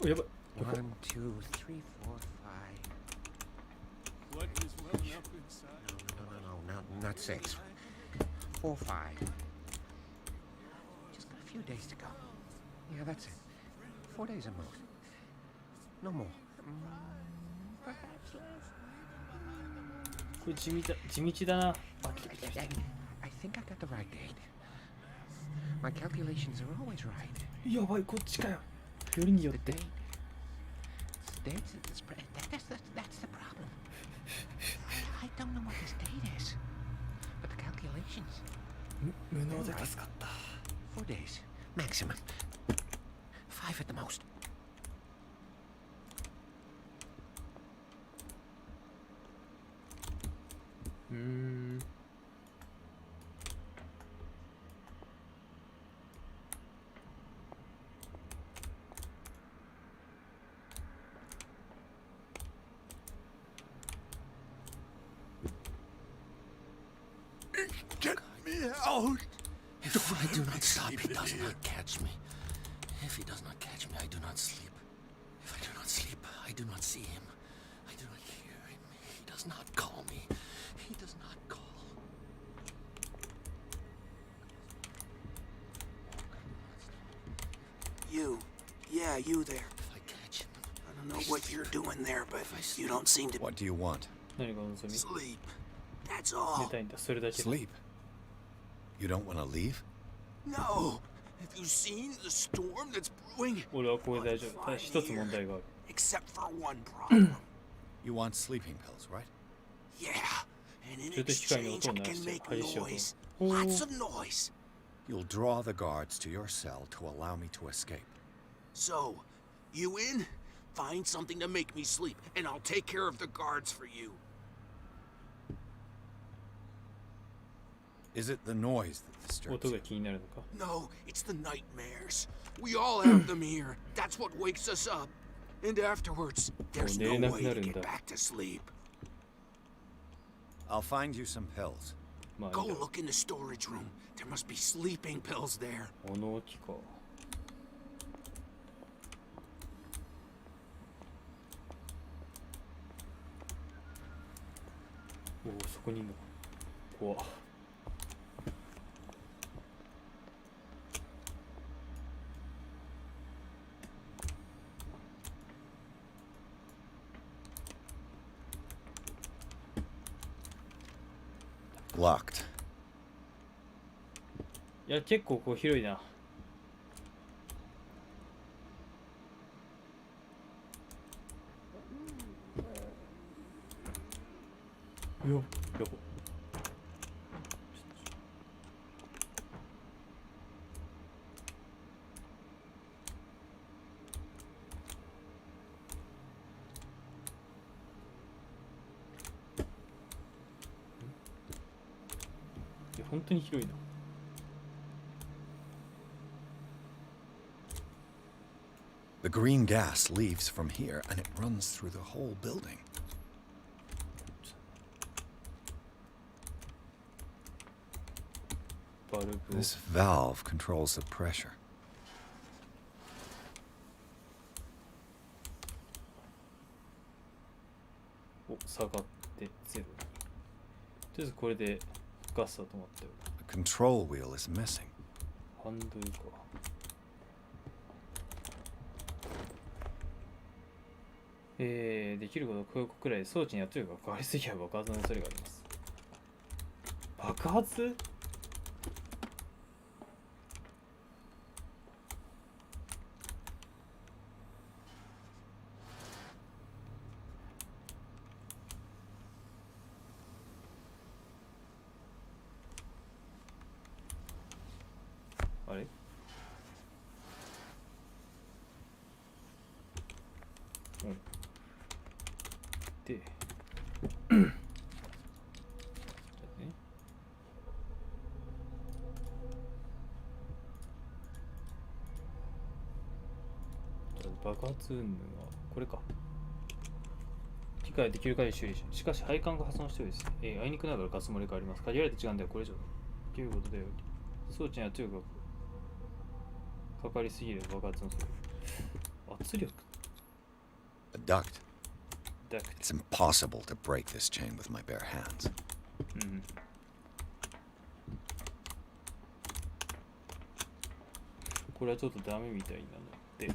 お、やばい。1, 2, 3, 4, 5. What is well enough inside? No, not 6. 4, 5. Just got a few days to go. Yeah, that's it. 4 days at most. No more. Perhaps less. これ地道だな。あ、来た来た来た。I think I got the right date. My calculations are always right. やばい、こっちかよ。よりによって。That's the problem. I don't know what this date is, but the calculations. 無能で助かった。4 days maximum. 5 at the most. Get me out! If I do not stop, he does not catch me. If he does not catch me, I do not sleep. If I do not sleep, I do not see him. I do not hear him. He does not call me. He does not call. You. Yeah, you there. If I catch him. I don't know what you're doing there, but you don't seem to... What do you want? Sleep. That's all. Sleep? You don't want to leave? No. Have you seen the storm that's brewing? Except for one problem. You want sleeping pills, right? Yeah. And in exchange, I can make noise. Lots of noise. You'll draw the guards to your cell to allow me to escape. So, you in? Find something to make me sleep, and I'll take care of the guards for you. Is it the noise that disturbs you? No, it's the nightmares. We all have them here. That's what wakes us up. And afterwards, there's no way to get back to sleep. I'll find you some pills. Go look in the storage room. There must be sleeping pills there. おお、そこにいるのか。怖っ。Locked. いや、結構こう広いな。よっ、やば。いや、本当に広いな。The green gas leaves from here and it runs through the whole building. This valve controls the pressure. お、下がってゼロ。とりあえずこれでガスだと思ってる。The control wheel is missing. ハンドルか。できることはこういうくらい装置に圧力がかかりすぎれば爆発の恐れがあります。爆発？あれ？うん。で、爆発云々はこれか。機械できる限り修理し、しかし配管が破損しておりです。あいにくながらガス漏れがあります。限られた時間ではこれ以上ということで、装置に圧力がかかりすぎる爆発の恐れ。圧力。A duct. It's impossible to break this chain with my bare hands. これはちょっとダメみたいなので、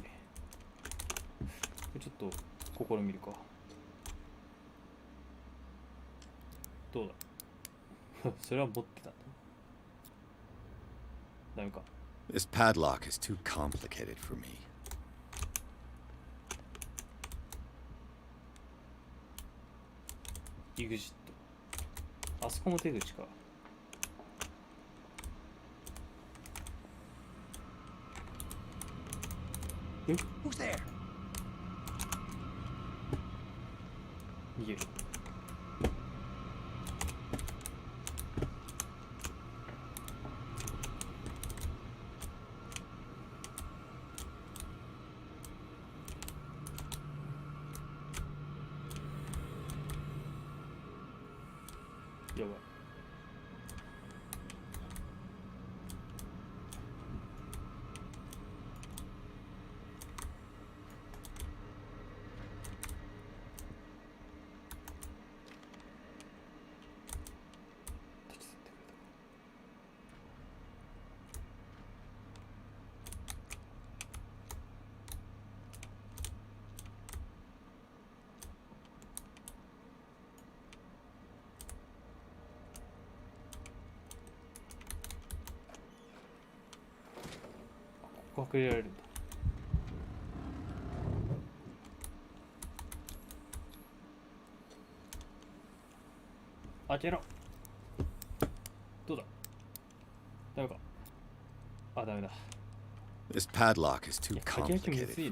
ちょっと試みるか。どうだそれは持ってたんだ。ダメか。This padlock is too complicated for me. エグジット。あそこも手口か。え？ Who's there? 逃げる。やばい。立ち去ってくれたか。ここ隠れられるんだ。開けろ。どうだ？ダメか。あ、ダメだ。This padlock is too complicated for me.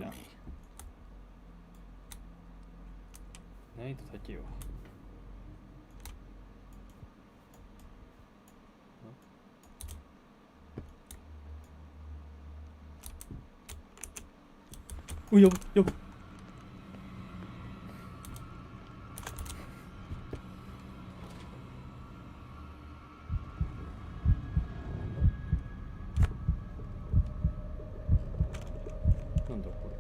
難易度高いわ。お、やばやば。なんだこ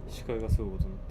れ。視界がすごいことになって。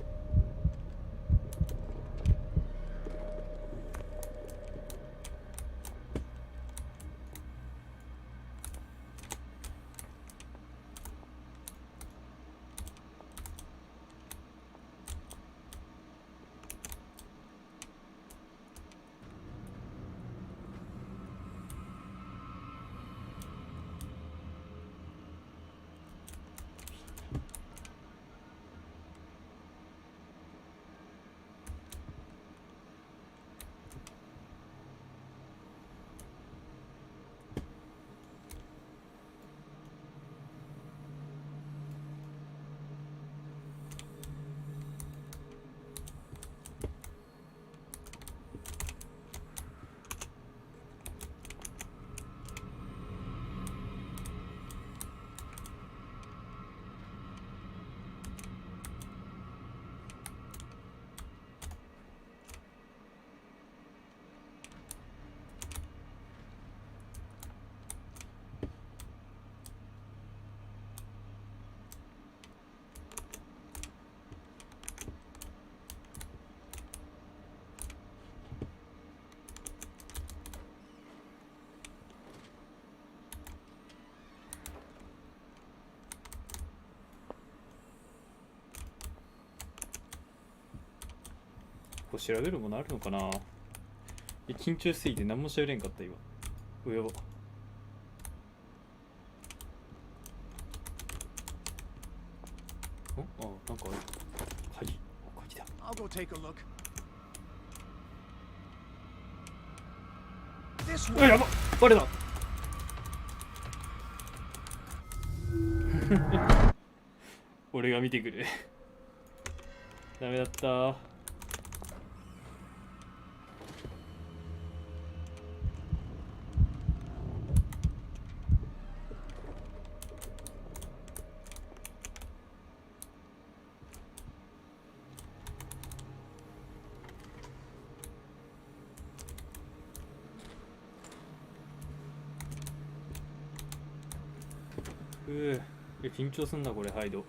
こう調べるものあるのかな。緊張しすぎて何も調べれんかった今。うやば。あ、なんかある。鍵だ。I'll go take a look. あ、やば、バレた。俺が見てくる。ダメだった。緊張すんなこれ。ハイド。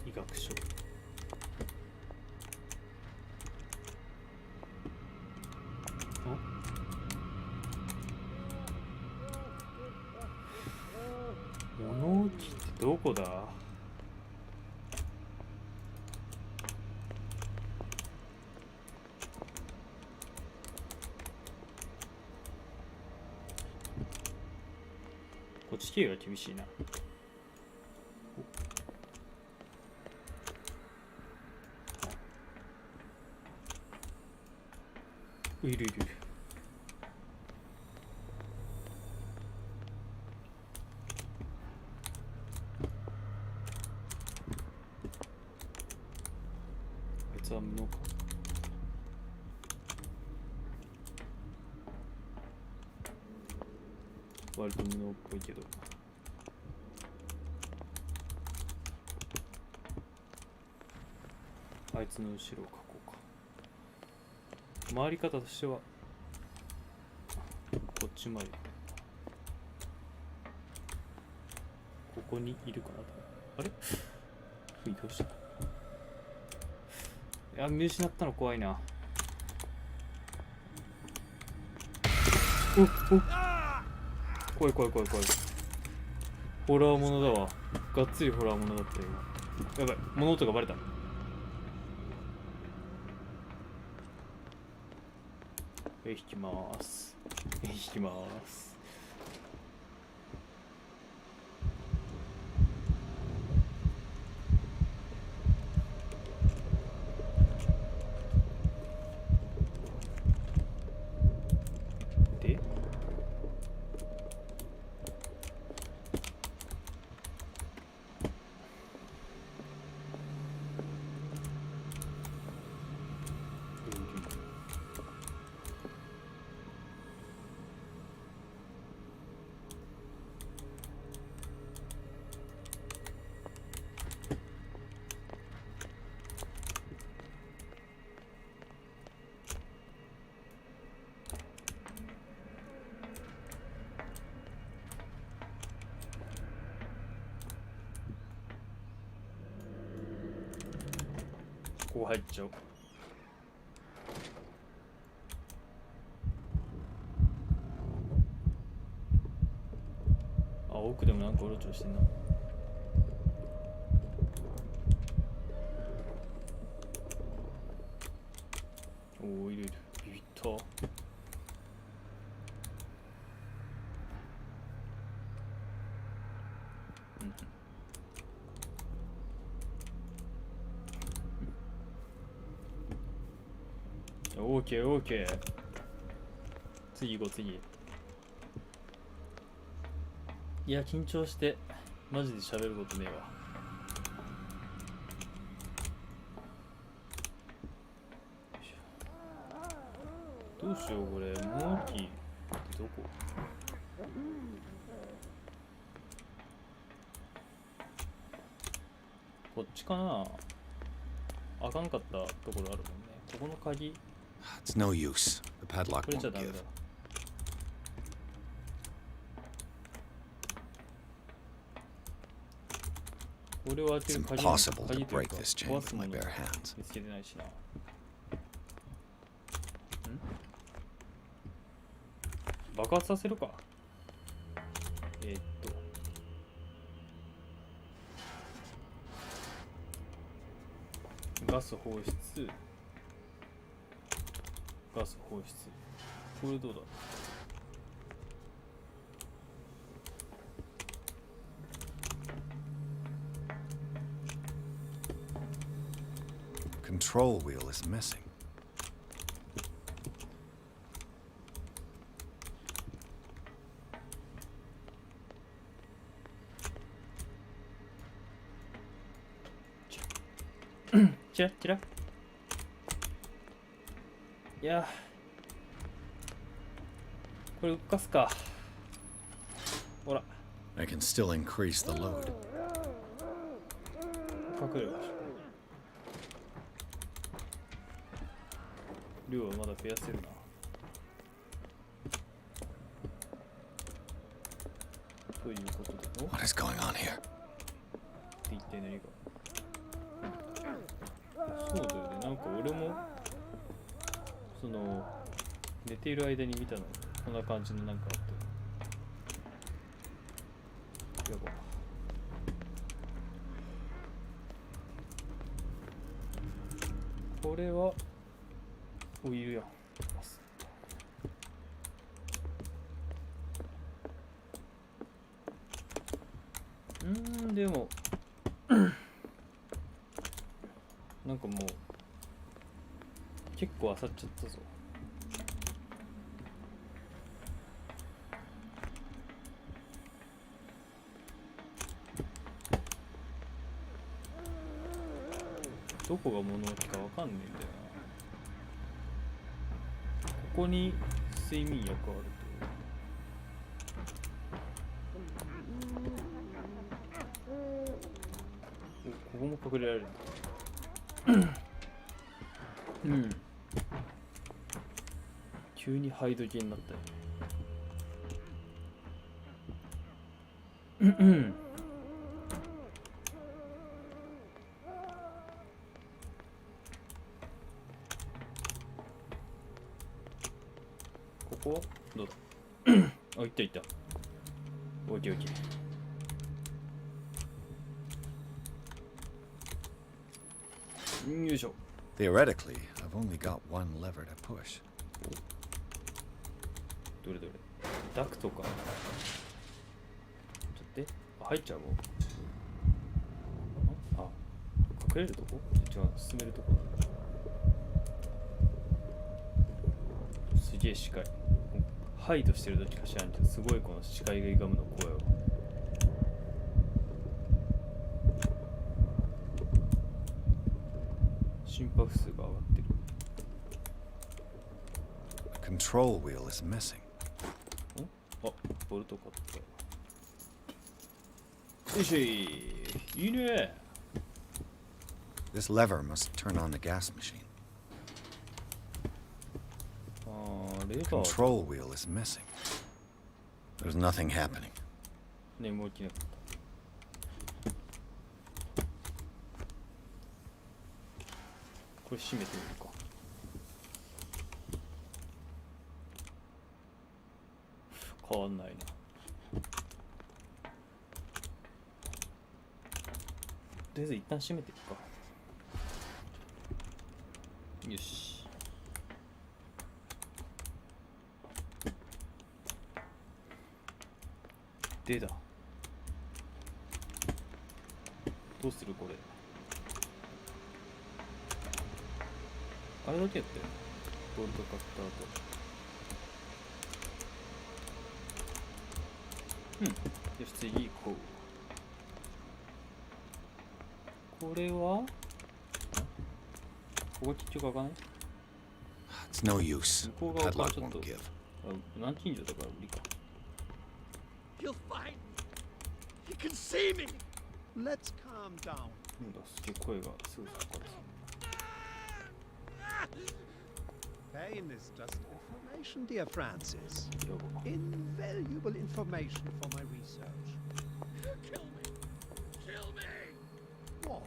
医学書。物置ってどこだ。地形が厳しいな。いる。あいつは無能か。割と無能っぽいけど。あいつの後ろを描こうか。回り方としてはこっちまで。ここにいるかな。あれ？どうした？いや、見失ったの怖いな。怖い。ホラーものだわ。がっつりホラーものだったよ今。やばい、物音がバレた。引きます。で、こう入っちゃう。あ、奥でもなんかうろちょろしてんな。おお、いる。ビビった。オーケー。次行こう。いや、緊張してマジで喋ることねえわ。どうしようこれ。モーキーってどこ？こっちかな。あかんかったところあるもんね。ここの鍵。It's no use. The padlock won't give. It's impossible to break this chain with my bare hands. 見つけてないしな。爆発させるか。ガス放出。ガス放出。これどうだ。Control wheel is missing. Chira, chira. Yeah. これ動かすか。ほら。I can still increase the load. 隠れる。量はまだ増やせるな。ということで。What is going on here? って一体何が。そうだよね。なんか俺もその寝ている間に見たのこんな感じのなんかあって。やば。これはオイルやん。でもなんかもう結構漁っちゃったぞ。どこが物置かわかんねえんだよな。ここに睡眠薬あると。ここも隠れられるんだ。うん。急にハイド系になったよ。ここはどうだ。あ、いったいった。オッケーオッケー。よいしょ。Theoretically, I've only got one lever to push. どれどれ。ダクトか。ちょっと待って。あ、入っちゃうもん。あ、隠れるとこ？違う、進めるとこ。すげえ視界。ハイドしてる時かしらんけど、すごいこの視界が歪むの怖いわ。心拍数が上がってる。Control wheel is missing. あ、ボルト買った。よいしょい。いいね。This lever must turn on the gas machine. Control wheel is missing. There's nothing happening. ね、もう起きなかった。これ閉めてみるか。変わんないな。とりあえず一旦閉めていくか。よし。でだ。どうするこれ。あれだけやったよね。ボルト買った後。うん。よし、次行こう。これはここ結局開かない？ It's no use. 向こう側からちょっ Padlock と won't give. 南近所だから無理か。He'll find me. He can see me. Let's calm down. なんだ、すげえ声がすぐそこからさ。Pain is just information, dear Francis. Invaluable information for my research. Kill me! Kill me! What?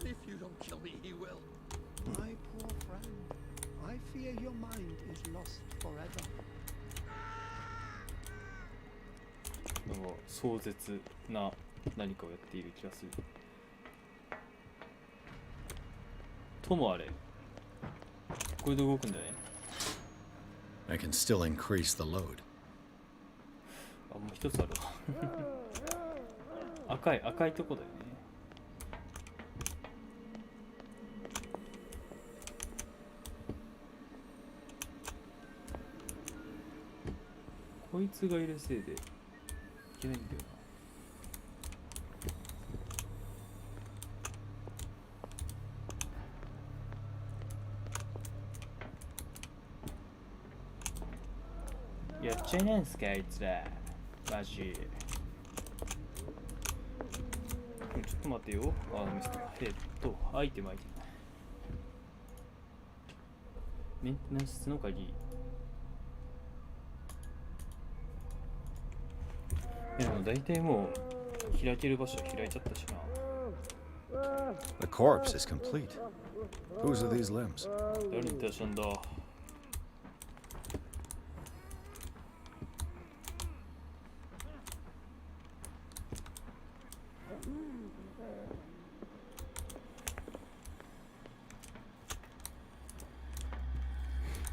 If you don't kill me, he will. My poor friend, I fear your mind is lost forever. なんか壮絶な何かをやっている気がする。ともあれ。これで動くんだね。I can still increase the load. あ、もう一つあるわ。赤いとこだよね。こいつがいるせいでいけないんだよな。やっちゃいないんすかあいつら。マジ。ちょっと待ってよ。ミスター。アイテム。メンテナンスの鍵。でも大体もう開ける場所開いちゃったしな。The corpse is complete. Whose are these limbs? 誰に出したんだ。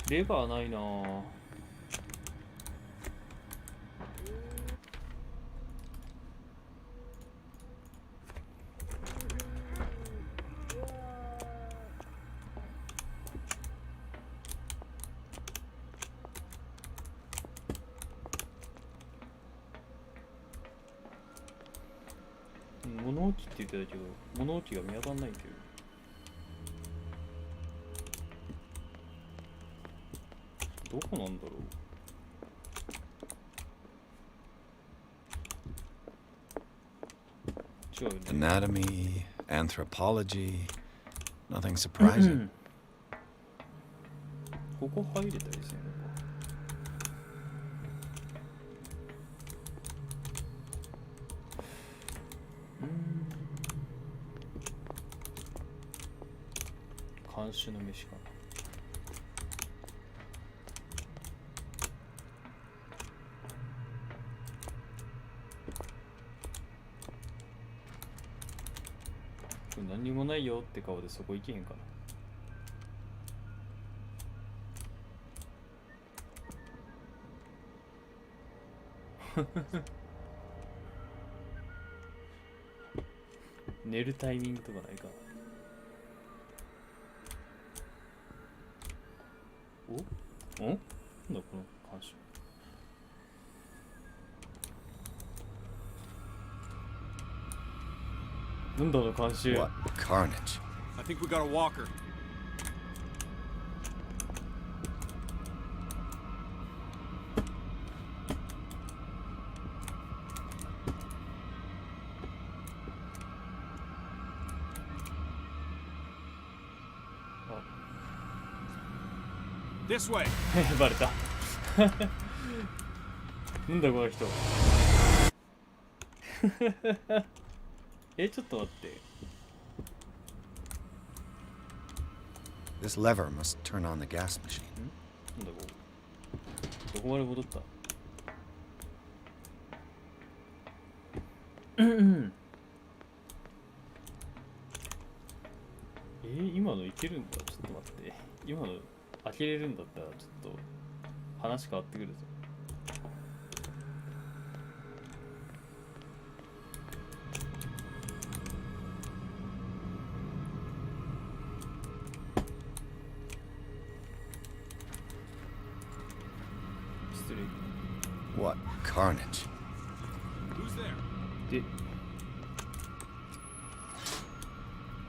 レバーないなぁ。物置って言ってたけど、物置が見当たんないけど。どこなんだろう。違うね。Anatomy, anthropology, nothing surprising. ここ入れたりするのか。監視の飯かな。何にもないよって顔でそこ行けへんかな。寝るタイミングとかないかな。なんだこの監視。なんだの監視。What carnage? I think we got a walker. This way. バレた。なんだこの人。ちょっと待って。This lever must turn on the gas machine. なんだこう。どこまで戻った。今のいけるんだ。ちょっと待って。今の開けれるんだったらちょっと話変わってくるぞ。失礼。What carnage? Who's there? で、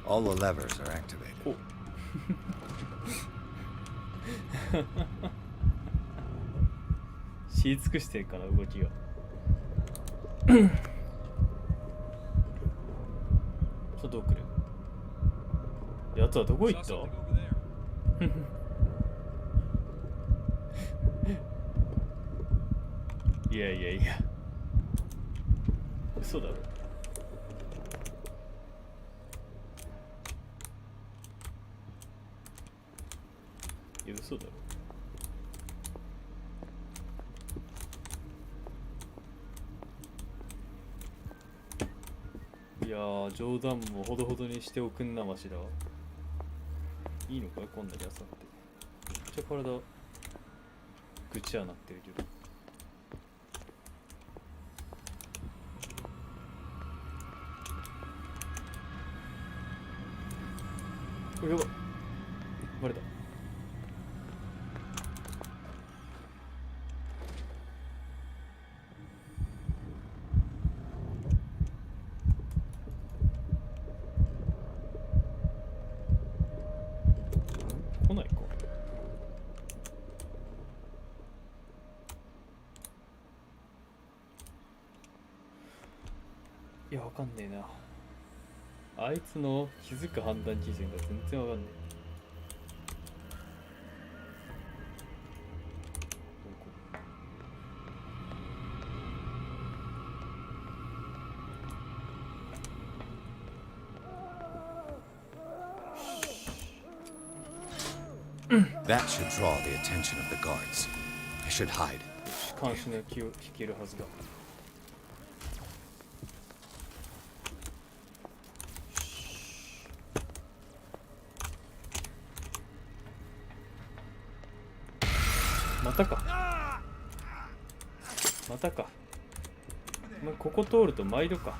all the levers are activated. お知り尽くしてるから動きが。外送る。やつはどこ行った？いやいやいや、嘘だろ。いや嘘だろ。いやー、冗談もほどほどにしておくんなましだわ。いいのかこんなに朝って。めっちゃ体ぐちゃなってるけど。やばい、バレた。来ないか。いや、わかんねえな。あいつの気づく判断基準が全然わかんねえ。That should draw the attention of the guards. I should hide. 監視の気を引けるはずだ。またか。またか。お前ここ通ると毎度か。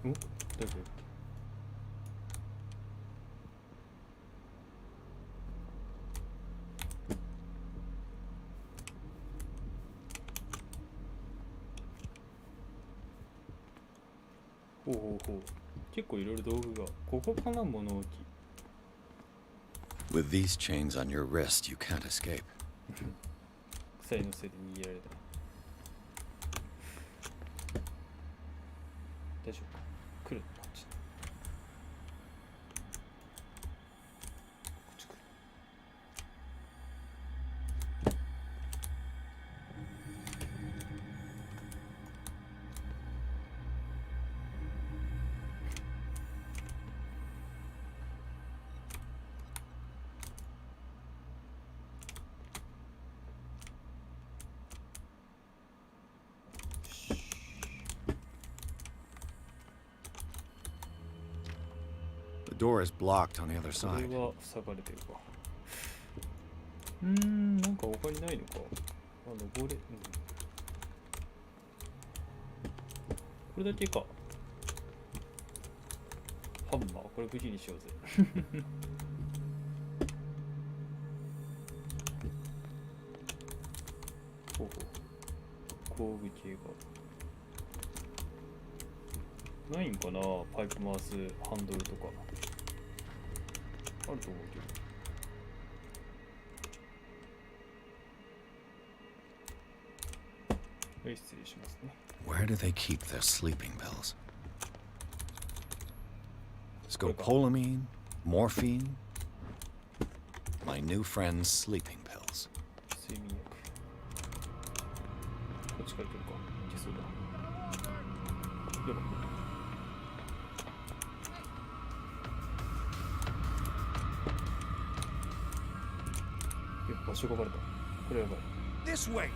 ん？どういう？ほうほうほう。結構いろいろ道具が。ここかな、物置。With these chains on your wrist, you can't escape. 鎖のせいで逃げられた。大丈夫か。来るのこっち。こっち来る。The door is blocked on the other これ side. は塞がれてるか。なんか他にないのか。あ、登れ。これだけか。ハンマー、これ武器にしようぜ。ほうほう。工具系が。ないんかな、パイプ回すハンドルとか。あると思うけど。はい、失礼しますね。Where do they keep their sleeping pills? Scopolamine, morphine, my new friend's sleeping pills. 睡眠薬。こっちから行けるか。いけそうだ。やばい。場所がバレた。これやばい。This way.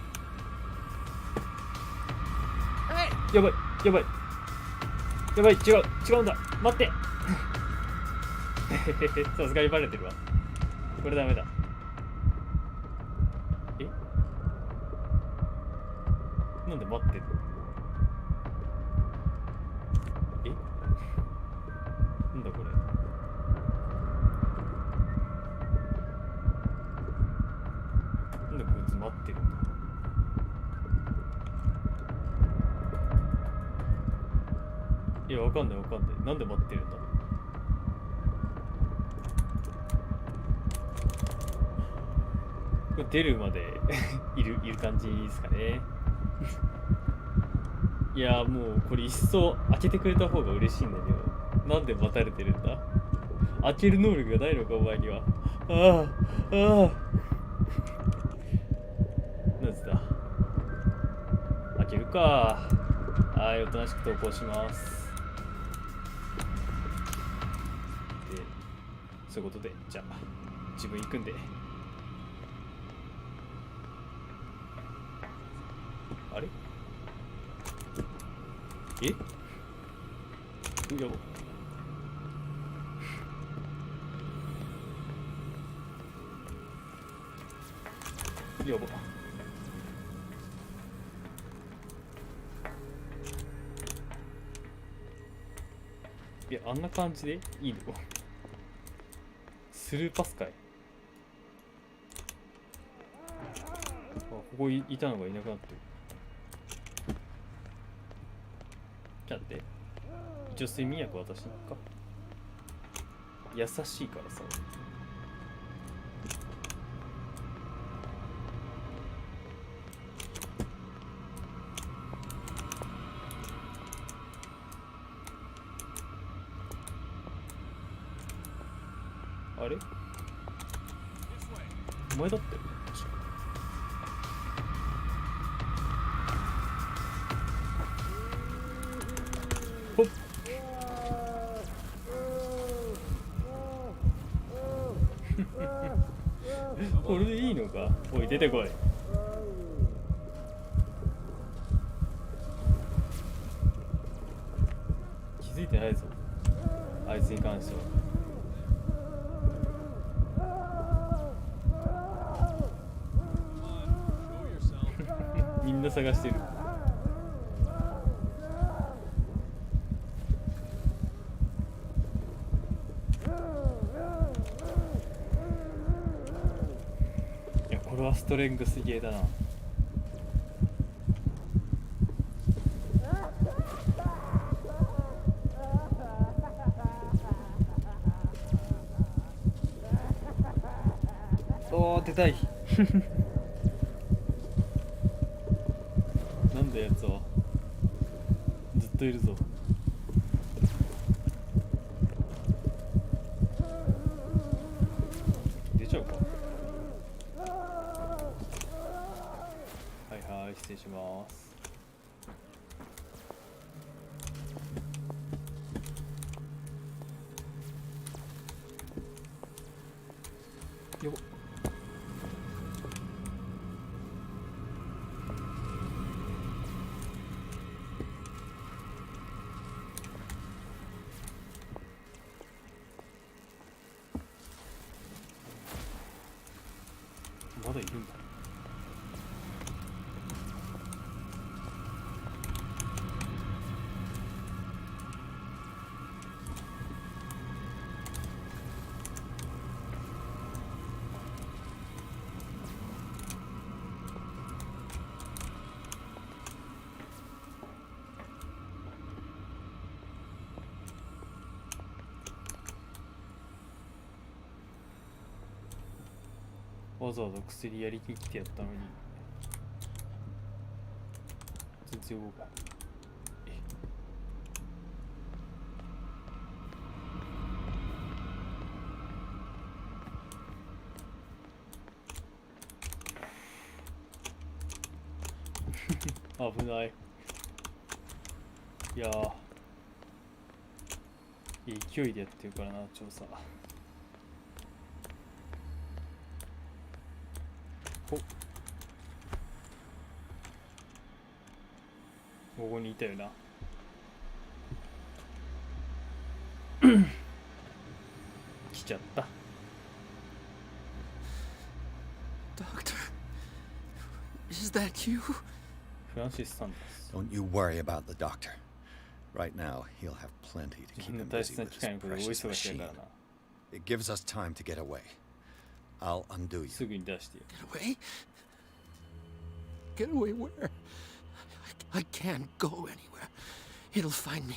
やばいやばいやばい、違うんだ、待ってさすがにバレてるわ。これダメだ。え、なんで待ってるの？え、なんだこれ。なんでこいつ待ってるんだ。いや、わかんない。なんで待ってるんだ。これ出るまでいる感じですかね。いや、もうこれ一層開けてくれた方が嬉しいんだけど、なんで待たれてるんだ。開ける能力がないのか、お前には。ああ、ああ。なぜだ。開けるか。はい、おとなしく投稿します。で、そういうことで、じゃあ、自分行くんで。あれえやば。やば。いや、あんな感じでいいのスルーパスかい。あ、ここいたのがいなくなってる。ちょっと待って。一応睡眠薬渡しに行くか。優しいからさ。あれお前だって確か。ほっこれでいいのか。おい出てこい。気づいてないぞあいつに関しては。みんな探してる。いやこれはストレングスゲーだな。おー出たいなんだやつはずっといるぞ。出ちゃうか。はいはい、失礼します。よっまだいるんだ。わざわざ薬やりに来てやったのに全然動かない。危ない。いやー勢いでやってるからな調査。ここにいたよな。来ちゃった。Doctor, is that you? フランシス・サンダース。 Don't you worry about the doctor. Right now, he'll have plenty to keep him busy with his precious machine. It gives us time to get away. I'll undo you. すぐに出してよ。 Get away? Get away where? I can't go anywhere. It'll find me,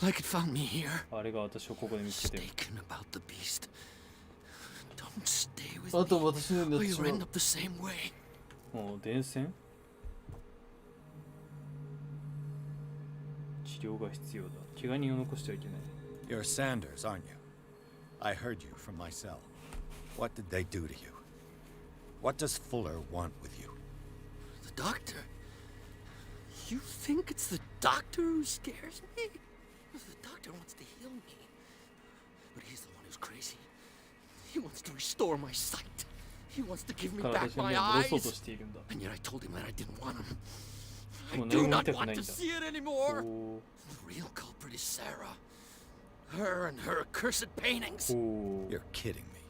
like it found me here. あれが私をここで見つけてる。Mistaken about the beast. Don't stay with あと私の me, or you'll end up the same way. もう電線？治療が必要だ。怪我人を残してはいけない。 You're Sanders, aren't you? I heard you from my cell. What did they do to you? What does Fuller want with you? The doctor? You think it's the doctor who scares me? The doctor wants to heal me. But he's the one who's crazy. He wants to restore my sight. He wants to give me back my eyes. And yet I told him that I didn't want him. I do not want to see it anymore. The real culprit is Sarah. Her and her accursed paintings. You're kidding me.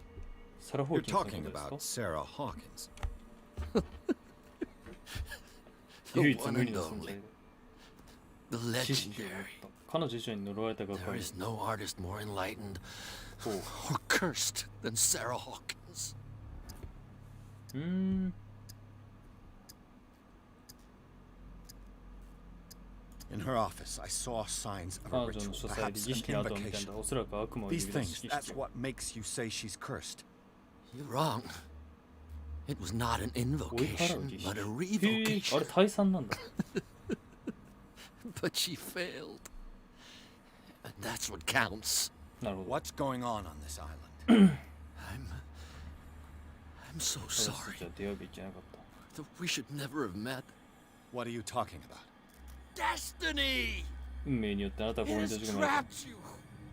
You're talking about Sarah Hawkins. The one and only. The legendary. There is no artist more enlightened or cursed than Sarah Hawkins. In her office, I saw signs of a ritual, perhaps an invocation. These things, that's what makes you say she's cursed. You're wrong. It was not an invocation, but a revocation. But she failed. And that's what counts. What's going on this island? I'm so sorry. We should never have met. What are you talking about? Destiny! 運命によってあなたはここに閉じ込められた。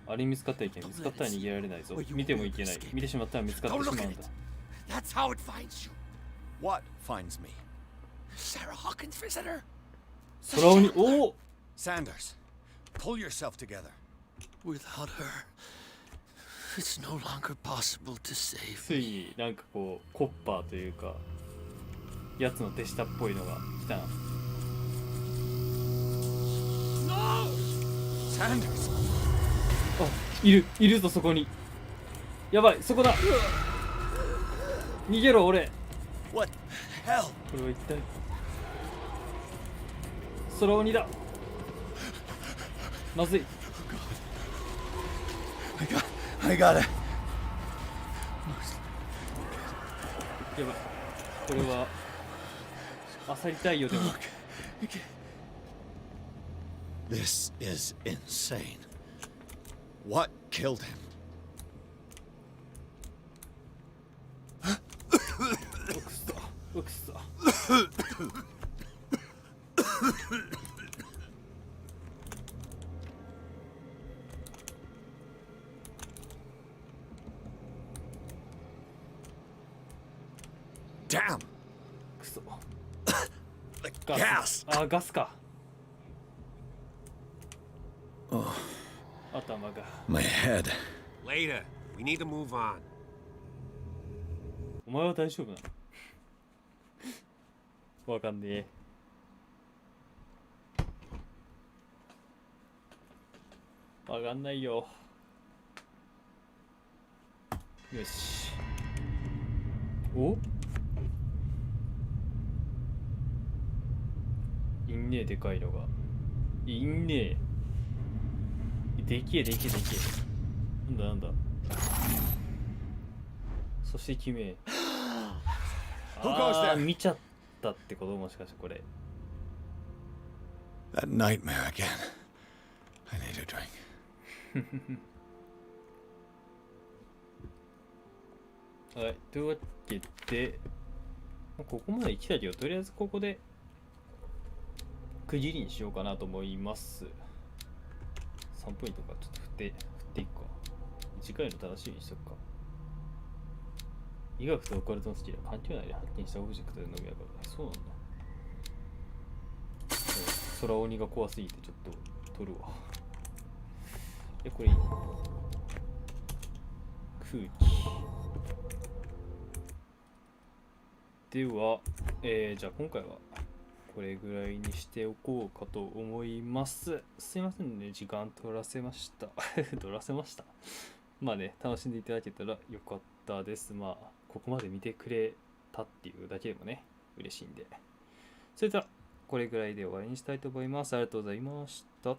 あれに見つかったらいけない。見つかったら逃げられないぞ。見てもいけない。見てしまったら見つかってしまうんだ。That's how it finds you. What finds me? Sarah Hawkins' visitor. 空鬼、おお Sanders, pull yourself together. Without her, it's no longer possible to save. ついになんかこうコッパーというかやつの手下っぽいのが来たな。Sanders! あ、いるぞそこに。やばい、そこだ。逃げろ俺。 What the hell? これは一体。空鬼だ。まずい。I got it. やばい。これは漁りたいよでも。This is insane. What killed him? Damn! くそ。 The gas! あ、ガスか。 Oh. 頭が。 My head. Later. We need to move on. お前は大丈夫なの？わかんねえ。わかんないよ。よし。お？いんねえ、でかいのが。いんねえ。でけえ。なんだ。そして決め。ああ、見ちゃったってこともしかしてこれ。That nightmare again. I need a drink. はい、というわけで、ここまで来たけど、とりあえずここで区切りにしようかなと思います。3ポイントかちょっと振っていくか。次回の楽しみにしとくか。医学とオカルトのスキルは環境内で発見したオブジェクトでのみ上がる。そうなんだ。空鬼が怖すぎてちょっと取るわ。これいい。空気。では、じゃあ今回はこれぐらいにしておこうかと思います。すいませんね、時間取らせました。取らせました。まあね、楽しんでいただけたらよかったです。まあ、ここまで見てくれたっていうだけでもね、嬉しいんで。それでは、これぐらいで終わりにしたいと思います。ありがとうございました。